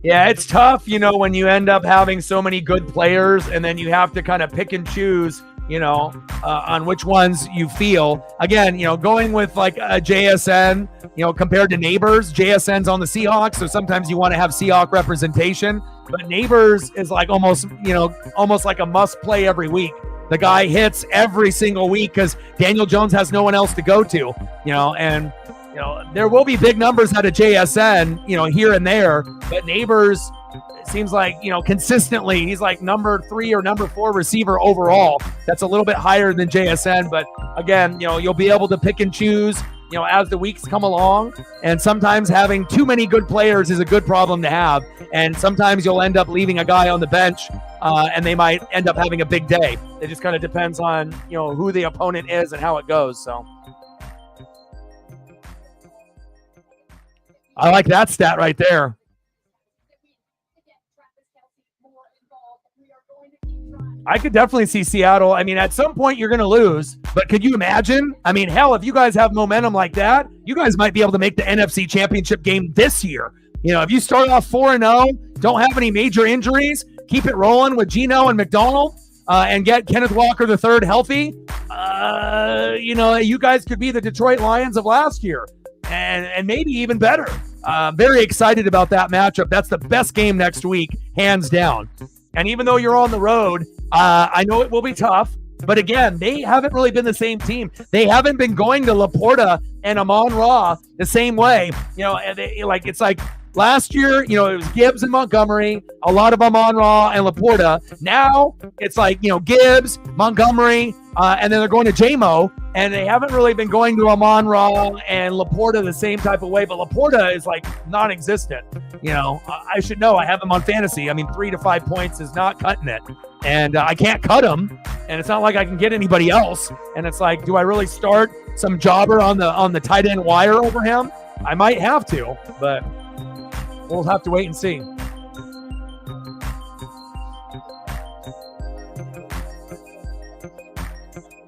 Yeah, it's tough, when you end up having so many good players and then you have to kind of pick and choose, on which ones you feel. Again, going with like a JSN, compared to Neighbors, JSN's on the Seahawks, so sometimes you want to have Seahawk representation, but Neighbors is like almost like a must play every week. The guy hits every single week because Daniel Jones has no one else to go to, and there will be big numbers out of JSN, here and there, but Neighbors seems like, consistently he's like number 3 or number 4 receiver overall. That's a little bit higher than JSN, but again, you'll be able to pick and choose, as the weeks come along, and sometimes having too many good players is a good problem to have, and sometimes you'll end up leaving a guy on the bench and they might end up having a big day. It just kind of depends on, who the opponent is and how it goes, so. I like that stat right there. I could definitely see Seattle. I mean, at some point you're going to lose, but could you imagine? I mean, hell, if you guys have momentum like that, you guys might be able to make the NFC Championship game this year. If you start off 4-0, don't have any major injuries, keep it rolling with Geno and McDonald, and get Kenneth Walker III healthy, you guys could be the Detroit Lions of last year. And maybe even better. Very excited about that matchup. That's the best game next week, hands down. And even though you're on the road, I know it will be tough. But again, they haven't really been the same team. They haven't been going to Laporta and Amon-Ra the same way. It's like last year, it was Gibbs and Montgomery, a lot of Amon-Ra and Laporta. Now it's like, Gibbs, Montgomery, and then they're going to J-Mo. And they haven't really been going to Amon-Ra and Laporta the same type of way, but Laporta is like non-existent. I should know. I have him on fantasy. I mean, 3 to 5 points is not cutting it, and I can't cut him. And it's not like I can get anybody else. And it's like, do I really start some jobber on the tight end wire over him? I might have to, but we'll have to wait and see.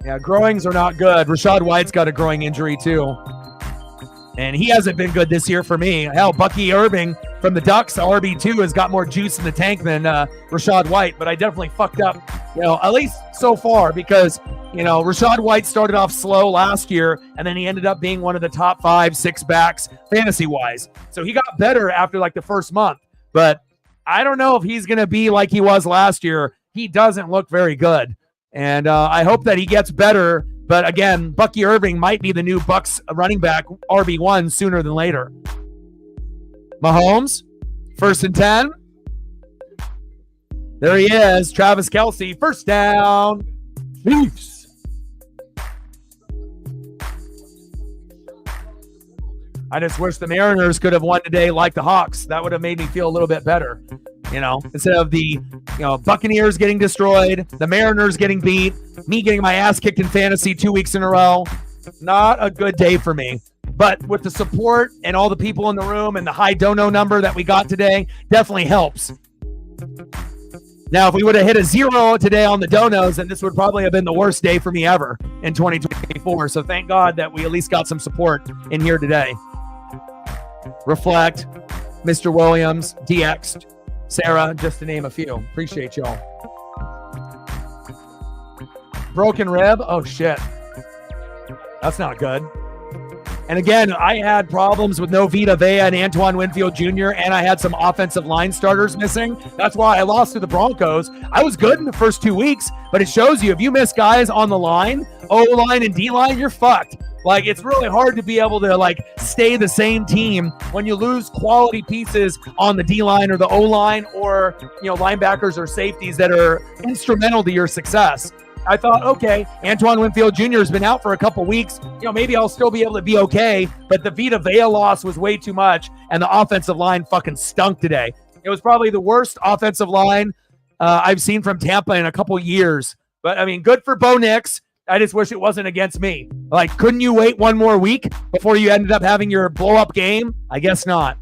Yeah, growings are not good. Rachaad White's got a growing injury too. And he hasn't been good this year for me. Hell, Bucky Irving from the Ducks, RB2, has got more juice in the tank than Rachaad White. But I definitely fucked up, at least so far, because, Rachaad White started off slow last year, and then he ended up being one of the top 5-6 backs fantasy-wise. So he got better after like the first month. But I don't know if he's going to be like he was last year. He doesn't look very good. And I hope that he gets better. But again, Bucky Irving might be the new Bucks running back RB1 sooner than later. Mahomes, 1st and 10. There he is, Travis Kelce, first down. Chiefs. I just wish the Mariners could have won today like the Hawks. That would have made me feel a little bit better. Instead of the Buccaneers getting destroyed, the Mariners getting beat, me getting my ass kicked in fantasy 2 weeks in a row. Not a good day for me. But with the support and all the people in the room and the high dono number that we got today, definitely helps. Now, if we would have hit a 0 today on the donos, then this would probably have been the worst day for me ever in 2024. So thank God that we at least got some support in here today. Reflect, Mr. Williams, DX'd, Sarah, just to name a few. Appreciate y'all. Broken rib? Oh, shit. That's not good. And again, I had problems with no Vita Vea and Antoine Winfield Jr., and I had some offensive line starters missing. That's why I lost to the Broncos. I was good in the first 2 weeks, but it shows you if you miss guys on the line, O-line and D-line, you're fucked. Like, it's really hard to be able to, stay the same team when you lose quality pieces on the D-line or the O-line or, linebackers or safeties that are instrumental to your success. I thought, okay, Antoine Winfield Jr. has been out for a couple weeks. Maybe I'll still be able to be okay, but the Vita Vea loss was way too much, and the offensive line fucking stunk today. It was probably the worst offensive line I've seen from Tampa in a couple years. But, good for Bo Nix. I just wish it wasn't against me. Couldn't you wait one more week before you ended up having your blow-up game? I guess not.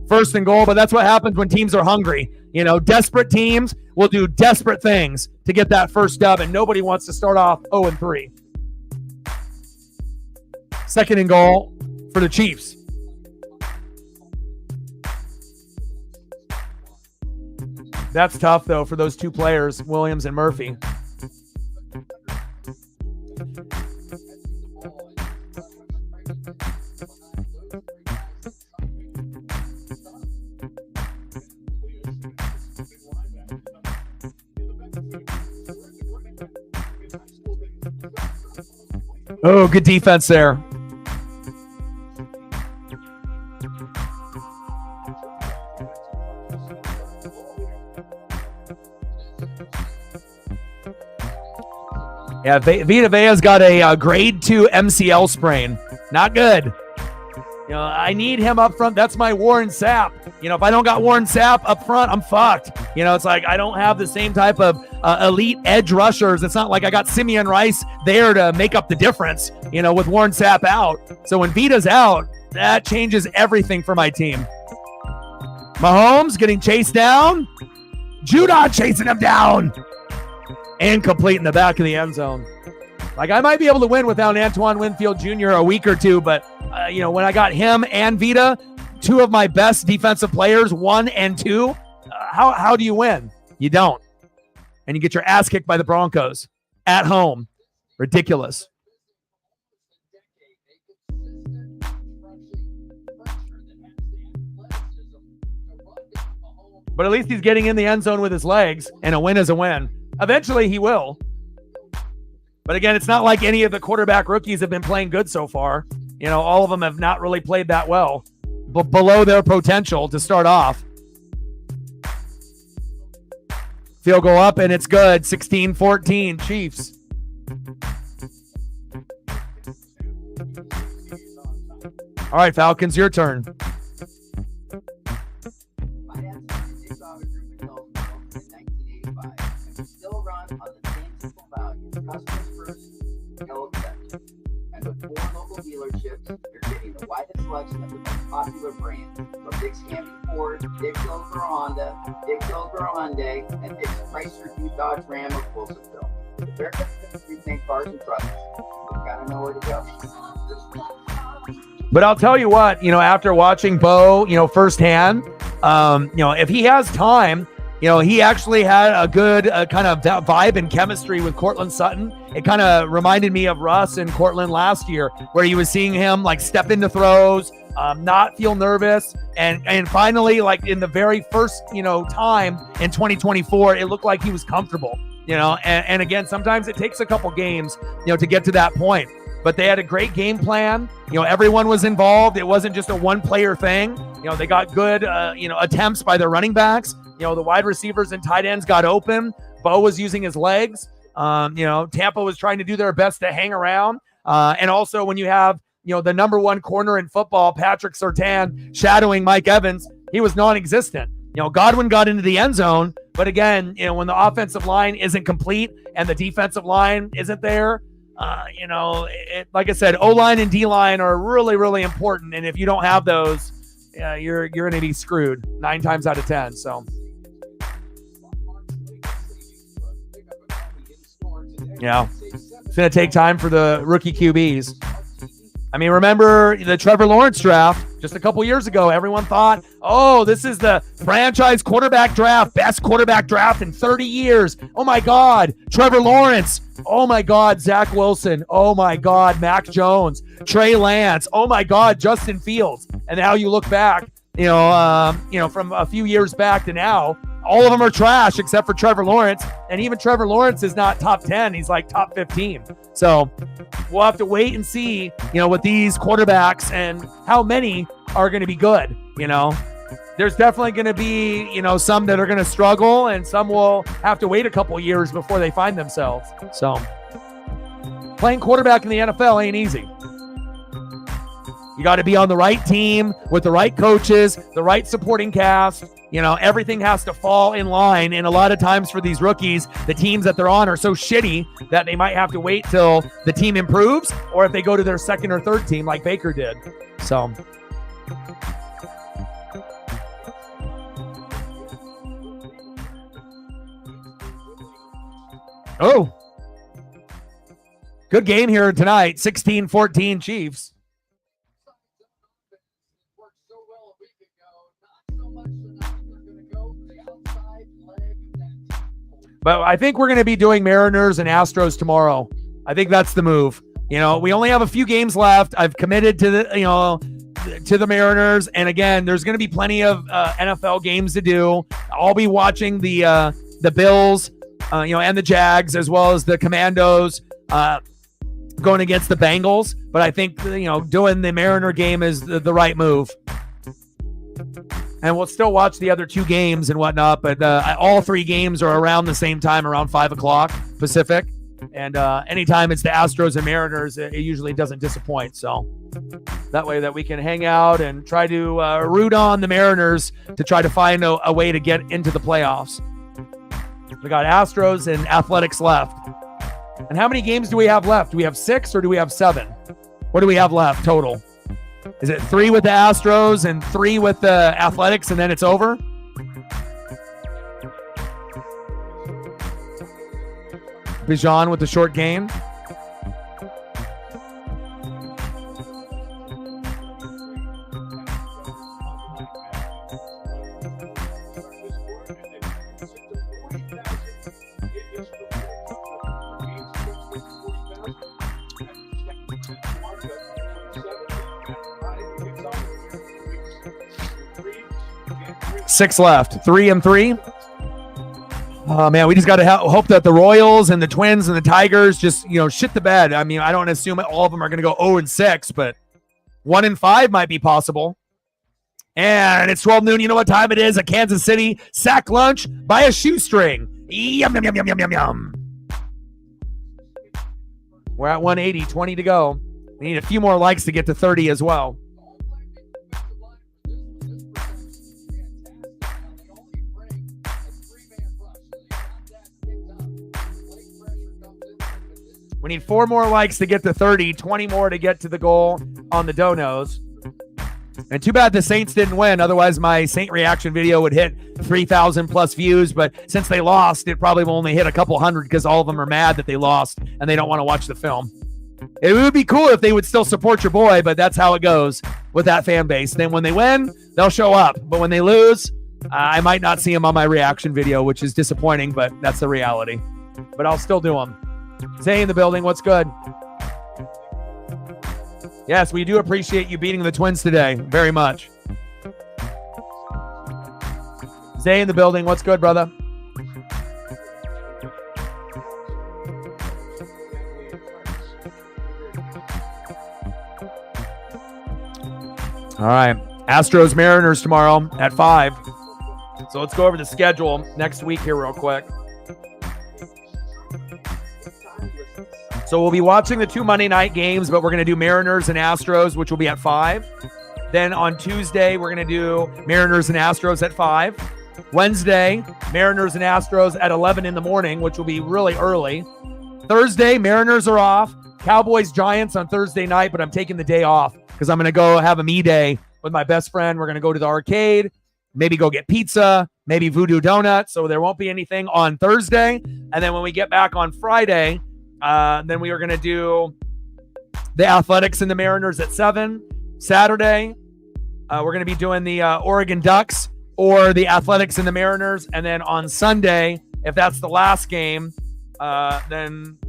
1st and goal, but that's what happens when teams are hungry. Desperate teams will do desperate things to get that first dub, and nobody wants to start off 0-3. 2nd and goal for the Chiefs. That's tough, though, for those two players, Williams and Murphy. Oh, good defense there. Yeah, Vita Vea's got a grade 2 MCL sprain. Not good. I need him up front. That's my Warren Sapp. If I don't got Warren Sapp up front, I'm fucked. It's like I don't have the same type of elite edge rushers. It's not like I got Simeon Rice there to make up the difference, with Warren Sapp out. So when Vita's out, that changes everything for my team. Mahomes getting chased down. Judon chasing him down. Incomplete in the back of the end zone. I might be able to win without Antoine Winfield Jr. a week or two, but, when I got him and Vita, two of my best defensive players, 1 and 2, how do you win? You don't. And you get your ass kicked by the Broncos at home. Ridiculous. But at least he's getting in the end zone with his legs, and a win is a win. Eventually he will. But again, it's not like any of the quarterback rookies have been playing good so far. All of them have not really played that well, but below their potential to start off. Field goal up, and it's good. 16-14, Chiefs. All right, Falcons, your turn. No exception. And with 4 local dealerships, you're getting the widest selection of the most popular brands, from Dick's Candy Ford, Dick's Hillsborough Honda, Dick's Hillsborough Hyundai, and Dick's Chrysler Jeep Dodge Ram of Wilsonville. If they're going to rethink cars and trucks, you've got to know where to go. But I'll tell you what, after watching Bo, firsthand, if he has time, he actually had a good kind of vibe and chemistry with Cortland Sutton. It kind of reminded me of Russ and Cortland last year, where you was seeing him step into throws, not feel nervous. And finally, in the very first, time in 2024, it looked like he was comfortable, and again, sometimes it takes a couple games, to get to that point. but they had a great game plan. Everyone was involved. It wasn't just a one-player thing. They got good, attempts by their running backs. The wide receivers and tight ends got open. Bo was using his legs. Tampa was trying to do their best to hang around. And also when you have, the number one corner in football, Patrick Surtain, shadowing Mike Evans, he was non-existent. Godwin got into the end zone, but again, when the offensive line isn't complete and the defensive line isn't there, like I said, O-line and D-line are really, really important. And if you don't have those, you're going to be screwed 9 times out of 10. So, yeah, it's going to take time for the rookie QBs. I mean, remember the Trevor Lawrence draft just a couple years ago? Everyone thought, oh, this is the franchise quarterback draft, best quarterback draft in 30 years. Oh, my God, Trevor Lawrence. Oh, my God, Zach Wilson. Oh, my God, Mac Jones, Trey Lance. Oh, my God, Justin Fields. And now you look back, from a few years back to now, all of them are trash except for Trevor Lawrence. And even Trevor Lawrence is not top 10. He's like top 15. So we'll have to wait and see, with these quarterbacks and how many are going to be good. There's definitely going to be, some that are going to struggle and some will have to wait a couple years before they find themselves. So playing quarterback in the NFL ain't easy. You got to be on the right team with the right coaches, the right supporting cast. Everything has to fall in line. And a lot of times for these rookies, the teams that they're on are so shitty that they might have to wait till the team improves or if they go to their second or third team like Baker did. So. Oh. Good game here tonight. 16-14 Chiefs. But I think we're going to be doing Mariners and Astros tomorrow. I think that's the move. We only have a few games left. I've committed to the Mariners. And again, there's going to be plenty of NFL games to do. I'll be watching the Bills, and the Jags, as well as the Commandos going against the Bengals. But I think, doing the Mariner game is the right move. And we'll still watch the other 2 games and whatnot, but all 3 games are around the same time, around 5 o'clock Pacific. And anytime it's the Astros and Mariners, it usually doesn't disappoint. So that way that we can hang out and try to root on the Mariners to try to find a way to get into the playoffs. We got Astros and Athletics left. And how many games do we have left? Do we have 6 or do we have 7? What do we have left total? Is it 3 with the Astros and 3 with the Athletics and then it's over? Bijan with the short game. Six left. 3-3. Oh man, we just got to hope that the Royals and the Twins and the Tigers just, shit the bed. I mean, I don't assume all of them are going to go 0-6, but 1-5 might be possible. And it's 12 noon. You know what time it is? A Kansas City sack lunch by a shoestring. Yum, yum, yum, yum, yum, yum, yum. We're at 180, 20 to go. We need a few more likes to get to 30 as well. We need 4 more likes to get to 30, 20 more to get to the goal on the donos. And too bad the Saints didn't win. Otherwise, my Saint reaction video would hit 3,000 plus views. But since they lost, it probably will only hit a couple hundred because all of them are mad that they lost and they don't want to watch the film. It would be cool if they would still support your boy, but that's how it goes with that fan base. Then when they win, they'll show up. But when they lose, I might not see them on my reaction video, which is disappointing, but that's the reality. But I'll still do them. Zay in the building, what's good? Yes, we do appreciate you beating the Twins today, very much. Zay in the building, what's good, brother? All right. Astros Mariners tomorrow at 5. So let's go over the schedule next week here real quick. So we'll be watching the 2 Monday night games, but we're going to do Mariners and Astros, which will be at 5. Then on Tuesday, we're going to do Mariners and Astros at 5. Wednesday, Mariners and Astros at 11 in the morning, which will be really early. Thursday, Mariners are off. Cowboys, Giants on Thursday night, but I'm taking the day off because I'm going to go have a me day with my best friend. We're going to go to the arcade, maybe go get pizza, maybe Voodoo Donuts. So there won't be anything on Thursday. And then when we get back on Friday, then we are going to do the Athletics and the Mariners at 7. Saturday, we're going to be doing the Oregon Ducks or the Athletics and the Mariners. And then on Sunday, if that's the last game, then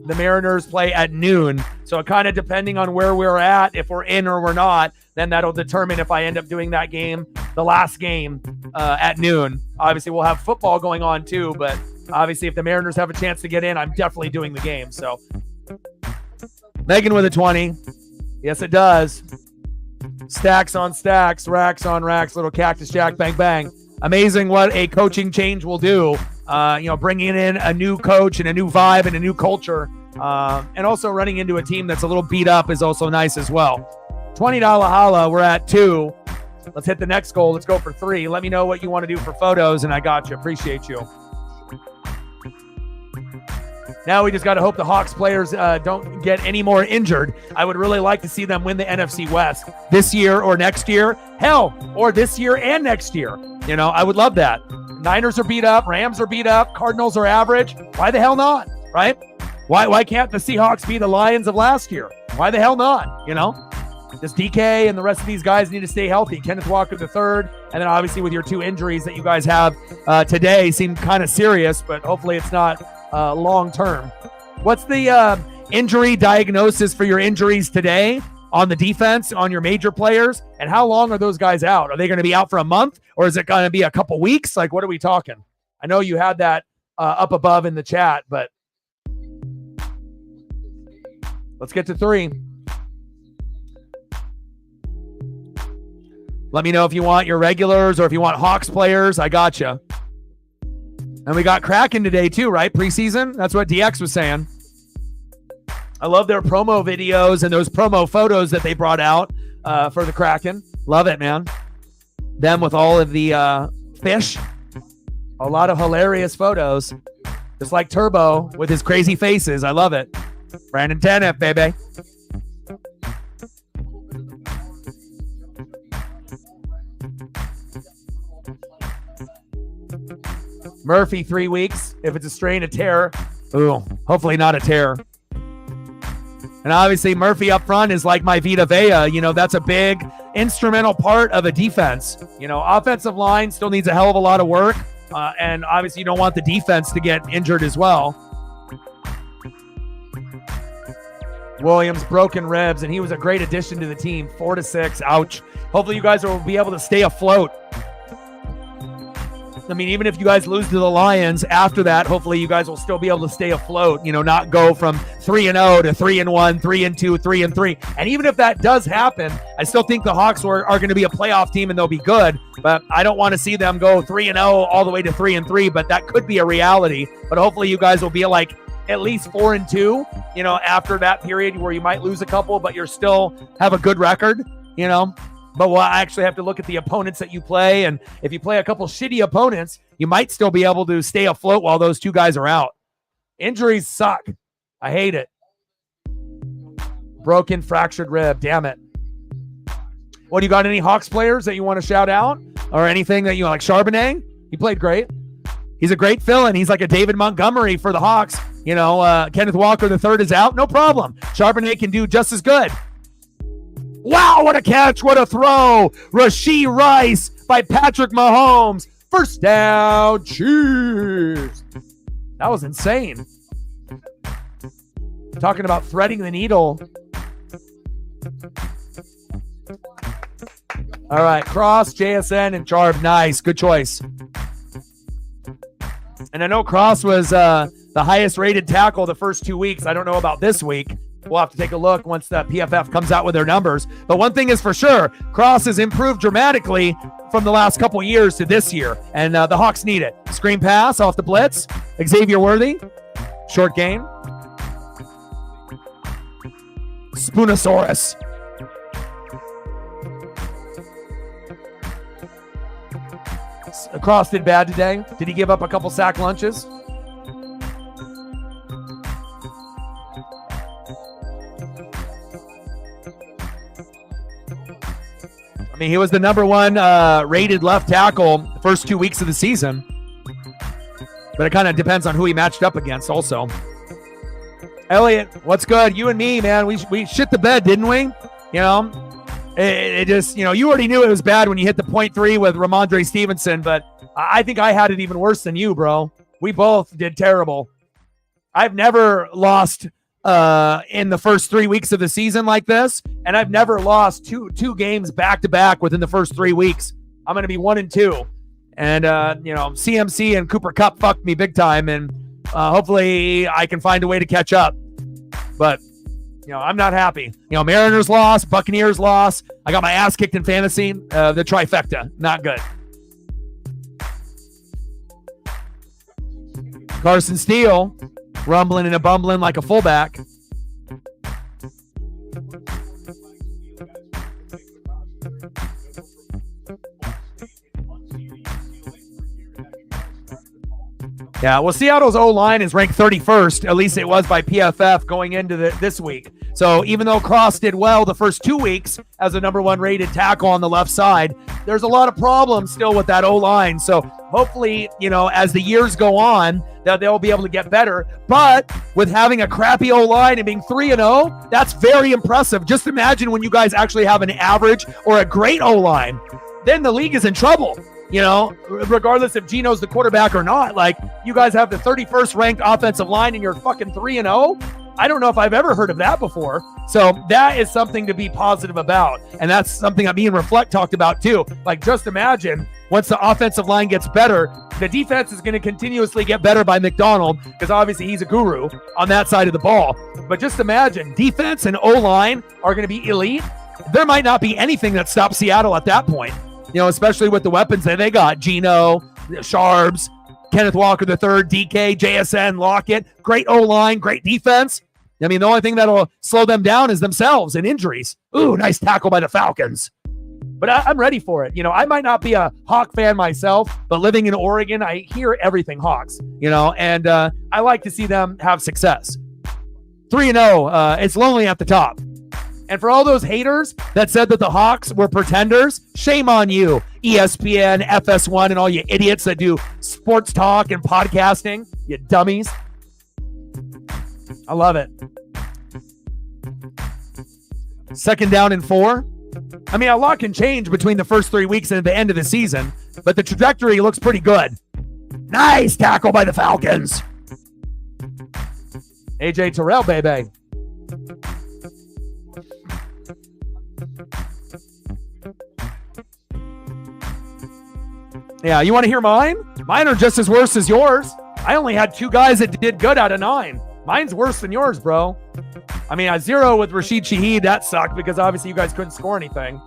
the Mariners play at noon. So kind of depending on where we're at, if we're in or we're not, then that'll determine if I end up doing that game, the last game at noon. Obviously, we'll have football going on too, but obviously if the Mariners have a chance to get in, I'm definitely doing the game. So Megan with a 20. Yes, it does. Stacks on stacks, racks on racks, little Cactus Jack, bang, bang. Amazing what a coaching change will do. Bringing in a new coach and a new vibe and a new culture. And also running into a team that's a little beat up is also nice as well. $20 holla. We're at 2. Let's hit the next goal. Let's go for 3. Let me know what you want to do for photos, and I got you. Appreciate you. Now we just got to hope the Hawks players don't get any more injured. I would really like to see them win the NFC West this year or next year. Hell, or this year and next year. I would love that. Niners are beat up. Rams are beat up. Cardinals are average. Why the hell not, right? Why can't the Seahawks be the Lions of last year? Why the hell not, This DK and the rest of these guys need to stay healthy. Kenneth Walker III, and then obviously with your 2 injuries that you guys have today seem kind of serious, but hopefully it's not long-term. What's the injury diagnosis for your injuries today on the defense, on your major players, and how long are those guys out? Are they going to be out for a month, or is it going to be a couple weeks? Like, what are we talking? I know you had that up above in the chat, but let's get to 3. Let me know if you want your regulars or if you want Hawks players. I got you. And we got Kraken today too, right? Preseason? That's what DX was saying. I love their promo videos and those promo photos that they brought out for the Kraken. Love it, man. Them with all of the fish. A lot of hilarious photos. Just like Turbo with his crazy faces. I love it. Brandon Tanev, baby. Murphy, 3 weeks. If it's a strain, a tear. Ooh, hopefully not a tear. And obviously Murphy up front is like my Vita Vea. That's a big instrumental part of a defense. Offensive line still needs a hell of a lot of work. And obviously you don't want the defense to get injured as well. Williams, broken ribs, and he was a great addition to the team. 4-6, ouch. Hopefully you guys will be able to stay afloat. I mean, even if you guys lose to the Lions after that, hopefully you guys will still be able to stay afloat, not go from 3-0 to 3-1, 3-2, 3-3. And even if that does happen, I still think the Hawks are going to be a playoff team and they'll be good. But I don't want to see them go 3-0 all the way to 3-3, but that could be a reality. But hopefully you guys will be like at least 4-2, after that period where you might lose a couple, but you're still have a good record, But we'll actually have to look at the opponents that you play. And if you play a couple shitty opponents, you might still be able to stay afloat while those 2 guys are out. Injuries suck. I hate it. Broken, fractured rib. Damn it. What, do you got any Hawks players that you want to shout out? Or anything that you like? Charbonnet? He played great. He's a great fill-in. He's like a David Montgomery for the Hawks. Kenneth Walker III is out. No problem. Charbonnet can do just as good. Wow, what a catch, what a throw. Rashee Rice by Patrick Mahomes. First down, Chiefs. That was insane. Talking about threading the needle. All right, Cross, JSN, and Charb. Nice, good choice. And I know Cross was the highest rated tackle the first 2 weeks. I don't know about this week. We'll have to take a look once the PFF comes out with their numbers. But one thing is for sure, Cross has improved dramatically from the last couple years to this year, and the Hawks need it. Screen pass off the blitz. Xavier Worthy, short gain. Spoonosaurus. Cross did bad today. Did he give up a couple sack lunches? I mean, he was the number one rated left tackle the first 2 weeks of the season. But it kind of depends on who he matched up against also. Elliot, what's good? You and me, man, we shit the bed, didn't we? You know, it just, you know, you already knew it was bad when you hit the 0.3 with Ramondre Stevenson, but I think I had it even worse than you, bro. We both did terrible. I've never lost in the first 3 weeks of the season like this, and I've never lost two games back to back within the first 3 weeks. I'm going to be 1-2, and you know, CMC and Cooper Kupp fucked me big time, and hopefully I can find a way to catch up. But you know, I'm not happy. You know, Mariners lost, Buccaneers lost. I got my ass kicked in fantasy. The trifecta, not good. Carson Steele, rumbling and a bumbling like a fullback. Yeah, well, Seattle's O-line is ranked 31st. At least it was by PFF going into this week. So even though Cross did well the first 2 weeks as a number one rated tackle on the left side, there's a lot of problems still with that O-line. So hopefully, you know, as the years go on, that they'll be able to get better. But with having a crappy O-line and being 3-0, that's very impressive. Just imagine when you guys actually have an average or a great O-line. Then the league is in trouble. You know, regardless if Geno's the quarterback or not, like, you guys have the 31st ranked offensive line and you're fucking 3-0. I don't know if I've ever heard of that before. So that is something to be positive about. And that's something that me and Reflect talked about too. Like, just imagine once the offensive line gets better, the defense is going to continuously get better by McDonald, because obviously he's a guru on that side of the ball. But just imagine defense and O-line are going to be elite. There might not be anything that stops Seattle at that point. You know, especially with the weapons that they got. Geno, Sharbs, Kenneth Walker III, DK, JSN, Lockett. Great O-line, great defense. I mean, the only thing that'll slow them down is themselves and injuries. Ooh, nice tackle by the Falcons. But I'm ready for it. You know, I might not be a Hawk fan myself, but living in Oregon, I hear everything Hawks, you know, and I like to see them have success. 3-0, it's lonely at the top. And for all those haters that said that the Hawks were pretenders, shame on you, ESPN, FS1, and all you idiots that do sports talk and podcasting, you dummies. I love it. 2nd down and 4. I mean, a lot can change between the first 3 weeks and the end of the season, but the trajectory looks pretty good. Nice tackle by the Falcons. AJ Terrell, baby. Yeah, you want to hear mine? Mine are just as worse as yours. I only had 2 guys that did good out of 9. Mine's worse than yours, bro. I mean, I 0 with Rashid Shaheed. That sucked because obviously you guys couldn't score anything.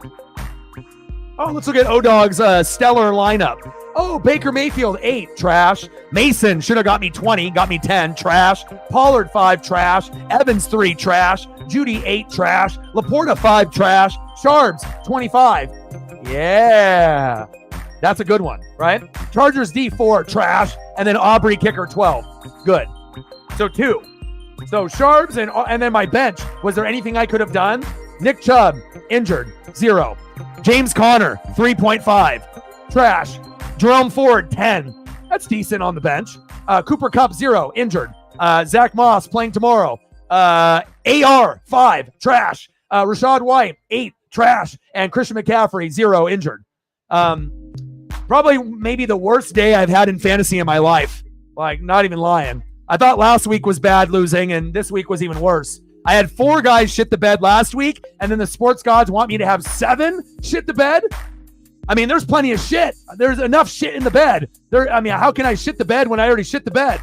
Oh, let's look at O-Dog's stellar lineup. Oh, Baker Mayfield, 8, trash. Mason should have got me 20, got me 10, trash. Pollard, 5, trash. Evans, 3, trash. Judy, 8, trash. Laporta, 5, trash. Sharbs, 25. Yeah. That's a good one, right? Chargers D4, trash. And then Aubrey kicker 12. Good. So 2. So Sharbs and then my bench. Was there anything I could have done? Nick Chubb, injured, 0. James Conner, 3.5. Trash. Jerome Ford, 10. That's decent on the bench. Cooper Kupp, 0, injured. Zach Moss playing tomorrow. AR, 5, trash. Rashad White, 8, trash. And Christian McCaffrey, 0, injured. Probably maybe the worst day I've had in fantasy in my life. Like, not even lying. I thought last week was bad losing, and this week was even worse. I had 4 guys shit the bed last week, and then the sports gods want me to have 7 shit the bed? I mean, there's plenty of shit. There's enough shit in the bed. I mean, how can I shit the bed when I already shit the bed?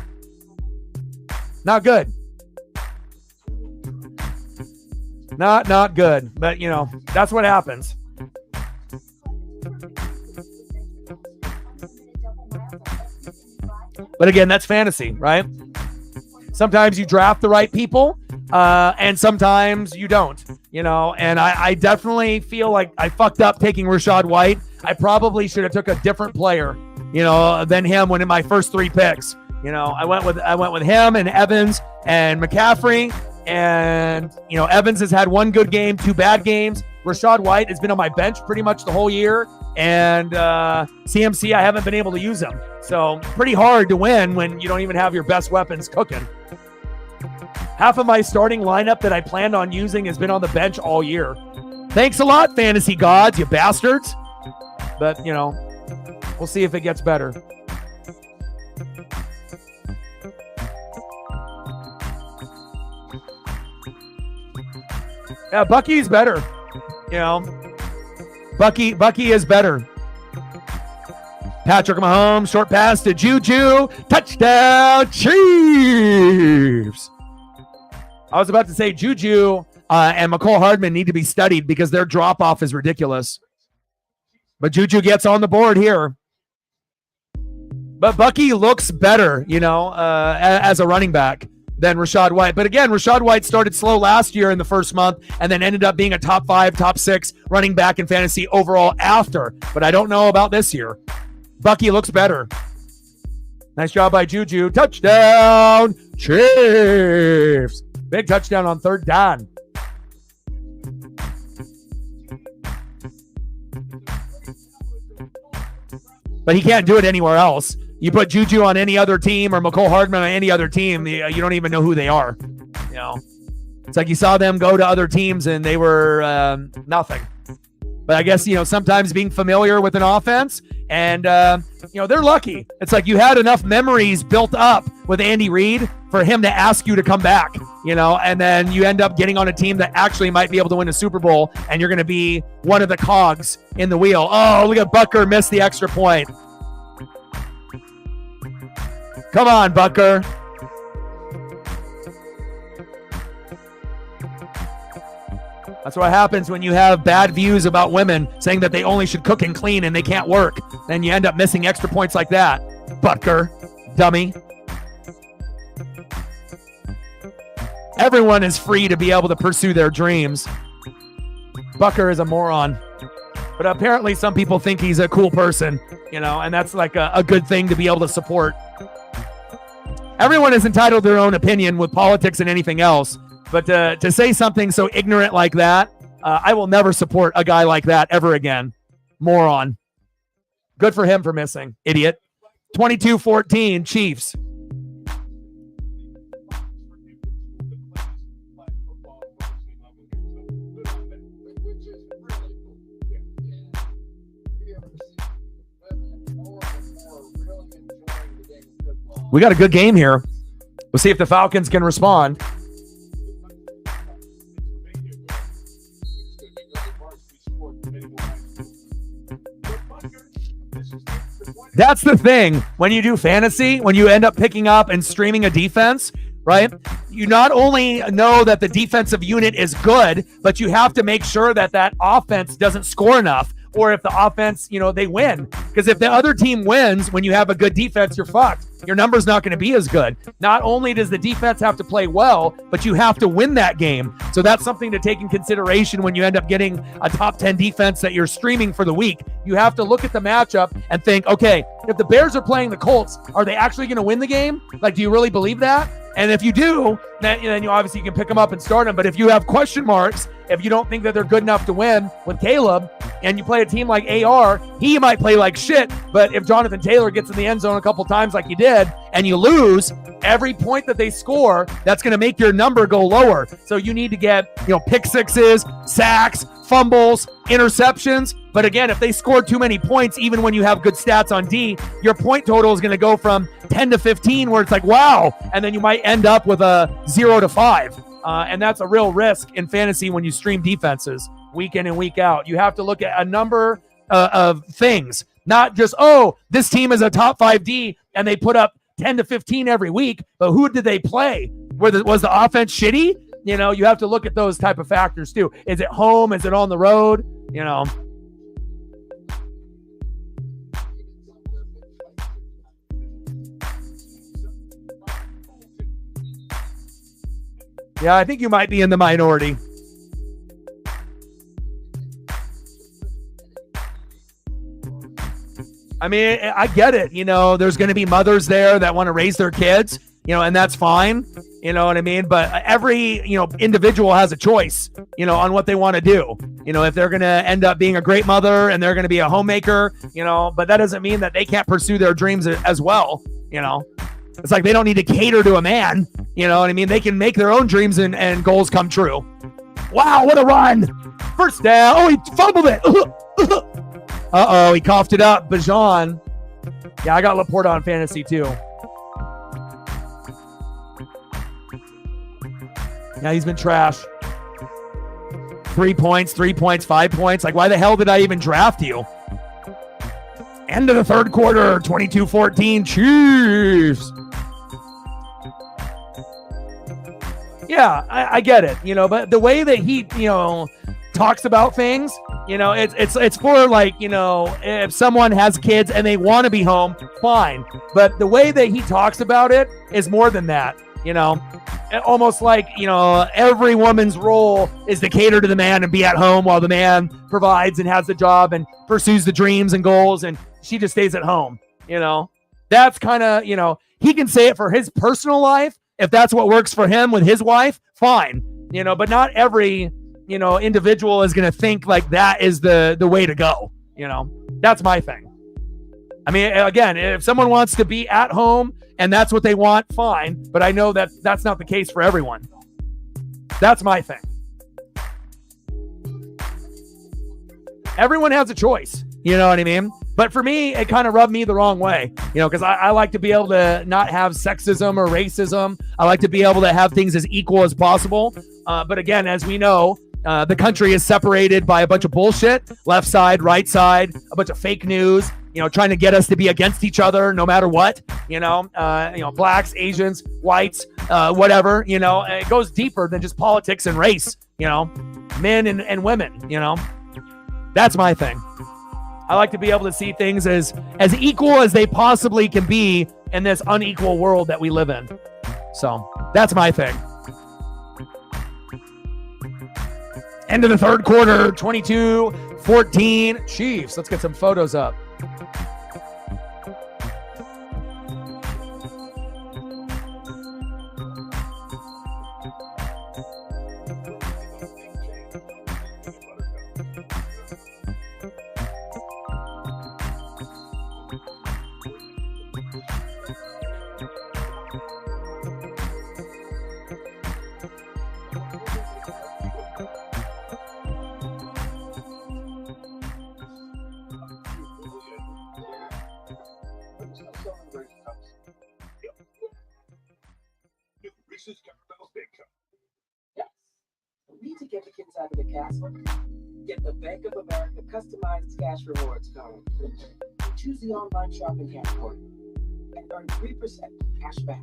Not good. Not good. But, that's what happens. But again, that's fantasy, right? Sometimes you draft the right people, and sometimes you don't, and I definitely feel like I fucked up taking Rachaad White. I probably should have took a different player, than him when in my first 3 picks. I went with him and Evans and McCaffrey, and Evans has had 1 good game, 2 bad games. Rachaad White has been on my bench pretty much the whole year, and CMC, I haven't been able to use him. So pretty hard to win when you don't even have your best weapons cooking. Half of my starting lineup that I planned on using has been on the bench all year. Thanks a lot, fantasy gods, you bastards. But, we'll see if it gets better. Yeah, Bucky's better. Bucky is better. Patrick Mahomes, short pass to Juju. Touchdown, Chiefs. I was about to say Juju and McCole Hardman need to be studied because their drop-off is ridiculous. But Juju gets on the board here. But Bucky looks better, as a running back than Rachaad White. But again, Rachaad White started slow last year in the first month and then ended up being a top 5, top 6 running back in fantasy overall after. But I don't know about this year. Bucky looks better. Nice job by Juju. Touchdown, Chiefs. Big touchdown on 3rd down. But he can't do it anywhere else. You put Juju on any other team or McCole Hardman on any other team, you don't even know who they are. It's like you saw them go to other teams and they were nothing. But I guess, sometimes being familiar with an offense and, they're lucky. It's like you had enough memories built up with Andy Reid for him to ask you to come back, and then you end up getting on a team that actually might be able to win a Super Bowl and you're going to be one of the cogs in the wheel. Oh, look at Bucker miss the extra point. Come on, Bucker. That's what happens when you have bad views about women saying that they only should cook and clean and they can't work. Then you end up missing extra points like that. Bucker, dummy. Everyone is free to be able to pursue their dreams. Bucker is a moron. But apparently some people think he's a cool person, and that's like a good thing to be able to support. Everyone is entitled to their own opinion with politics and anything else. But to say something so ignorant like that, I will never support a guy like that ever again. Moron. Good for him for missing. Idiot. 22-14, Chiefs. We got a good game here. We'll see if the Falcons can respond. That's the thing. When you do fantasy, when you end up picking up and streaming a defense, right? You not only know that the defensive unit is good, but you have to make sure that that offense doesn't score enough. Or if the offense, they win. Because if the other team wins when you have a good defense, you're fucked. Your number's not going to be as good. Not only does the defense have to play well, but you have to win that game. So that's something to take in consideration when you end up getting a top 10 defense that you're streaming for the week. You have to look at the matchup and think, okay, if the Bears are playing the Colts, are they actually going to win the game? Like, do you really believe that? And if you do, then you obviously you can pick them up and start them. But if you have question marks, if you don't think that they're good enough to win with Caleb, and you play a team like AR, he might play like shit. But if Jonathan Taylor gets in the end zone a couple times like you did, and you lose, every point that they score, that's going to make your number go lower. So you need to get, pick sixes, sacks, fumbles, interceptions. But again, if they score too many points, even when you have good stats on D, your point total is going to go from 10 to 15, where it's like, wow. And then you might end up with a 0 to 5. And that's a real risk in fantasy when you stream defenses week in and week out. You have to look at a number of things, not just, this team is a top 5D and they put up 10 to 15 every week, but who did they play? Was the offense shitty? you know, you have to look at those type of factors too. Is it home? Is it on the road? You know. Yeah, I think you might be in the minority. I mean, I get it. You know, there's going to be mothers there that want to raise their kids, you know, and that's fine. You know what I mean? But every, you know, individual has a choice, you know, on what they want to do. You know, if they're going to end up being a great mother and they're going to be a homemaker, you know, but that doesn't mean that they can't pursue their dreams as well. You know, it's like they don't need to cater to a man. You know what I mean? They can make their own dreams and goals come true. Wow, what a run. First down. Oh, he fumbled it. Uh-oh, he coughed it up. Bajan. Yeah, I got Laporta on fantasy too. Yeah, he's been trash. 3 points, 5 points. Like, why the hell did I even draft you? End of the third quarter, 22-14, Chiefs. Yeah, I get it, you know, but the way that he, you know, talks about things, you know, it's for like, you know, if someone has kids and they want to be home, fine. But the way that he talks about it is more than that, you know. Almost like, you know, every woman's role is to cater to the man and be at home while the man provides and has the job and pursues the dreams and goals, and she just stays at home, you know. That's kind of, you know, he can say it for his personal life. If that's what works for him with his wife, fine, you know, but not every, you know, individual is going to think like that is the way to go, you know. That's my thing. I mean, again, if someone wants to be at home and that's what they want, fine. But I know that that's not the case for everyone. That's my thing. Everyone has a choice. You know what I mean? But for me, it kind of rubbed me the wrong way, you know, because I like to be able to not have sexism or racism. I like to be able to have things as equal as possible. But again, as we know, the country is separated by a bunch of bullshit, left side, right side, a bunch of fake news, you know, trying to get us to be against each other no matter what, you know, blacks, Asians, whites, whatever, you know, it goes deeper than just politics and race, you know, men and women, you know. That's my thing. I like to be able to see things as equal as they possibly can be in this unequal world that we live in. So that's my thing. End of the third quarter, 22-14 Chiefs. Let's get some photos up. Yes. We need to get the kids out of the castle. Get the Bank of America customized cash rewards card. Choose the online shopping category and earn 3% cash back.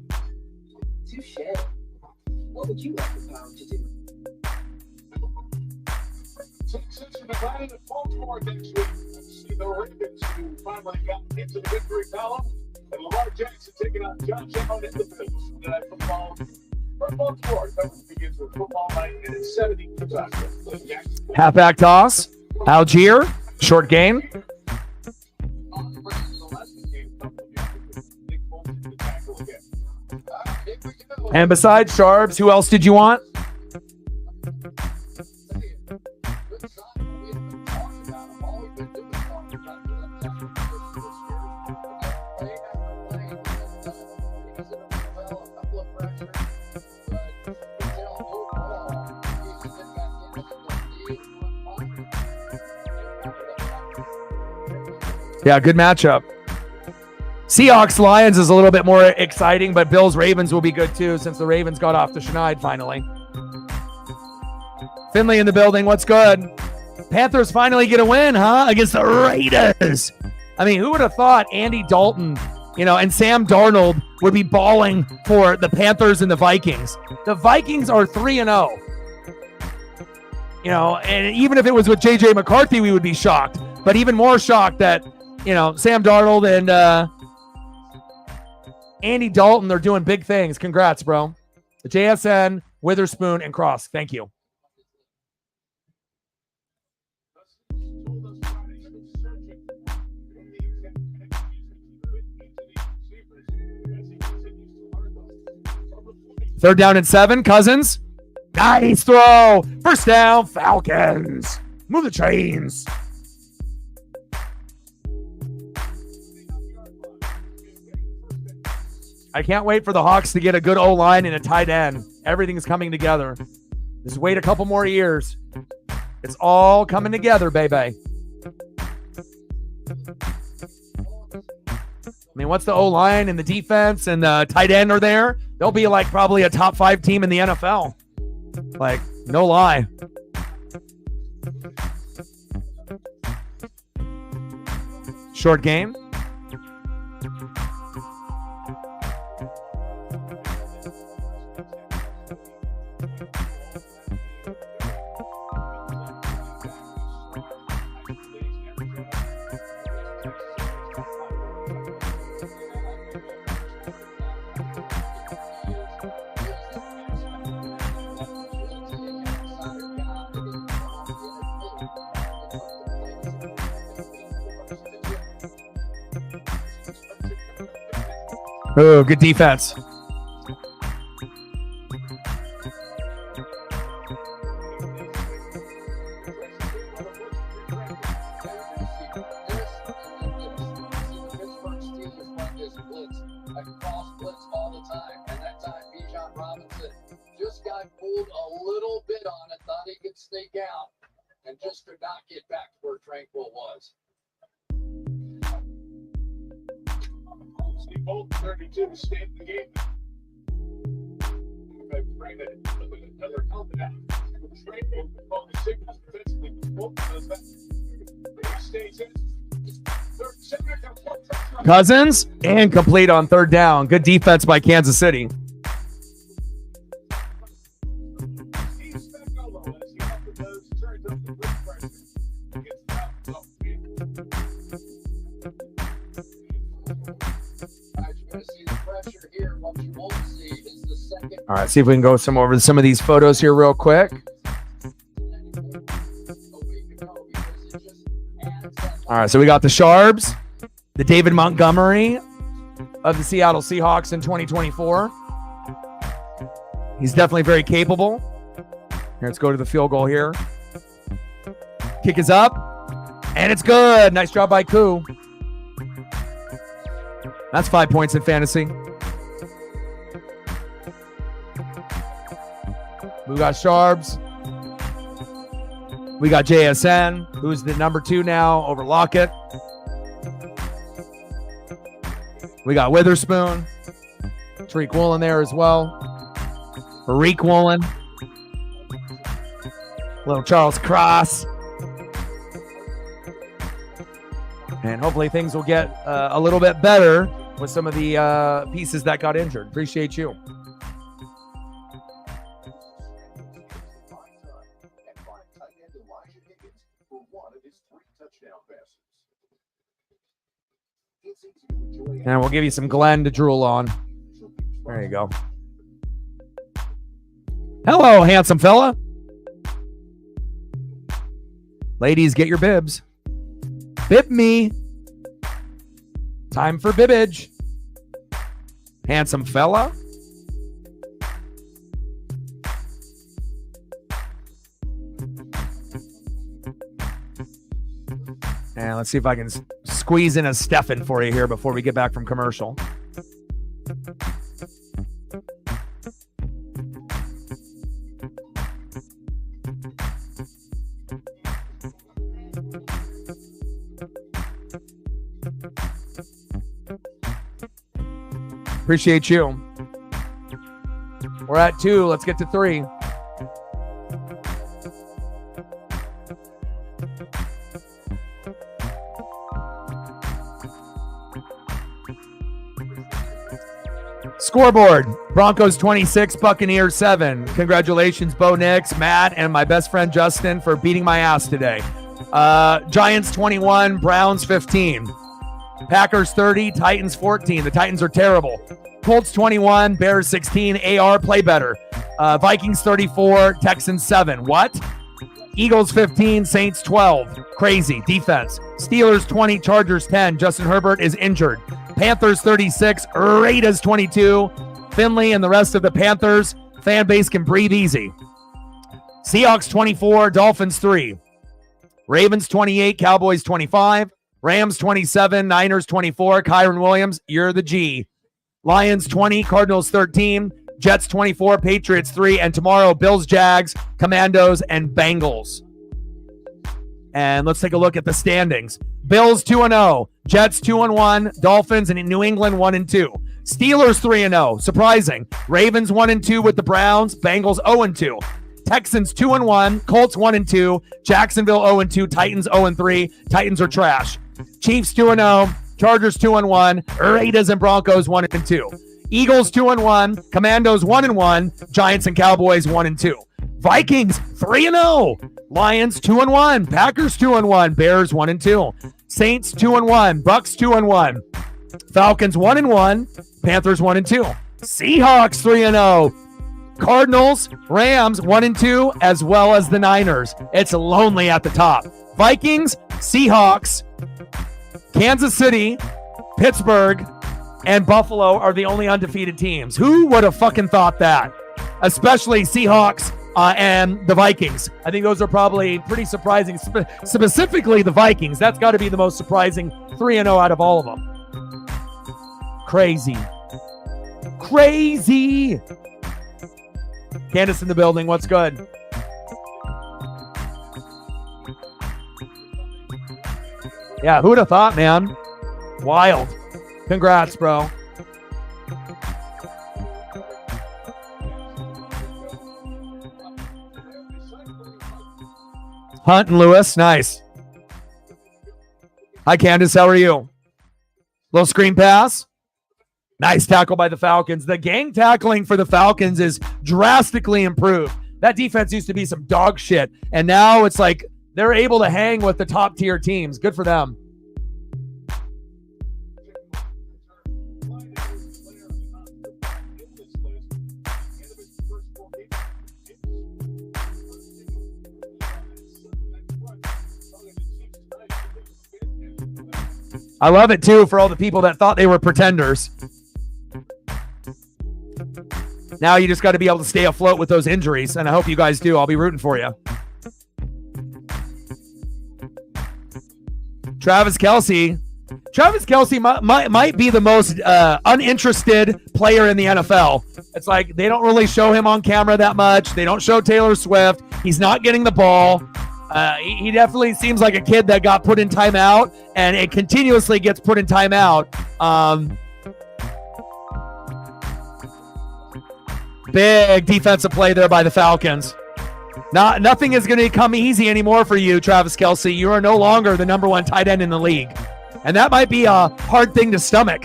Touche. What would you like the pound to do? Since you've been planning at Baltimore next week, see the Ravens who finally got into the victory column, and Lamar Jackson taking on Josh Allen in the Bills. Tonight football from Baltimore coverage begins with football night and it's 70 Halfback toss, Algier, short gain. And besides Sharps, who else did you want? Yeah, good matchup. Seahawks Lions is a little bit more exciting, but Bills Ravens will be good too since the Ravens got off the schneid finally. Finley in the building. What's good? Panthers finally get a win, huh? Against the Raiders. I mean, who would have thought Andy Dalton and Sam Darnold would be balling for the Panthers and the Vikings. The Vikings are 3-0. And even if it was with J.J. McCarthy, we would be shocked. But even more shocked that, Sam Darnold and Andy Dalton, they're doing big things. Congrats, bro. The JSN, Witherspoon, and Cross. Thank you. Third down and 7. Cousins. Nice throw. First down, Falcons. Move the chains. I can't wait for the Hawks to get a good O-line and a tight end. Everything's coming together. Just wait a couple more years. It's all coming together, baby. I mean, once the O-line and the defense and the tight end are there, they'll be like probably a top 5 team in the NFL. Like, no lie. Short game. Oh, good defense. Just got pulled a little bit on it, thought he could sneak out, and just could not get back to where Tranquil was. Both 32 stayed in the game. Bring it another confident. Cousins and complete on third down. Good defense by Kansas City. All right, see if we can go over some of these photos here real quick. All right, so we got the Sharps, the David Montgomery of the Seattle Seahawks in 2024. He's definitely very capable. Here, let's go to the field goal here. Kick is up, and it's good. Nice job by Koo. That's 5 points in fantasy. We got Sharps. We got JSN, who's the number 2 now over Lockett. We got Witherspoon. Tariq Woolen there as well. Tariq Woolen. Little Charles Cross. And hopefully things will get a little bit better with some of the pieces that got injured. Appreciate you. And we'll give you some Glenn to drool on. There you go. Hello, handsome fella. Ladies, get your bibs. Bib me. Time for bibbage. Handsome fella. And let's see if I can squeeze in a Stefan for you here before we get back from commercial. Appreciate you. We're at 2. Let's get to 3. Scoreboard, Broncos 26, Buccaneers 7. Congratulations, Bo Nix, Matt, and my best friend Justin for beating my ass today. Giants 21, Browns 15. Packers 30, Titans 14. The Titans are terrible. Colts 21, Bears 16. AR, play better. Vikings 34, Texans 7. What? Eagles 15, Saints 12. Crazy. Defense. Steelers 20, Chargers 10. Justin Herbert is injured. Panthers 36, Raiders 22. Finley and the rest of the Panthers fan base can breathe easy. Seahawks 24, Dolphins 3. Ravens 28, Cowboys 25. Rams 27, Niners 24. Kyron Williams, you're the G. Lions 20, Cardinals 13. Jets 24, Patriots 3. And tomorrow, Bills, Jags, Commandos, and Bengals. And let's take a look at the standings. Bills 2-0, Jets 2-1, Dolphins and New England 1-2. Steelers 3-0, surprising. Ravens 1-2 with the Browns, Bengals 0-2. Texans 2-1, Colts 1-2, Jacksonville 0-2, Titans 0-3. Titans are trash. Chiefs 2-0, Chargers 2-1, Raiders and Broncos 1-2. Eagles 2-1, Commandos 1-1, Giants and Cowboys 1-2. Vikings 3-0, Lions 2-1, Packers 2-1, Bears 1-2, Saints 2-1, Bucks 2-1, Falcons 1-1, Panthers 1-2, Seahawks 3-0, Cardinals, Rams 1-2, as well as the Niners. It's lonely at the top. Vikings, Seahawks, Kansas City, Pittsburgh, and Buffalo are the only undefeated teams. Who would have fucking thought that? Especially Seahawks and the Vikings. I think those are probably pretty surprising. Specifically the Vikings. That's got to be the most surprising 3-0 out of all of them. Crazy. Crazy. Candace in the building. What's good? Yeah, who'd have thought, man? Wild. Congrats, bro. Hunt and Lewis, nice. Hi, Candace, how are you? Little screen pass. Nice tackle by the Falcons. The gang tackling for the Falcons is drastically improved. That defense used to be some dog shit, and now it's like they're able to hang with the top tier teams. Good for them. I love it, too, for all the people that thought they were pretenders. Now you just got to be able to stay afloat with those injuries, and I hope you guys do. I'll be rooting for you. Travis Kelce. Travis Kelce might be the most uninterested player in the NFL. It's like they don't really show him on camera that much. They don't show Taylor Swift. He's not getting the ball. He definitely seems like a kid that got put in timeout, and it continuously gets put in timeout. Big defensive play there by the Falcons. Nothing is going to come easy anymore for you, Travis Kelce. You are no longer the number one tight end in the league. And that might be a hard thing to stomach,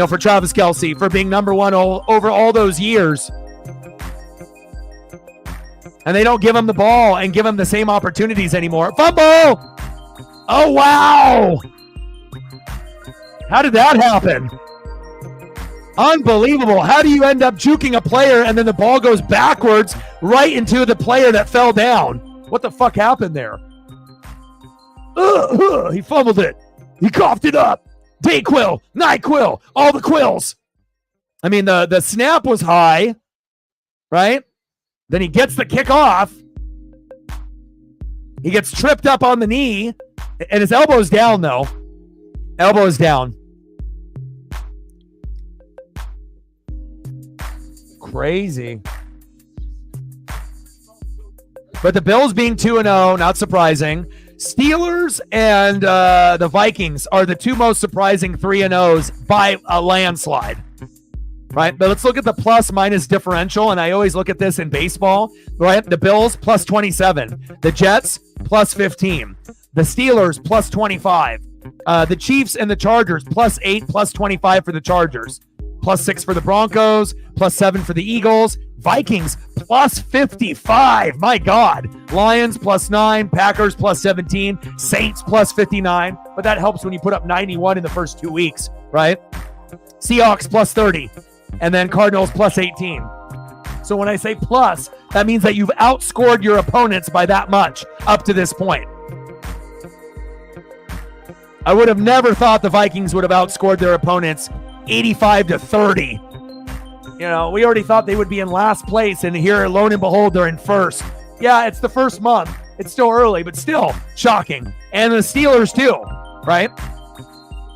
for Travis Kelce, for being number one over all those years. And they don't give him the ball and give him the same opportunities anymore. Fumble! Oh, wow! How did that happen? Unbelievable. How do you end up juking a player and then the ball goes backwards right into the player that fell down? What the fuck happened there? He fumbled it. He coughed it up. Dayquil, NyQuil, all the quills. I mean, the snap was high, right? Then he gets the kick off. He gets tripped up on the knee, and his elbow's down, though. Elbow is down. Crazy. But the Bills being 2-0, not surprising. Steelers and the Vikings are the two most surprising 3-0s by a landslide. Right? But let's look at the plus-minus differential, and I always look at this in baseball. Right? The Bills, plus 27. The Jets, plus 15. The Steelers, plus 25. The Chiefs and the Chargers, +8, +25 for the Chargers. +6 for the Broncos, +7 for the Eagles. Vikings, +55. My God. Lions, +9. Packers, +17. Saints, +59. But that helps when you put up 91 in the first 2 weeks, right? Seahawks, +30. And then Cardinals, +18. So when I say plus, that means that you've outscored your opponents by that much up to this point. I would have never thought the Vikings would have outscored their opponents 85-30. You know, we already thought they would be in last place, and here, lo and behold, they're in first. Yeah, it's the first month. It's still early, but still shocking. And the Steelers too, right?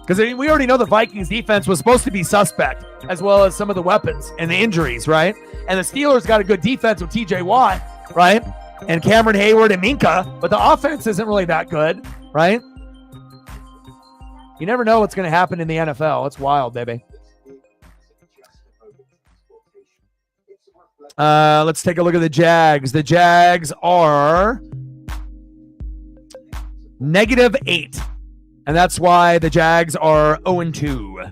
Because we already know the Vikings defense was supposed to be suspect, as well as some of the weapons and the injuries, right? And the Steelers got a good defense with TJ Watt, right? And Cameron Hayward and Minka, but the offense isn't really that good, right? You never know what's going to happen in the NFL. It's wild, baby. Let's take a look at the Jags. The Jags are -8. And that's why the Jags are 0-2.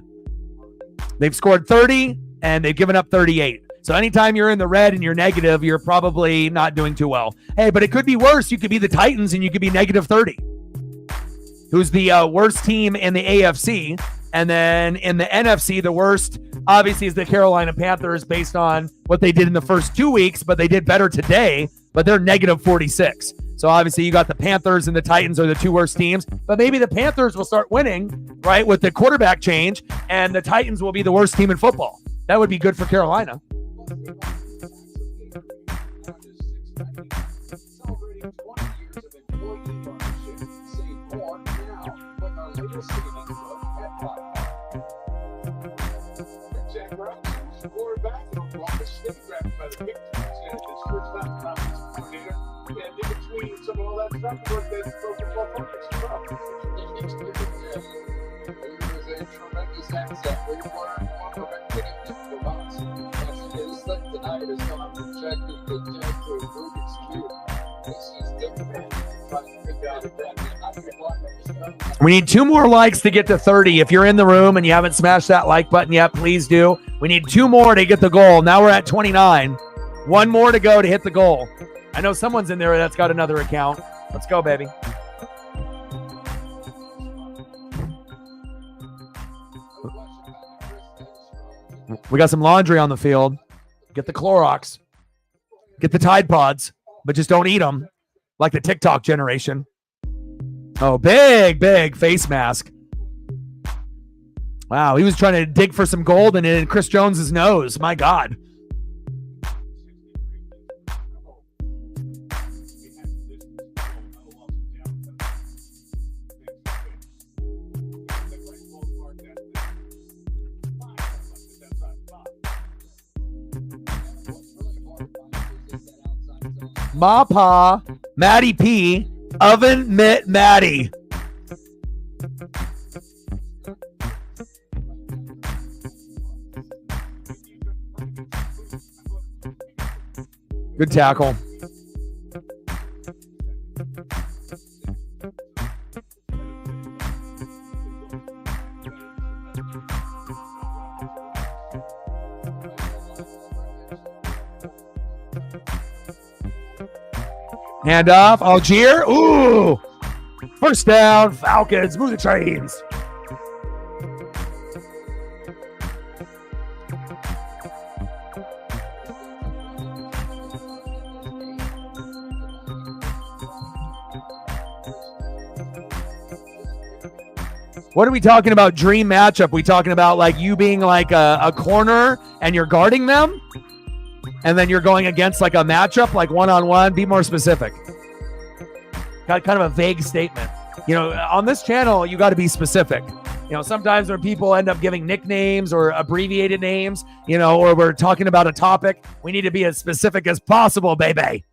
They've scored 30, and they've given up 38. So anytime you're in the red and you're negative, you're probably not doing too well. Hey, but it could be worse. You could be the Titans, and you could be -30. Who's the worst team in the AFC. And then in the NFC, the worst, obviously, is the Carolina Panthers based on what they did in the first 2 weeks, but they did better today, but they're -46. So obviously you got the Panthers and the Titans are the two worst teams, but maybe the Panthers will start winning, right, with the quarterback change, and the Titans will be the worst team in football. That would be good for Carolina. We need 2 more likes to get to 30. If you're in the room and you haven't smashed that like button yet, please do. We need 2 more to get the goal. Now we're at 29. 1 more to go to hit the goal. I know someone's in there that's got another account. Let's go, baby. We got some laundry on the field. Get the Clorox. Get the Tide Pods, but just don't eat them like the TikTok generation. Oh, big face mask. Wow, he was trying to dig for some gold and in Chris Jones's nose. My God. Mapa, Matty P, Oven Mitt Matty. Good tackle. Hand off, Algier. Ooh. First down, Falcons. Move the chains. What are we talking about? Dream matchup? We talking about like you being like a corner and you're guarding them? And then you're going against like a matchup, like one-on-one. Be more specific. Got kind of a vague statement. You know, on this channel, you got to be specific. You know, sometimes when people end up giving nicknames or abbreviated names, you know, or we're talking about a topic, we need to be as specific as possible, baby.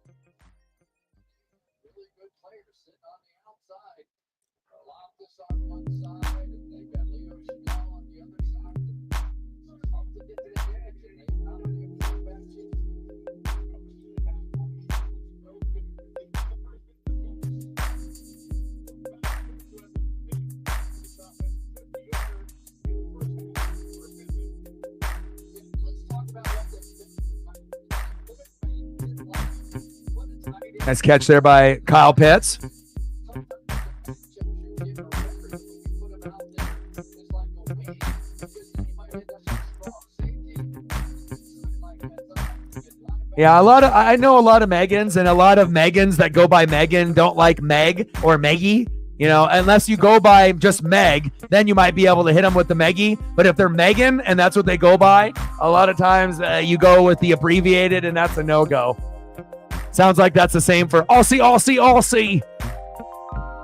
Nice catch there by Kyle Pitts. Yeah, I know a lot of Megans, and a lot of Megans that go by Megan don't like Meg or Meggie. You know, unless you go by just Meg, then you might be able to hit them with the Meggie. But if they're Megan and that's what they go by, a lot of times you go with the abbreviated, and that's a no-go. Sounds like that's the same for Aussie.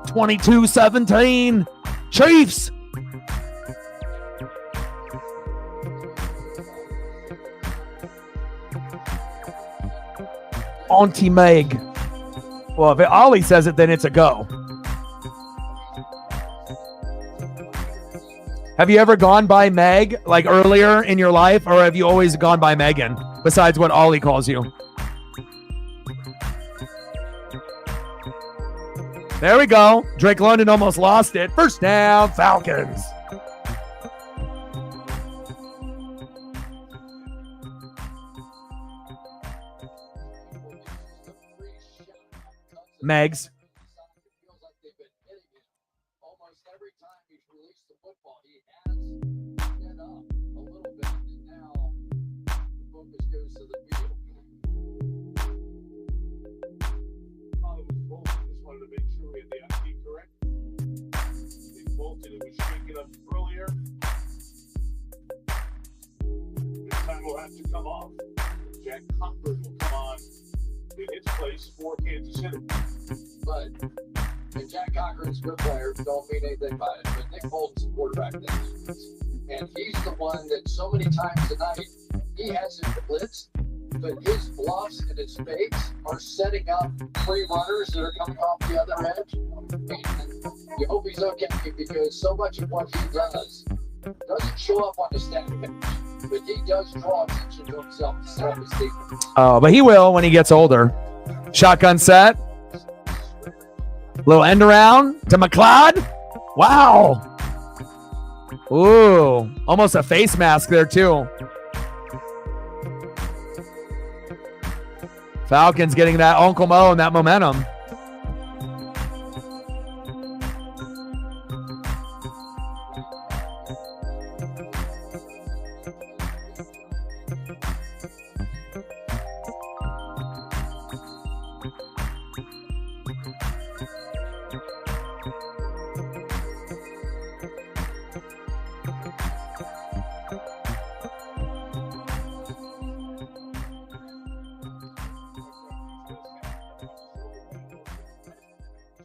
22-17. Chiefs. Auntie Meg. Well, if Ollie says it, then it's a go. Have you ever gone by Meg, like earlier in your life, or have you always gone by Megan, besides what Ollie calls you? There we go. Drake London almost lost it. First down, Falcons. Megs. It was shaken up earlier. This time will have to come off. Jack Cochran will come on in his place for Kansas City. But and Jack Cochran's a good player, don't mean anything by it. But Nick Bolton's the quarterback there. And he's the one that so many times tonight he hasn't blitzed, but his bluffs and his fakes are setting up free runners that are coming off the other edge. And you hope he's okay, because so much of what he does doesn't show up on the stat page, but he does draw attention to himself to set up his defense. Oh, but he will when he gets older. Shotgun set. Little end around to McLeod. Wow. Ooh, almost a face mask there too. Falcons getting that Uncle Mo and that momentum.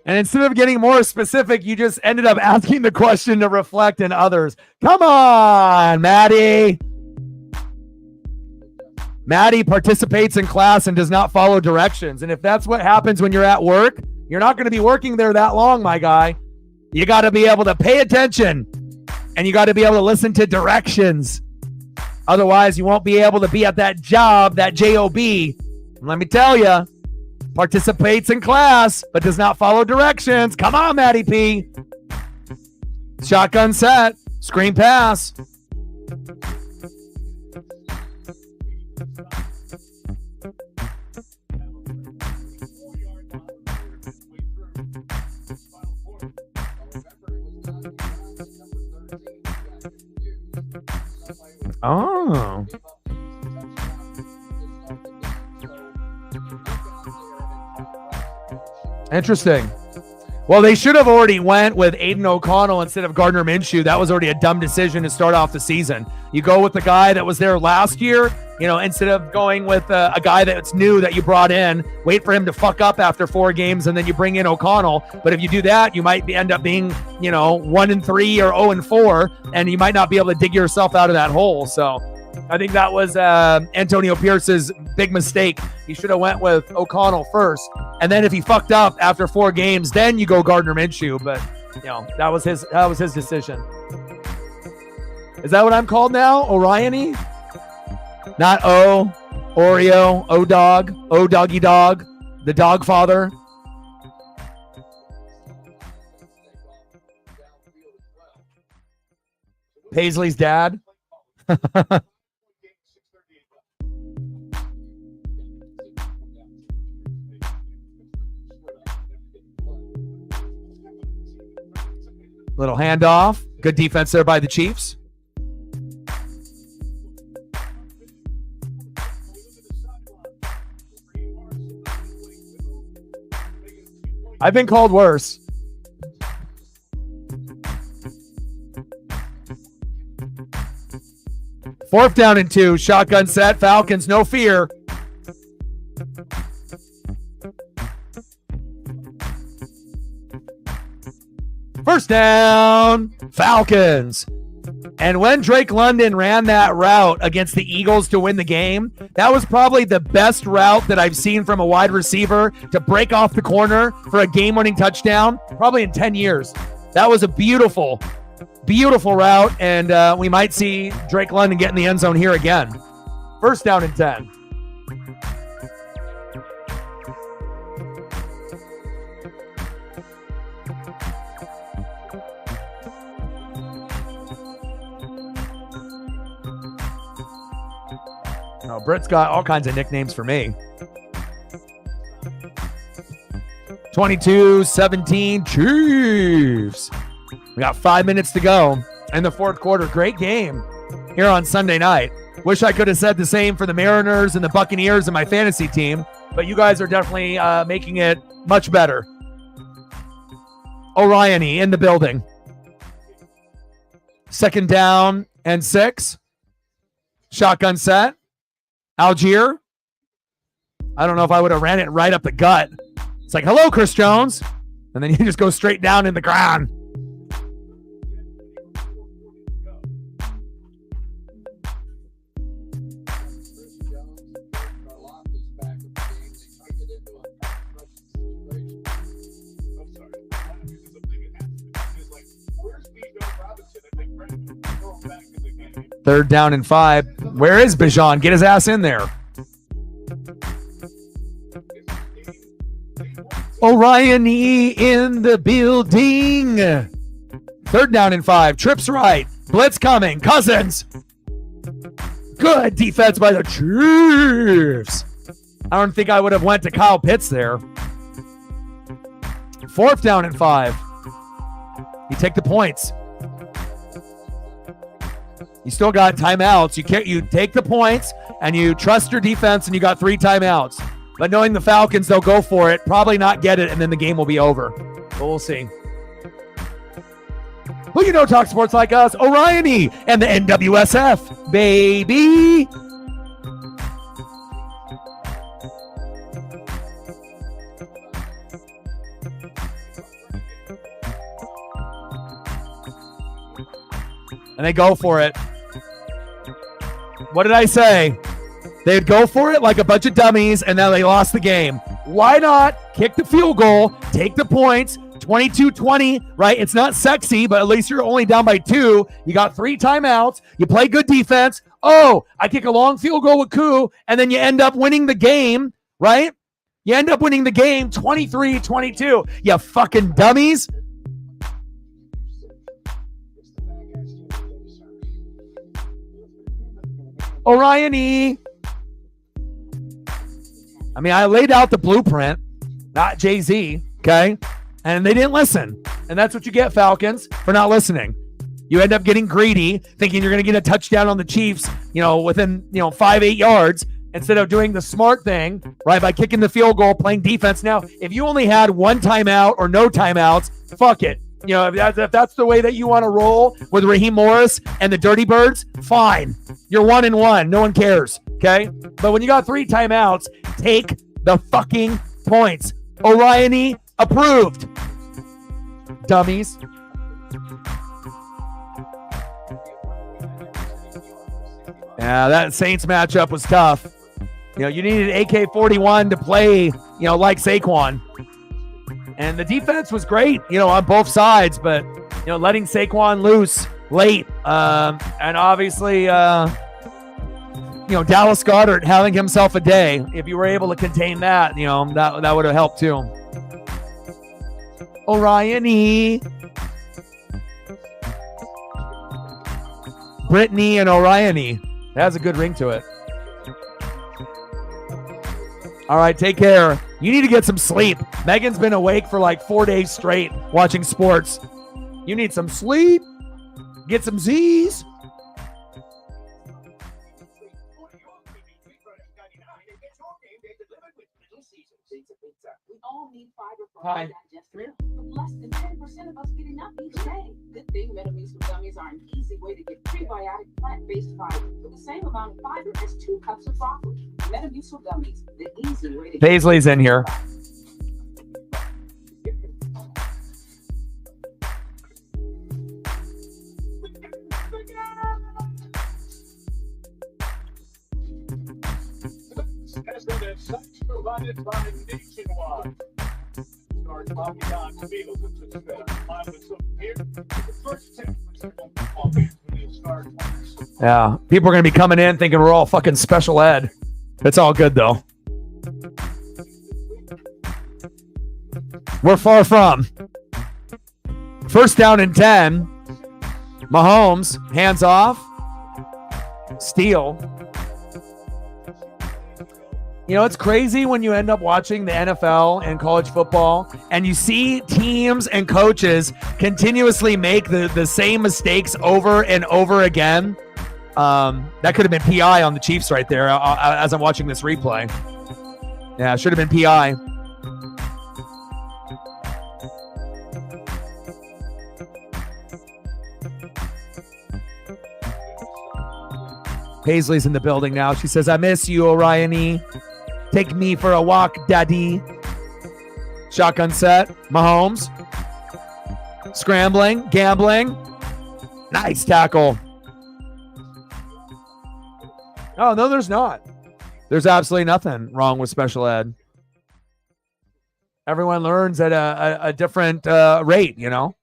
And instead of getting more specific, you just ended up asking the question to reflect in others. Come on, Maddie. Maddie participates in class and does not follow directions. And if that's what happens when you're at work, you're not going to be working there that long, my guy. You got to be able to pay attention, and you got to be able to listen to directions. Otherwise, you won't be able to be at that job, that job. And let me tell you, participates in class, but does not follow directions. Come on, Matty P. Shotgun set. Screen pass. Oh. Interesting. Well, they should have already went with Aiden O'Connell instead of Gardner Minshew. That was already a dumb decision to start off the season. You go with the guy that was there last year, you know, instead of going with a guy that's new that you brought in, wait for him to fuck up after 4 games, and then you bring in O'Connell. But if you do that, you might end up being, you know, 1-3 or 0-4, and you might not be able to dig yourself out of that hole. So I think that was Antonio Pierce's big mistake. He should have went with O'Connell first, and then if he fucked up after 4 games, then you go Gardner Minshew. But you know, that was his decision. Is that what I'm called now? Orion-y? Not O, Oreo, O dog, O doggy dog, the dog father. Paisley's dad. Little handoff. Good defense there by the Chiefs. I've been called worse. Fourth down and 2. Shotgun set. Falcons, no fear. First down, Falcons. And when Drake London ran that route against the Eagles to win the game, that was probably the best route that I've seen from a wide receiver to break off the corner for a game-winning touchdown, probably in 10 years. That was a beautiful, beautiful route, and we might see Drake London get in the end zone here again. First down and 10. Oh, Britt's got all kinds of nicknames for me. 22-17 Chiefs. We got 5 minutes to go in the fourth quarter. Great game here on Sunday night. Wish I could have said the same for the Mariners and the Buccaneers and my fantasy team, but you guys are definitely making it much better. Orion-y in the building. Second down and 6. Shotgun set. Algier. I don't know if I would have ran it right up the gut. It's like, hello, Chris Jones. And then you just go straight down in the ground. Third down and 5. Where is Bijan? Get his ass in there. Orion-y in the building. Third down and 5. Trips right. Blitz coming. Cousins. Good defense by the Chiefs. I don't think I would have went to Kyle Pitts there. Fourth down and 5. You take the points. You still got timeouts. You take the points and you trust your defense, and you got 3 timeouts. But knowing the Falcons, they'll go for it, probably not get it, and then the game will be over. But we'll see. Who you know talk sports like us? Orion-y and the NWSF, baby. And they go for it. What did I say? They'd go for it like a bunch of dummies, and now they lost the game. Why not kick the field goal, take the points, 22-20, right? It's not sexy, but at least you're only down by 2. You got 3 timeouts. You play good defense. Oh, I kick a long field goal with Koo, and then you end up winning the game, right? You end up winning the game 23-22. You fucking dummies. Orion-y. I mean, I laid out the blueprint, not Jay-Z, okay? And they didn't listen. And that's what you get, Falcons, for not listening. You end up getting greedy, thinking you're going to get a touchdown on the Chiefs, within, 5-8 yards, instead of doing the smart thing, right, by kicking the field goal, playing defense. Now, if you only had 1 timeout or no timeouts, fuck it. If that's the way that you want to roll with Raheem Morris and the Dirty Birds, fine. You're 1-1. No one cares, okay? But when you got 3 timeouts, take the fucking points. Orion-y approved. Dummies. Yeah, that Saints matchup was tough. You needed AK-41 to play, like Saquon. And the defense was great, on both sides, but, letting Saquon loose late. And obviously, Dallas Goedert having himself a day. If you were able to contain that, that would have helped too. Orion-y. Brittany and Orion-y. That has a good ring to it. All right, take care. You need to get some sleep. Megan's been awake for like 4 days straight watching sports. You need some sleep. Get some Z's. We all need fiber for Hi. our digestion, but less than 10% of us get enough each day. Good thing Metamucil gummies are an easy way to get prebiotic plant-based fiber for the same amount of fiber as 2 cups of broccoli. Metamucil gummies, the easy way to Paisley's in here. Provided by Nationwide. Start talking on field. It's live with some here. The first 10% of when you start. Yeah. People are going to be coming in thinking we're all fucking special ed. It's all good, though. We're far from. First down and 10. Mahomes, hands off. Steal. You know, it's crazy when you end up watching the NFL and college football and you see teams and coaches continuously make the same mistakes over and over again. That could have been PI on the Chiefs right there as I'm watching this replay. Yeah, it should have been PI. Paisley's in the building now. She says, I miss you, Orion-y. Take me for a walk, daddy. Shotgun set. Mahomes. Scrambling. Gambling. Nice tackle. Oh, no, there's not. There's absolutely nothing wrong with special ed. Everyone learns at a different rate, you know?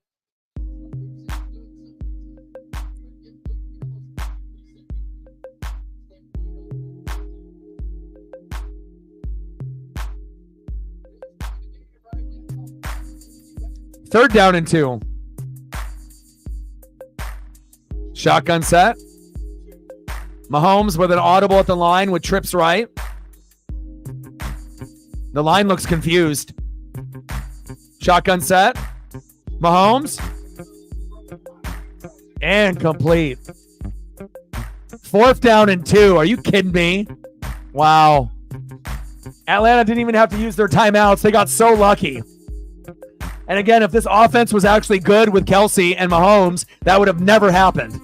Third down and 2. Shotgun set. Mahomes with an audible at the line with trips right. The line looks confused. Shotgun set. Mahomes. And complete. Fourth down and 2. Are you kidding me? Wow. Atlanta didn't even have to use their timeouts. They got so lucky. And again, if this offense was actually good with Kelsey and Mahomes, that would have never happened.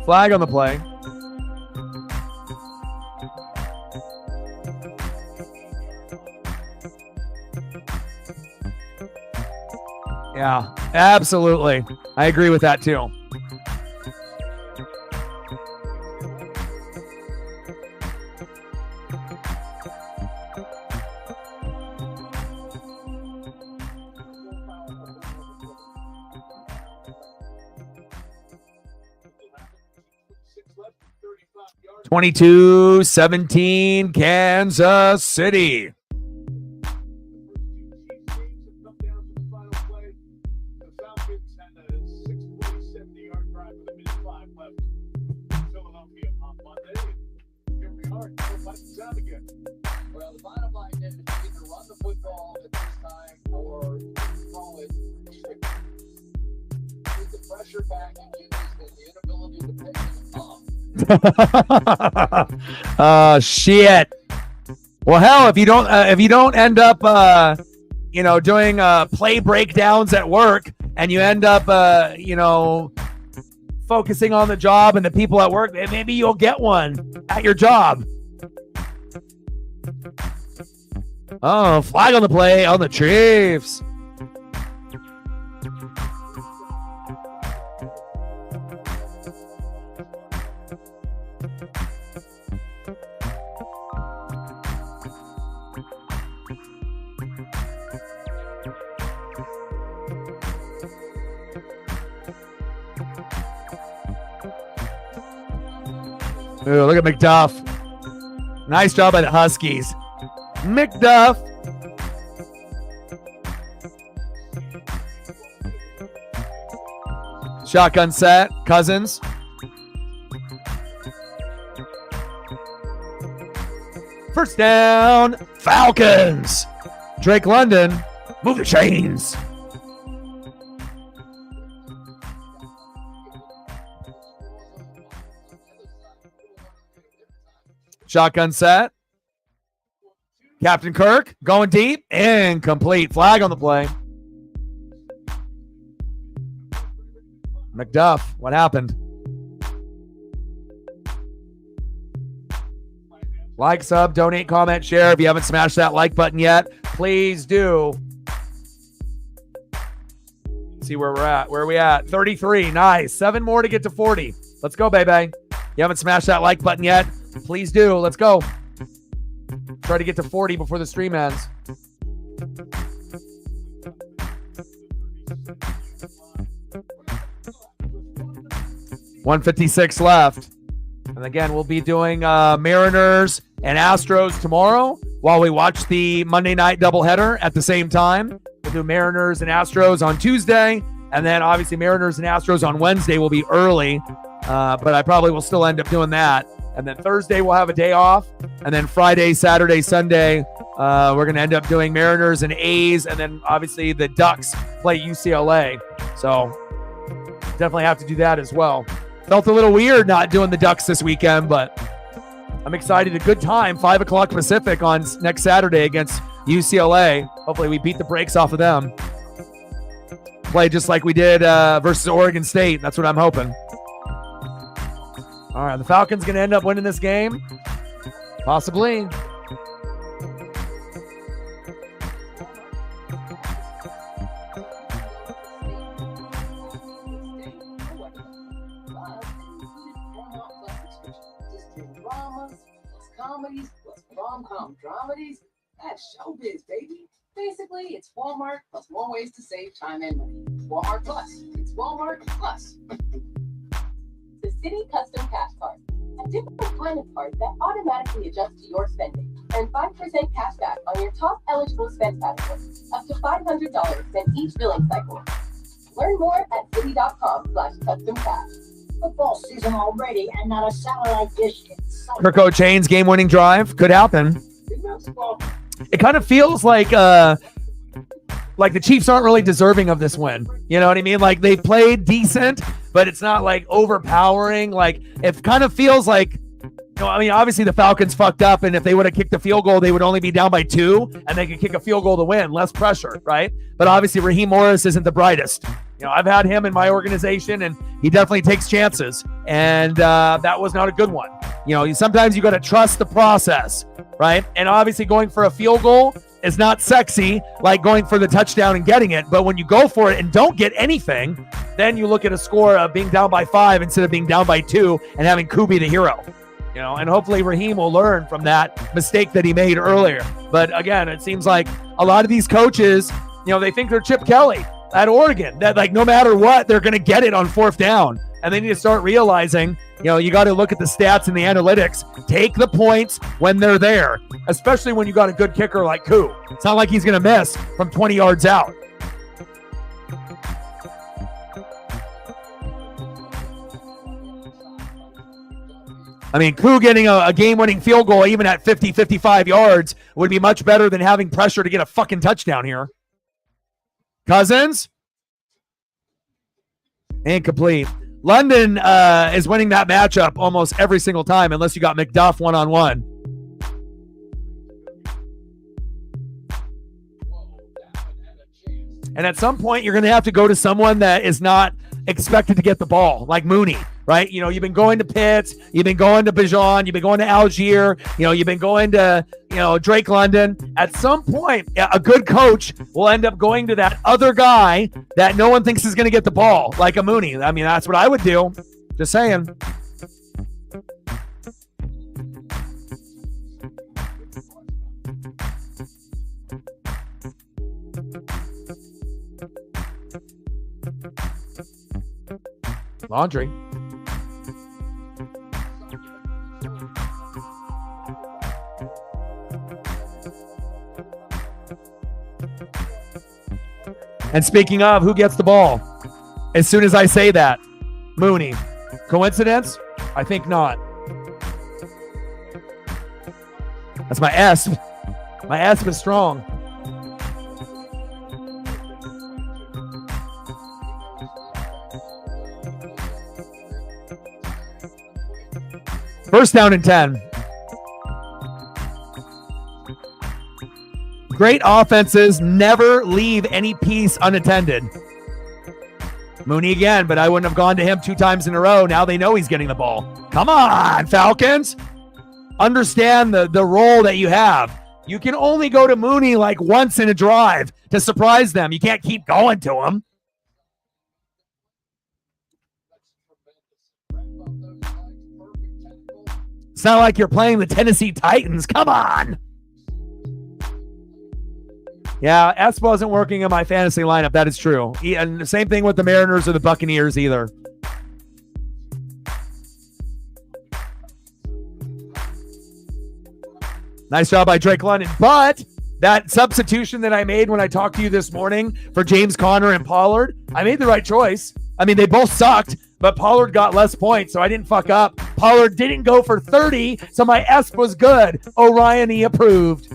Flag on the play. Yeah, absolutely. I agree with that too. $6.35. 22-17 Kansas City. The Falcons had a 670-yard drive with a minute 5 left. Philadelphia on Monday. Here we are. Let's out again. Well, the bottom line is either run the football at this time or throw it. Keep the pressure back and give us the inability to pick it up. Shit. Well, hell, if you don't end up doing play breakdowns at work and you end up focusing on the job and the people at work, maybe you'll get one at your job. Oh, flag on the play on the Chiefs. Ooh, look at McDuff. Nice job by the Huskies. McDuff. Shotgun set. Cousins. First down. Falcons. Drake London. Move the chains. Shotgun set. Captain Kirk going deep. Incomplete. Flag on the play. McDuff, what happened? Like, sub, donate, comment, share. If you haven't smashed that like button yet, please do. See where we're at. Where are we at? 33. Nice. 7 more to get to 40. Let's go, baby. You haven't smashed that like button yet? Please do. Let's go. Try to get to 40 before the stream ends. $156 left. And again, we'll be doing Mariners and Astros tomorrow while we watch the Monday night doubleheader at the same time. We'll do Mariners and Astros on Tuesday. And then obviously Mariners and Astros on Wednesday will be early. But I probably will still end up doing that. And then Thursday we'll have a day off. And then Friday, Saturday, Sunday, we're going to end up doing Mariners and A's. And then obviously the Ducks play UCLA. So definitely have to do that as well. Felt a little weird not doing the Ducks this weekend, but I'm excited. A good time, 5 o'clock Pacific on next Saturday against UCLA. Hopefully we beat the brakes off of them. Play just like we did versus Oregon State. That's what I'm hoping. All right, the Falcons going to end up winning this game? Possibly. Comedies plus rom-com dramedies. That's showbiz, baby. Basically, it's Walmart plus more ways to save time and money. Walmart Plus. It's Walmart Plus. The City Custom Cash Card. A different kind of card that automatically adjusts to your spending. Earn 5% cash back on your top eligible spend categories. Up to $500 in each billing cycle. Learn more at city.com/customcash. Football season already and not a satellite dish in sight. Kirko Chain's game-winning drive could happen. It kind of feels like the Chiefs aren't really deserving of this win. You know what I mean? Like they played decent, but it's not like overpowering. Like it kind of feels like, I mean, obviously the Falcons fucked up, and if they would have kicked the field goal, they would only be down by 2, and they could kick a field goal to win. Less pressure, right? But obviously Raheem Morris isn't the brightest. You know, I've had him in my organization, and he definitely takes chances, and that was not a good one. You know, sometimes you got to trust the process, right? And obviously going for a field goal is not sexy like going for the touchdown and getting it, but when you go for it and don't get anything, then you look at a score of being down by 5 instead of being down by 2 and having Kubi the hero. You know, and hopefully Raheem will learn from that mistake that he made earlier. But again, it seems like a lot of these coaches, you know, they think they're Chip Kelly at Oregon, that like no matter what, they're going to get it on 4th down. And they need to start realizing, you know, you got to look at the stats and the analytics. Take the points when they're there, especially when you got a good kicker like Koo. It's not like he's going to miss from 20 yards out. I mean, Koo getting a game-winning field goal even at 50, 55 yards would be much better than having pressure to get a fucking touchdown here. Cousins? Incomplete. London is winning that matchup almost every single time unless you got McDuff one-on-one. And at some point, you're going to have to go to someone that is not expected to get the ball, like Mooney, right? You know, you've been going to Pitts, you've been going to Bijan, you've been going to Algier, you know, you've been going to, you know, Drake London. At some point, a good coach will end up going to that other guy that no one thinks is going to get the ball, like a Mooney. I mean, that's what I would do. Just saying. Laundry. And speaking of, who gets the ball? As soon as I say that, Mooney. Coincidence? I think not. That's my S. My S was strong. First down and 10. Great offenses never leave any piece unattended. Mooney again, but I wouldn't have gone to him 2 times in a row. Now they know he's getting the ball. Come on, Falcons. Understand the role that you have. You can only go to Mooney like once in a drive to surprise them. You can't keep going to him. It's not like you're playing the Tennessee Titans. Come on. Yeah, S wasn't working in my fantasy lineup. That is true. And the same thing with the Mariners or the Buccaneers either. Nice job by Drake London. But that substitution that I made when I talked to you this morning for James Conner and Pollard, I made the right choice. I mean, they both sucked, but Pollard got less points, so I didn't fuck up. Pollard didn't go for 30, so my S was good. Orion, he approved.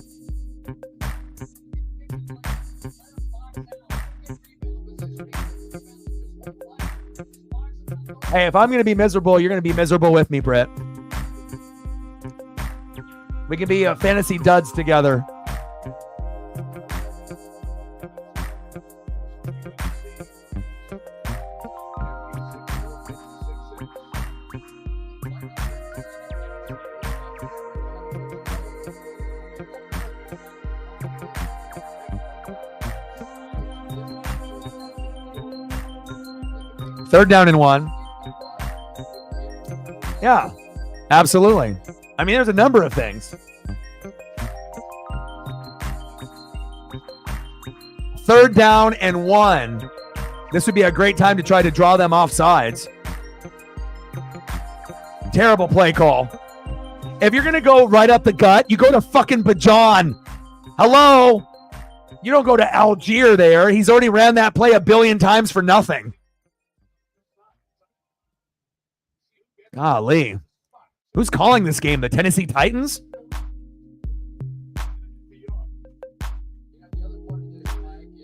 Hey, if I'm going to be miserable, you're going to be miserable with me, Britt. We can be fantasy duds together. Third down and 1. Yeah, absolutely. I mean, there's a number of things. Third down and 1. This would be a great time to try to draw them off sides. Terrible play call. If you're going to go right up the gut, you go to fucking Bajan. Hello? You don't go to Algier there. He's already ran that play a billion times for nothing. Golly. Who's calling this game? The Tennessee Titans?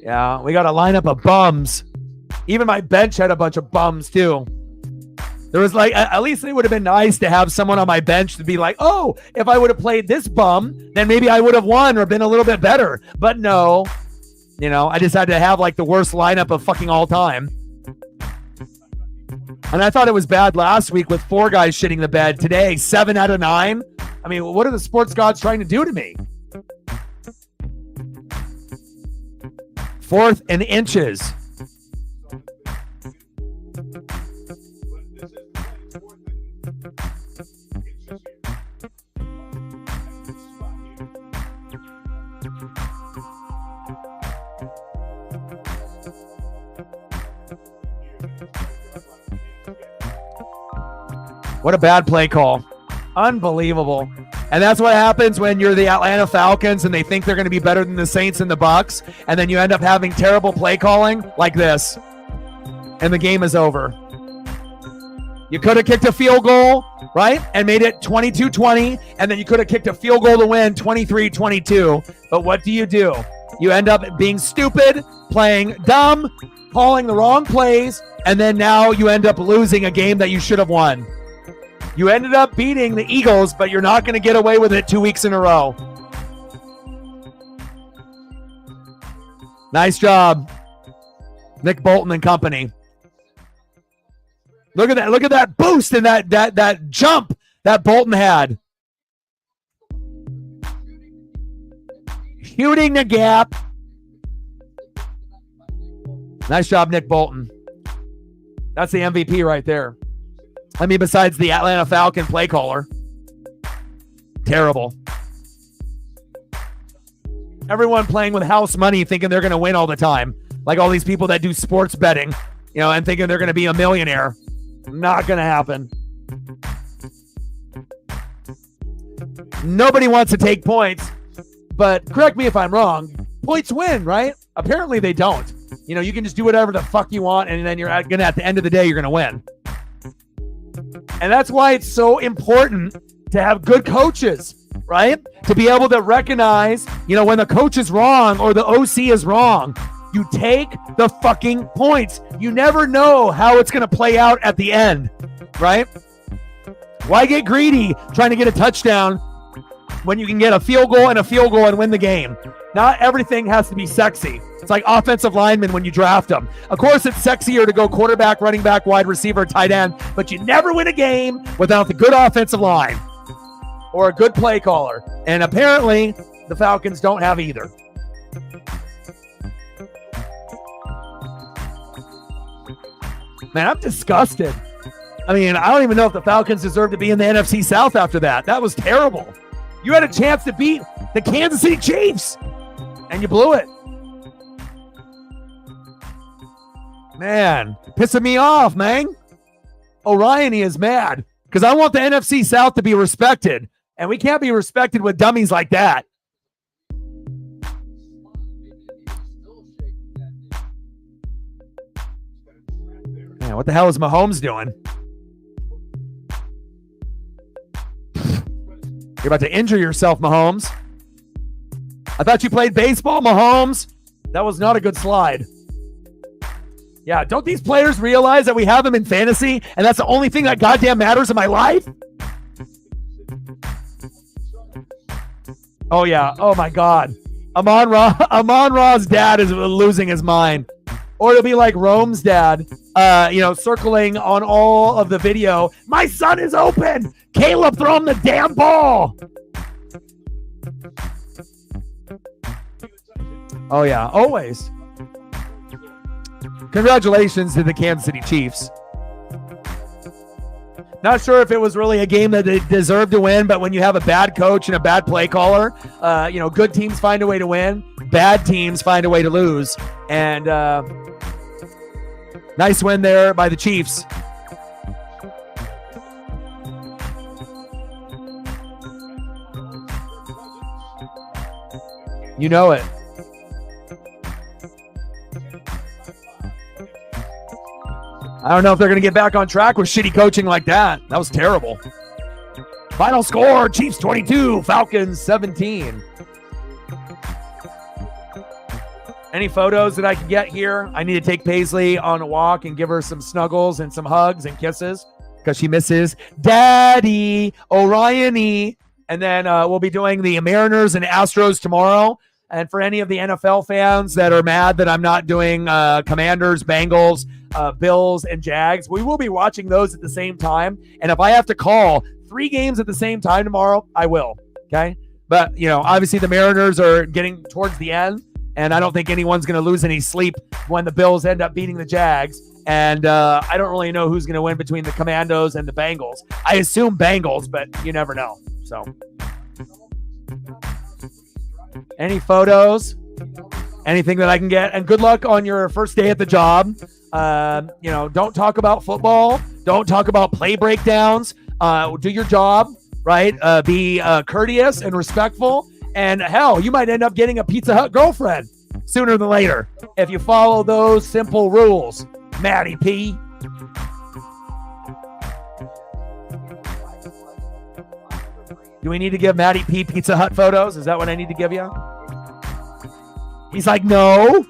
Yeah, we got a lineup of bums. Even my bench had a bunch of bums, too. There was like, at least it would have been nice to have someone on my bench to be like, oh, if I would have played this bum, then maybe I would have won or been a little bit better. But no, you know, I just had to have like the worst lineup of fucking all time. And I thought it was bad last week with 4 guys shitting the bed. Today, 7 out of 9. I mean, what are the sports gods trying to do to me? 4th and inches. What a bad play call. Unbelievable. And that's what happens when you're the Atlanta Falcons and they think they're going to be better than the Saints and the Bucks, and then you end up having terrible play calling like this, and the game is over. You could have kicked a field goal, right, and made it 22-20, and then you could have kicked a field goal to win 23-22. But what do? You end up being stupid, playing dumb, calling the wrong plays, and then now you end up losing a game that you should have won. You ended up beating the Eagles, but you're not going to get away with it 2 weeks in a row. Nice job, Nick Bolton and company. Look at that! Look at that boost and that jump that Bolton had. Shooting the gap. Nice job, Nick Bolton. That's the MVP right there. I mean, besides the Atlanta Falcon play caller. Terrible. Everyone playing with house money thinking they're going to win all the time. Like all these people that do sports betting, you know, and thinking they're going to be a millionaire. Not going to happen. Nobody wants to take points, but correct me if I'm wrong. Points win, right? Apparently they don't. You can just do whatever the fuck you want, and then you're gonna, at the end of the day, you're gonna win. And that's why it's so important to have good coaches, right? To be able to recognize, when the coach is wrong or the OC is wrong. You take the fucking points. You never know how it's going to play out at the end, right? Why get greedy trying to get a touchdown when you can get a field goal and win the game? Not everything has to be sexy. It's like offensive linemen when you draft them. Of course, it's sexier to go quarterback, running back, wide receiver, tight end, but you never win a game without the good offensive line or a good play caller. And apparently, the Falcons don't have either. Man, I'm disgusted. I mean, I don't even know if the Falcons deserve to be in the NFC South after that. That was terrible. You had a chance to beat the Kansas City Chiefs, and you blew it. Man, pissing me off, man. Orion is mad because I want the NFC South to be respected, and we can't be respected with dummies like that. Man, what the hell is Mahomes doing? You're about to injure yourself, Mahomes. I thought you played baseball, Mahomes. That was not a good slide. Yeah, don't these players realize that we have them in fantasy and that's the only thing that goddamn matters in my life? Oh, yeah. Oh, my God. Amon-Ra's dad is losing his mind. Or it'll be like Rome's dad, circling on all of the video. My son is open. Caleb, throw him the damn ball. Oh, yeah, always. Congratulations to the Kansas City Chiefs. Not sure if it was really a game that they deserved to win, but when you have a bad coach and a bad play caller, good teams find a way to win. Bad teams find a way to lose. And nice win there by the Chiefs. You know it. I don't know if they're going to get back on track with shitty coaching like that. That was terrible. Final score, Chiefs 22, Falcons 17. Any photos that I can get here? I need to take Paisley on a walk and give her some snuggles and some hugs and kisses because she misses Daddy Orion-y. And then we'll be doing the Mariners and Astros tomorrow. And for any of the NFL fans that are mad that I'm not doing Commanders, Bengals, Bills, and Jags, we will be watching those at the same time. And if I have to call 3 games at the same time tomorrow, I will. Okay? But, obviously the Mariners are getting towards the end. And I don't think anyone's going to lose any sleep when the Bills end up beating the Jags. And I don't really know who's going to win between the Commandos and the Bengals. I assume Bengals, but you never know. So, any photos? Anything that I can get? And good luck on your first day at the job. Don't talk about football. Don't talk about play breakdowns. Do your job, right? Be courteous and respectful. And hell, you might end up getting a Pizza Hut girlfriend sooner than later if you follow those simple rules. Matty P. Do we need to give Matty P Pizza Hut photos? Is that what I need to give you? He's like, no.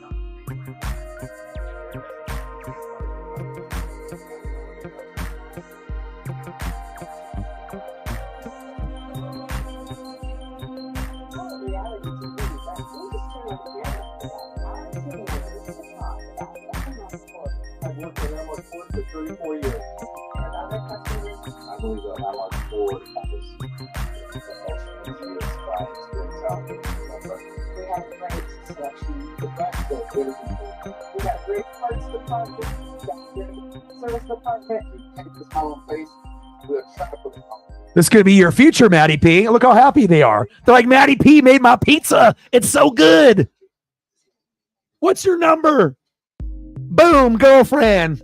I've worked in MLS sports for 34 years. I believe that I'm on board. That was the most easiest experience out there. We have a great selection. The best of good. We got a great parts department. We got a great service department. We take this home place. We're excited for the home. This could be your future, Matty P. Look how happy they are. They're like, Matty P made my pizza. It's so good. What's your number? Boom, girlfriend.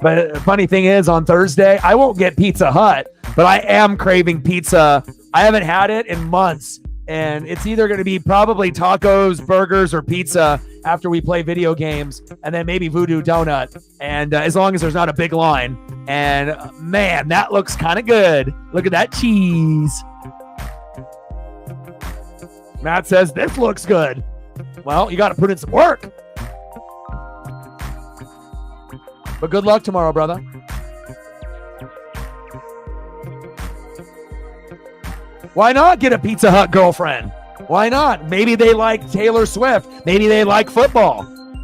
But the funny thing is, on Thursday, I won't get Pizza Hut, but I am craving pizza. I haven't had it in months, and it's either going to be probably tacos, burgers, or pizza after we play video games, and then maybe Voodoo Donut, and as long as there's not a big line. And man, that looks kind of good. Look at that cheese. Matt says, this looks good. Well, you got to put in some work. But good luck tomorrow, brother. Why not get a Pizza Hut girlfriend? Why not? Maybe they like Taylor Swift. Maybe they like football.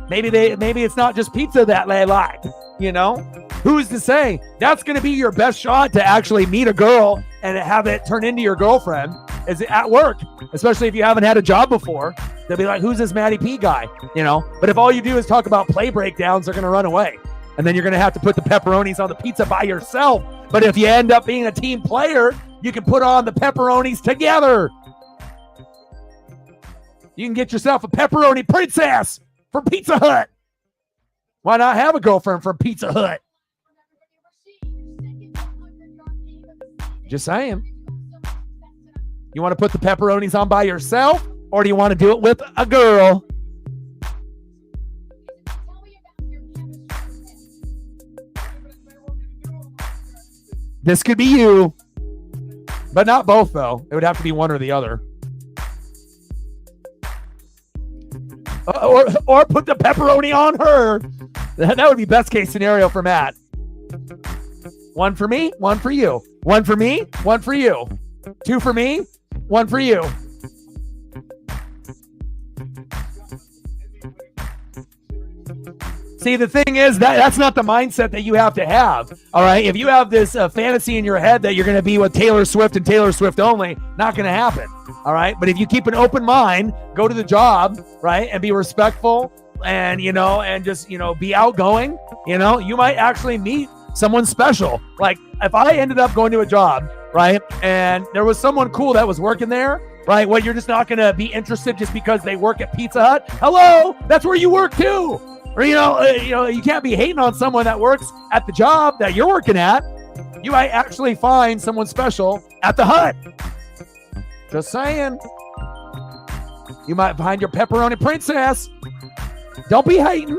Maybe it's not just pizza that they like, you know? Who's to say? That's going to be your best shot to actually meet a girl and have it turn into your girlfriend is at work, especially if you haven't had a job before. They'll be like, who's this Matty P guy? You know? But if all you do is talk about play breakdowns, they're going to run away. And then you're going to have to put the pepperonis on the pizza by yourself. But if you end up being a team player, you can put on the pepperonis together. You can get yourself a pepperoni princess from Pizza Hut. Why not have a girlfriend from Pizza Hut? Just saying. You want to put the pepperonis on by yourself, or do you want to do it with a girl? This could be you, but not both, though. It would have to be one or the other. Or put the pepperoni on her. That would be best case scenario for Matt. One for me, one for you. One for me, one for you. Two for me, one for you. See, the thing is that's not the mindset that you have to have. All right. If you have this fantasy in your head that you're going to be with Taylor Swift and Taylor Swift only, not going to happen. All right. But if you keep an open mind, go to the job, right, and be respectful and, and just, be outgoing, you might actually meet someone special. Like if I ended up going to a job, right, and there was someone cool that was working there, right, well, you're just not going to be interested just because they work at Pizza Hut. Hello, that's where you work too. Or, you can't be hating on someone that works at the job that you're working at. You might actually find someone special at the Hut. Just saying. You might find your pepperoni princess. Don't be hating.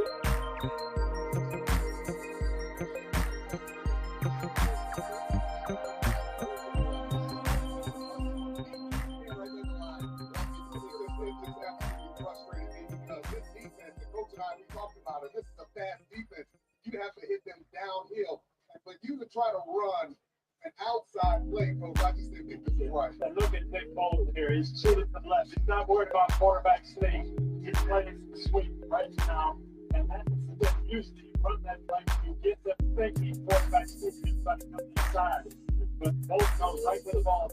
This is a fast defense. You have to hit them downhill. But you to try to run an outside play, Coach, I just think this is right. And look at Nick Foles here. He's shooting from left. He's not worried about quarterback sneak. He's playing sweep right now. And that's the thing. Usually you run that play, you get them thinking quarterback sneak is going to come inside. But Foles goes right to the ball.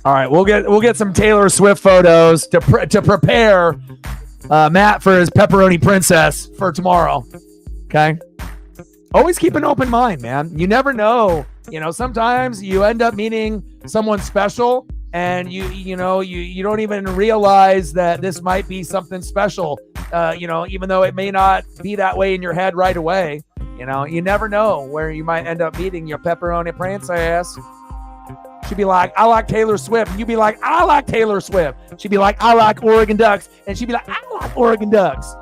All right, we'll get some Taylor Swift photos to prepare Matt for his pepperoni princess for tomorrow. Okay. Always keep an open mind, man. You never know. Sometimes you end up meeting someone special, and you don't even realize that this might be something special. Even though it may not be that way in your head right away. You never know where you might end up meeting your pepperoni princess. She'd be like, I like Taylor Swift. And you'd be like, I like Taylor Swift. She'd be like, I like Oregon Ducks. And she'd be like, I like Oregon Ducks.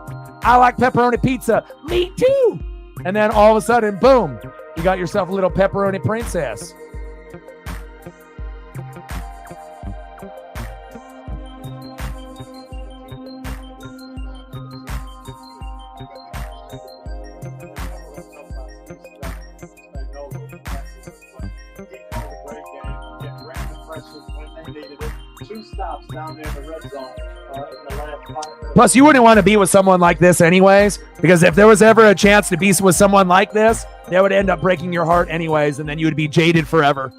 I like pepperoni pizza. Me too. And then all of a sudden, boom, you got yourself a little pepperoni princess. Two stops down there in the red zone in the last 5 minutes. Plus, you wouldn't want to be with someone like this anyways, because if there was ever a chance to be with someone like this, they would end up breaking your heart anyways, and then you would be jaded forever,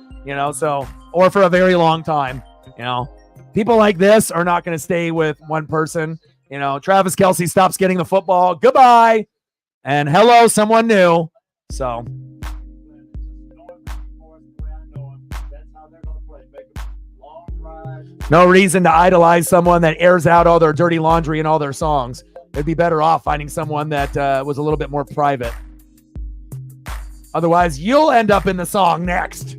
or for a very long time. People like this are not going to stay with one person. Travis Kelce stops getting the football. Goodbye. And hello, someone new. So. That's how they're going to play. Make a long drive. No reason to idolize someone that airs out all their dirty laundry in all their songs. It'd be better off finding someone that was a little bit more private. Otherwise, you'll end up in the song next.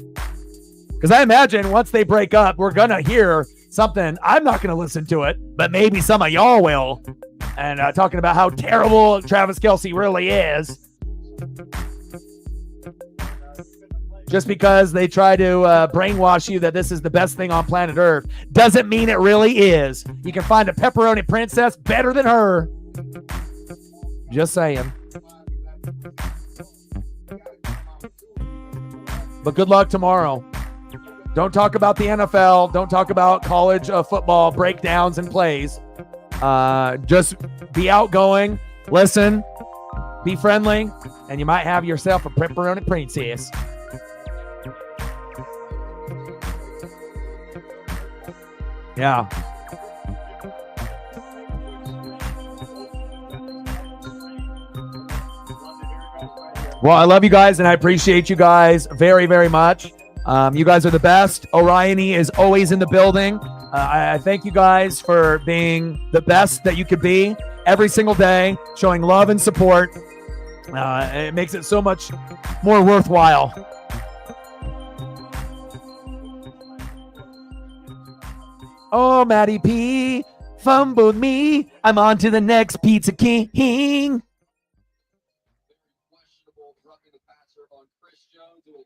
Because I imagine once they break up, we're going to hear something. I'm not going to listen to it, but maybe some of y'all will. And talking about how terrible Travis Kelce really is. Just because they try to brainwash you that this is the best thing on planet Earth doesn't mean it really is. You can find a pepperoni princess better than her. Just saying. But good luck tomorrow. Don't talk about the NFL. Don't talk about college football breakdowns and plays. Just be outgoing, listen, be friendly, and you might have yourself a pepperoni princess. Yeah. Well, I love you guys, and I appreciate you guys very, very much. You guys are the best. Orion is always in the building. I thank you guys for being the best that you could be every single day, showing love and support. It makes it so much more worthwhile. Oh, Matty P fumbled me. I'm on to the next Pizza King. Questionable roughing the passer on Chris Jones to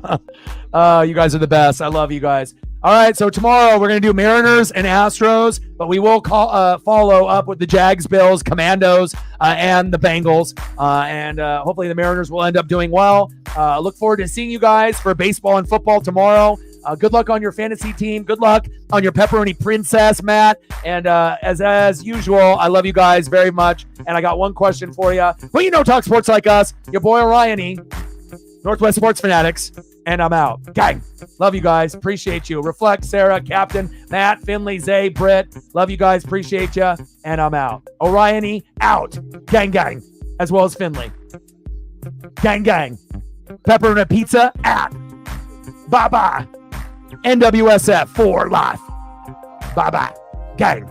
extend. You guys are the best. I love you guys. All right, so tomorrow we're going to do Mariners and Astros, but we will follow up with the Jags, Bills, Commandos, and the Bengals. And hopefully the Mariners will end up doing well. Look forward to seeing you guys for baseball and football tomorrow. Good luck on your fantasy team. Good luck on your pepperoni princess, Matt. And as usual, I love you guys very much. And I got one question for you. Well, you know, talk sports like us. Your boy Orion, Northwest Sports Fanatics. And I'm out. Gang. Love you guys. Appreciate you. Reflect, Sarah, Captain, Matt, Finley, Zay, Britt. Love you guys. Appreciate you. And I'm out. Orion out. Gang, gang. As well as Finley. Gang, gang. Pepperoni pizza out. Bye-bye. NWSF for life. Bye-bye. Gang.